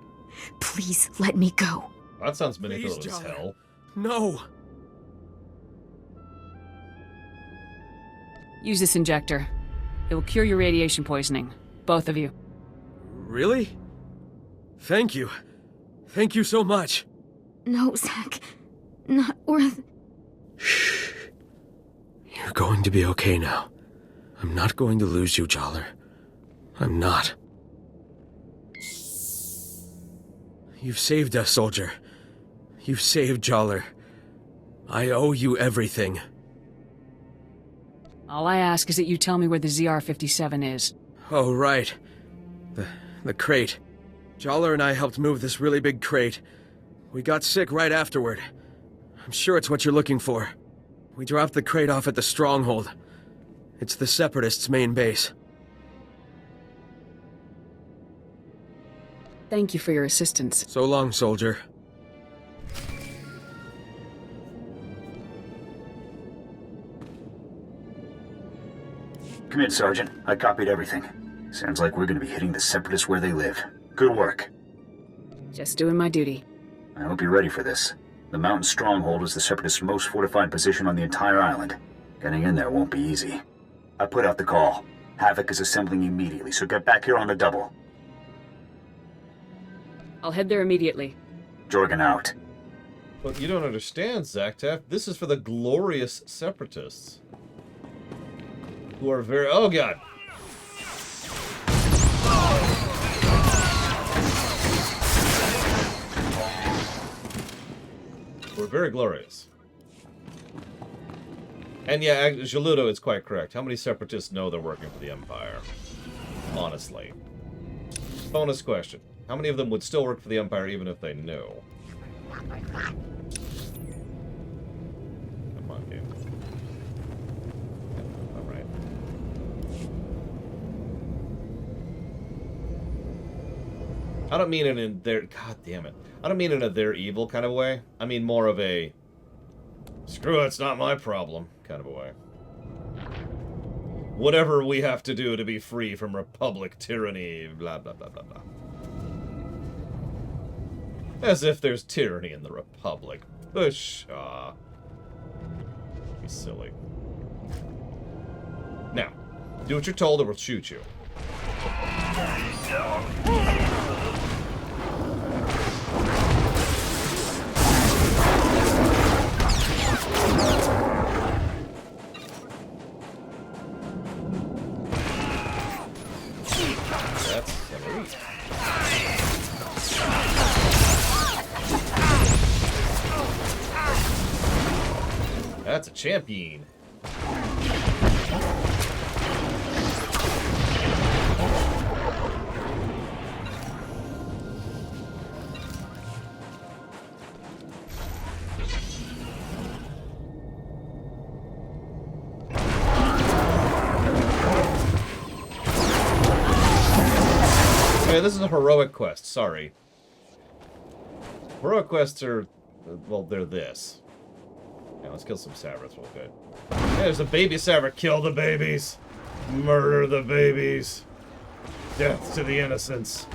[SPEAKER 15] Please let me go.
[SPEAKER 1] That sounds manipulative as hell.
[SPEAKER 19] No.
[SPEAKER 5] Use this injector. It will cure your radiation poisoning. Both of you.
[SPEAKER 19] Really? Thank you. Thank you so much.
[SPEAKER 15] No, Zach. Not worth...
[SPEAKER 19] Shh. You're going to be okay now. I'm not going to lose you, Joller. I'm not. You've saved us, soldier. You've saved Joller. I owe you everything.
[SPEAKER 5] All I ask is that you tell me where the ZR-57 is.
[SPEAKER 19] Oh, right. The crate. Joller and I helped move this really big crate. We got sick right afterward. I'm sure it's what you're looking for. We dropped the crate off at the Stronghold. It's the Separatists' main base.
[SPEAKER 5] Thank you for your assistance.
[SPEAKER 19] So long, soldier.
[SPEAKER 10] Come in, Sergeant. I copied everything. Sounds like we're gonna be hitting the Separatists where they live. Good work.
[SPEAKER 5] Just doing my duty.
[SPEAKER 10] I hope you're ready for this. The mountain stronghold is the Separatists' most fortified position on the entire island. Getting in there won't be easy. I put out the call. Havoc is assembling immediately, so get back here on the double.
[SPEAKER 5] I'll head there immediately.
[SPEAKER 10] Jorgen out.
[SPEAKER 1] But you don't understand, Zaktaff. This is for the glorious Separatists. Who are very... Oh, God. We're very glorious. And yeah, Geludo is quite correct. How many Separatists know they're working for the Empire? Honestly. Bonus question. How many of them would still work for the Empire even if they knew? Come on, game. Alright. I don't mean it in their... God damn it. I don't mean it in a they're evil kind of way. I mean more of a... Screw it, it's not my problem kind of a way. Whatever we have to do to be free from Republic tyranny, blah, blah, blah, blah, blah. As if there's tyranny in the Republic. Pshaw. Be silly. Now, do what you're told or we'll shoot you. That's a champion. Okay, this is a heroic quest, sorry. Heroic quests are, well, they're this. Yeah, let's kill some Savrats real good. Hey, there's a baby Savrat. Kill the babies. Murder the babies. Death to the innocents.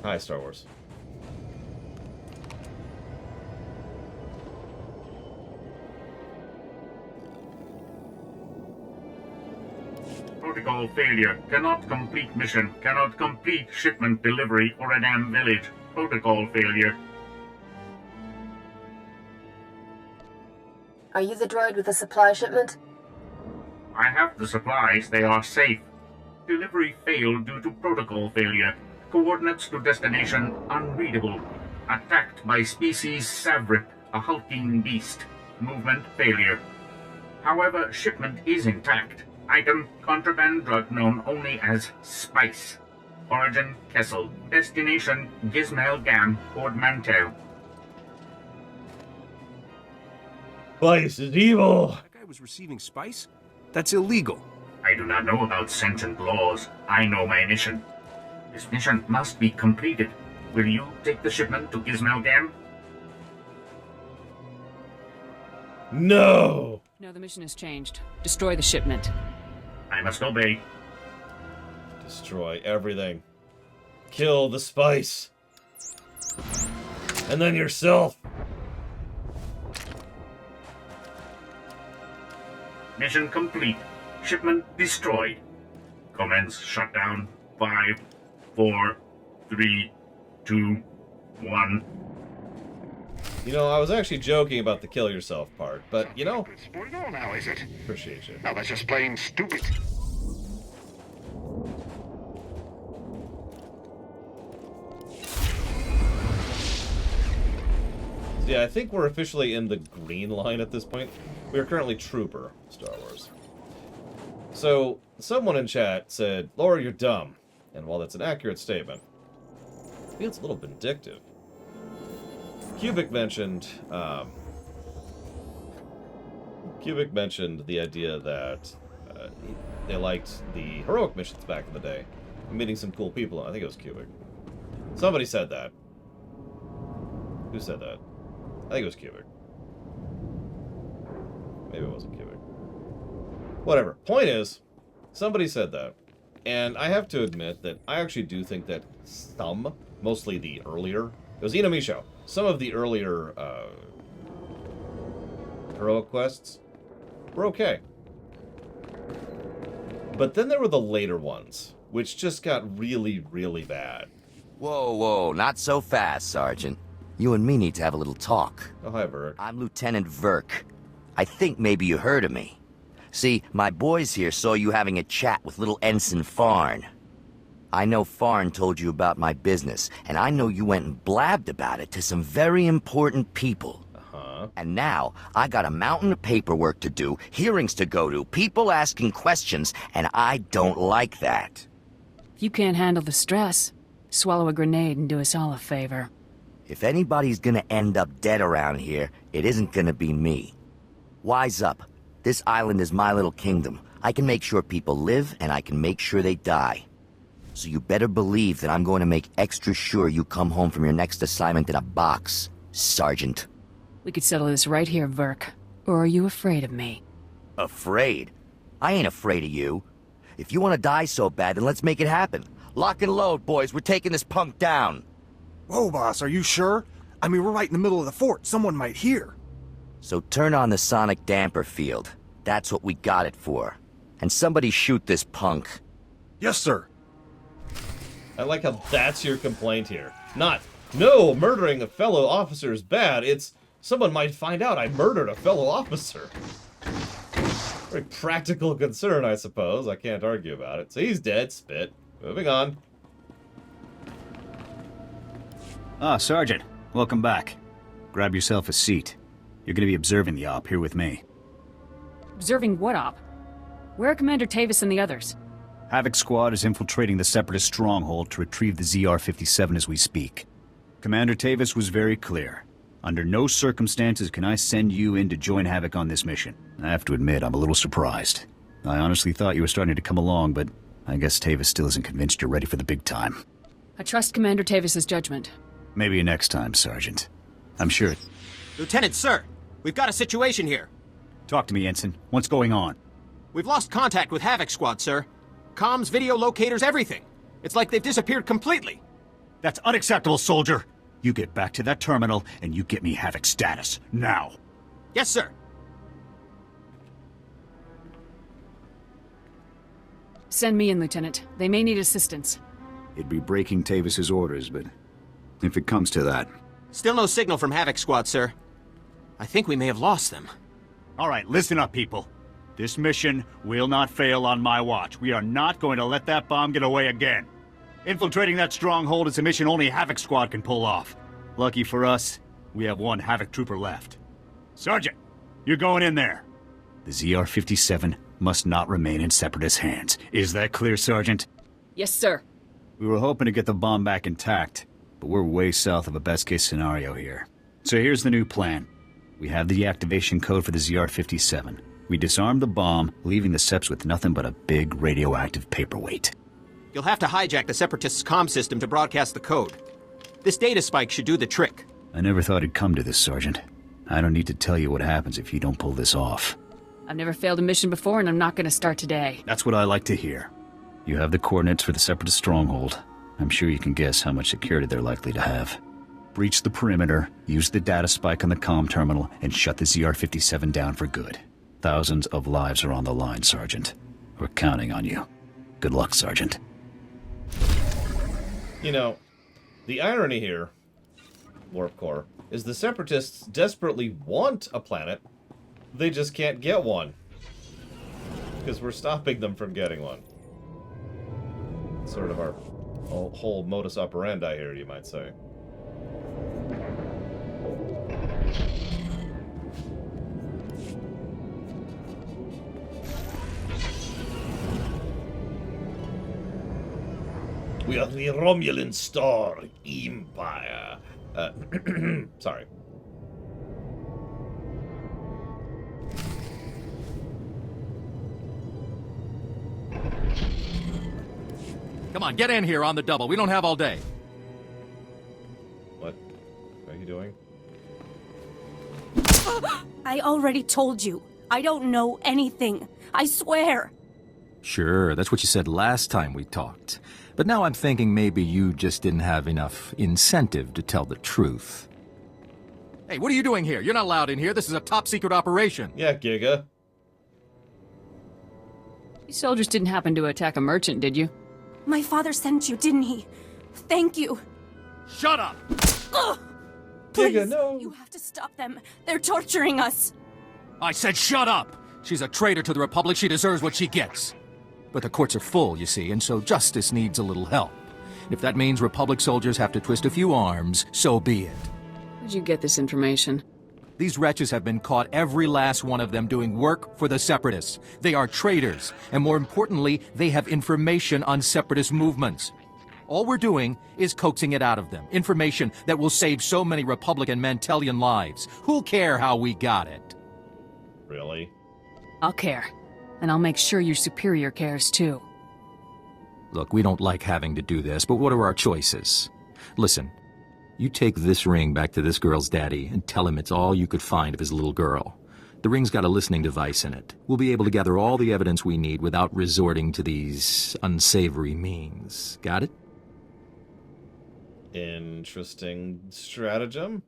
[SPEAKER 1] Hi, Star Wars.
[SPEAKER 3] Protocol failure. Cannot complete mission. Cannot complete shipment delivery or Oradam village. Protocol failure.
[SPEAKER 14] Are you the droid with the supply shipment?
[SPEAKER 3] I have the supplies. They are safe. Delivery failed due to protocol failure. Coordinates to destination unreadable. Attacked by species Savrip, a hulking beast. Movement failure. However, shipment is intact. Item, contraband drug known only as spice. Origin, Kessel. Destination, Gizmel Gam, Port Mantell.
[SPEAKER 1] Spice is evil!
[SPEAKER 17] That guy was receiving spice? That's illegal.
[SPEAKER 3] I do not know about sentient laws. I know my mission. This mission must be completed. Will you take the shipment to Gizmel Gam?
[SPEAKER 1] No!
[SPEAKER 5] No, the mission has changed. Destroy the shipment.
[SPEAKER 3] I must obey.
[SPEAKER 1] Destroy everything. Kill the spice. And then yourself.
[SPEAKER 3] Mission complete. Shipment destroyed. Commence shutdown. 5, 4, 3, 2, 1.
[SPEAKER 1] You know, I was actually joking about the kill yourself part, but, you know...
[SPEAKER 23] It's for you now, is it?
[SPEAKER 1] Appreciate you.
[SPEAKER 23] Now that's just plain stupid.
[SPEAKER 1] Yeah, I think we're officially in the green line at this point. We are currently Trooper, Star Wars. So, someone in chat said, Laura, you're dumb. And while that's an accurate statement, it feels a little vindictive. Cubic mentioned the idea that they liked the heroic missions back in the day. Meeting some cool people. I think it was Cubic. Somebody said that. Who said that? I think it was Cubic. Maybe it wasn't Cubic. Whatever. Point is, somebody said that. And I have to admit that I actually do think that some, mostly the earlier, it was Ino Misho, some of the earlier heroic quests were okay. But then there were the later ones, which just got really, really bad.
[SPEAKER 18] Whoa, whoa, not so fast, Sergeant. You and me need to have a little talk.
[SPEAKER 1] Oh, hi, Verk.
[SPEAKER 18] I'm Lieutenant Verk. I think maybe you heard of me. See, my boys here saw you having a chat with little Ensign Farn. I know Farn told you about my business, and I know you went and blabbed about it to some very important people.
[SPEAKER 1] Uh-huh.
[SPEAKER 18] And now, I got a mountain of paperwork to do, hearings to go to, people asking questions, and I don't like that.
[SPEAKER 5] If you can't handle the stress, swallow a grenade and do us all a favor.
[SPEAKER 18] If anybody's gonna end up dead around here, it isn't gonna be me. Wise up. This island is my little kingdom. I can make sure people live, and I can make sure they die. So you better believe that I'm going to make extra sure you come home from your next assignment in a box, Sergeant.
[SPEAKER 5] We could settle this right here, Verk. Or are you afraid of me?
[SPEAKER 18] Afraid? I ain't afraid of you. If you want to die so bad, then let's make it happen. Lock and load, boys. We're taking this punk down.
[SPEAKER 24] Whoa, boss, are you sure? I mean, we're right in the middle of the fort. Someone might hear.
[SPEAKER 18] So turn on the sonic damper field. That's what we got it for. And somebody shoot this punk.
[SPEAKER 24] Yes, sir.
[SPEAKER 1] I like how that's your complaint here. Not, no, murdering a fellow officer is bad. It's, someone might find out I murdered a fellow officer. Very practical concern, I suppose. I can't argue about it. So he's dead, spit. Moving on.
[SPEAKER 10] Ah, Sergeant. Welcome back. Grab yourself a seat. You're gonna be observing the op here with me.
[SPEAKER 5] Observing what op? Where are Commander Tavis and the others?
[SPEAKER 10] Havoc Squad is infiltrating the Separatist stronghold to retrieve the ZR-57 as we speak. Commander Tavis was very clear. Under no circumstances can I send you in to join Havoc on this mission. I have to admit, I'm a little surprised. I honestly thought you were starting to come along, but I guess Tavis still isn't convinced you're ready for the big time.
[SPEAKER 5] I trust Commander Tavis's judgment.
[SPEAKER 10] Maybe next time, Sergeant. I'm sure...
[SPEAKER 25] Lieutenant, sir! We've got a situation here.
[SPEAKER 10] Talk to me, Ensign. What's going on?
[SPEAKER 25] We've lost contact with Havoc Squad, sir. Comms, video locators, everything. It's like they've disappeared completely.
[SPEAKER 10] That's unacceptable, soldier! You get back to that terminal, and you get me Havoc status. Now!
[SPEAKER 25] Yes, sir.
[SPEAKER 5] Send me in, Lieutenant. They may need assistance.
[SPEAKER 10] It'd be breaking Tavis's orders, but if it comes to that...
[SPEAKER 25] Still no signal from Havoc Squad, sir. I think we may have lost them.
[SPEAKER 10] All right, listen up, people. This mission will not fail on my watch. We are not going to let that bomb get away again. Infiltrating that stronghold is a mission only Havoc Squad can pull off. Lucky for us, we have one Havoc trooper left. Sergeant, you're going in there. The ZR-57 must not remain in Separatist hands. Is that clear, Sergeant?
[SPEAKER 5] Yes, sir.
[SPEAKER 10] We were hoping to get the bomb back intact, but we're way south of a best-case scenario here. So here's the new plan. We have the deactivation code for the ZR-57. We disarm the bomb, leaving the Seps with nothing but a big radioactive paperweight.
[SPEAKER 25] You'll have to hijack the Separatists' comm system to broadcast the code. This data spike should do the trick.
[SPEAKER 10] I never thought it'd come to this, Sergeant. I don't need to tell you what happens if you don't pull this off.
[SPEAKER 5] I've never failed a mission before, and I'm not going to start today.
[SPEAKER 10] That's what I like to hear. You have the coordinates for the Separatist stronghold. I'm sure you can guess how much security they're likely to have. Breach the perimeter, use the data spike on the comm terminal, and shut the ZR-57 down for good. Thousands of lives are on the line, Sergeant. We're counting on you. Good luck, Sergeant.
[SPEAKER 1] You know, the irony here, Warp Core, is the Separatists desperately want a planet. They just can't get one. Because we're stopping them from getting one. Sort of our whole modus operandi here, you might say. We are the Romulan Star Empire. Sorry.
[SPEAKER 4] Come on, get in here on the double. We don't have all day.
[SPEAKER 1] What are you doing?
[SPEAKER 6] I already told you. I don't know anything. I swear.
[SPEAKER 8] Sure, that's what you said last time we talked. But now I'm thinking maybe you just didn't have enough incentive to tell the truth.
[SPEAKER 4] Hey, what are you doing here? You're not allowed in here. This is a top-secret operation.
[SPEAKER 1] Yeah, Giga.
[SPEAKER 5] You soldiers didn't happen to attack a merchant, did you?
[SPEAKER 6] My father sent you, didn't he? Thank you.
[SPEAKER 4] Shut up!
[SPEAKER 6] Please,
[SPEAKER 1] Giga, no.
[SPEAKER 6] You have to stop them. They're torturing us.
[SPEAKER 4] I said shut up! She's a traitor to the Republic. She deserves what she gets. But the courts are full, you see, and so justice needs a little help. If that means Republic soldiers have to twist a few arms, so be it.
[SPEAKER 5] Where'd you get this information?
[SPEAKER 8] These wretches have been caught, every last one of them, doing work for the Separatists. They are traitors, and more importantly, they have information on Separatist movements. All we're doing is coaxing it out of them. Information that will save so many Republican Mantellian lives. Who'll care how we got it?
[SPEAKER 1] Really?
[SPEAKER 5] I'll care. And I'll make sure your superior cares, too.
[SPEAKER 8] Look, we don't like having to do this, but what are our choices? Listen, you take this ring back to this girl's daddy and tell him it's all you could find of his little girl. The ring's got a listening device in it. We'll be able to gather all the evidence we need without resorting to these unsavory means. Got it?
[SPEAKER 1] Interesting stratagem.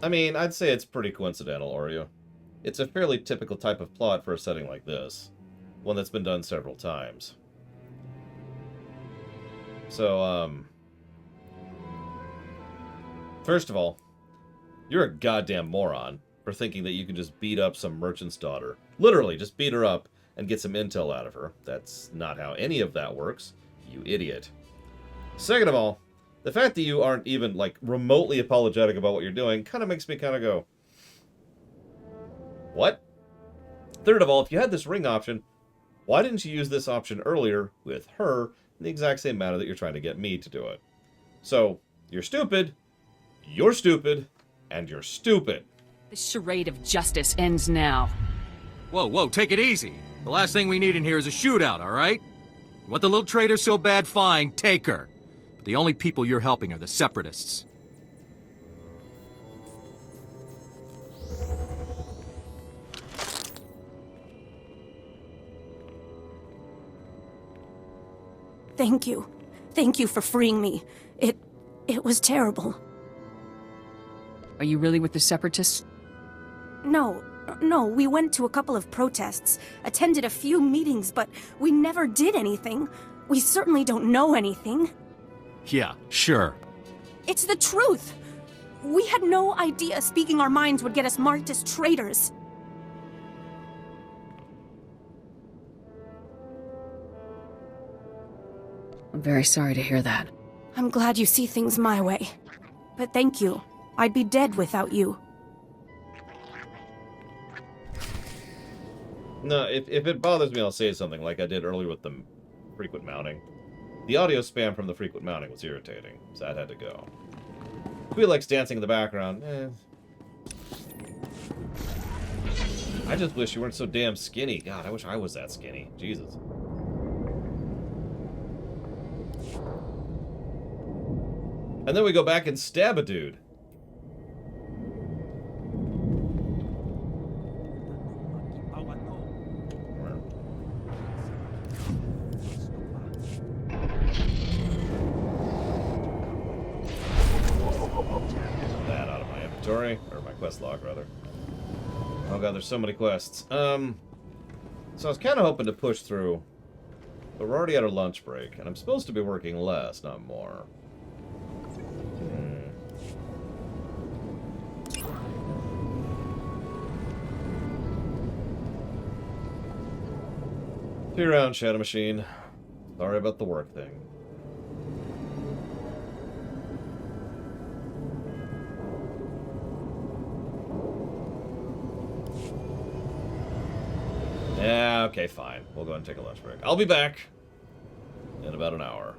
[SPEAKER 1] I mean, I'd say it's pretty coincidental, Oreo. It's a fairly typical type of plot for a setting like this. One that's been done several times. So, first of all, you're a goddamn moron for thinking that you can just beat up some merchant's daughter. Literally, just beat her up and get some intel out of her. That's not how any of that works, you idiot. Second of all, the fact that you aren't even, like, remotely apologetic about what you're doing kind of makes me kind of go, what? Third of all, if you had this ring option, why didn't you use this option earlier with her in the exact same manner that you're trying to get me to do it? So, you're stupid, and you're stupid.
[SPEAKER 5] This charade of justice ends now.
[SPEAKER 4] Whoa, whoa, take it easy. The last thing we need in here is a shootout, all right? You want the little traitor so bad, fine, take her. But the only people you're helping are the Separatists.
[SPEAKER 6] Thank you. Thank you for freeing me. It was terrible.
[SPEAKER 5] Are you really with the Separatists?
[SPEAKER 6] No, No, we went to a couple of protests, attended a few meetings, but we never did anything. We certainly don't know anything.
[SPEAKER 4] Yeah, sure.
[SPEAKER 6] It's the truth. We had no idea speaking our minds would get us marked as traitors.
[SPEAKER 5] I'm very sorry to hear that.
[SPEAKER 6] I'm glad you see things my way. But thank you. I'd be dead without you.
[SPEAKER 1] No, if it bothers me, I'll say something like I did earlier with the frequent mounting. The audio spam from the frequent mounting was irritating, so that had to go. Felix dancing in the background, I just wish you weren't so damn skinny. God, I wish I was that skinny. Jesus. And then we go back and stab a dude. That out of my inventory, or my quest log, rather. Oh god, there's so many quests. So I was kind of hoping to push through, but we're already at our lunch break, and I'm supposed to be working less, not more. See you around, Shadow Machine. Sorry about the work thing. Yeah, okay, fine. We'll go ahead and take a lunch break. I'll be back in about an hour.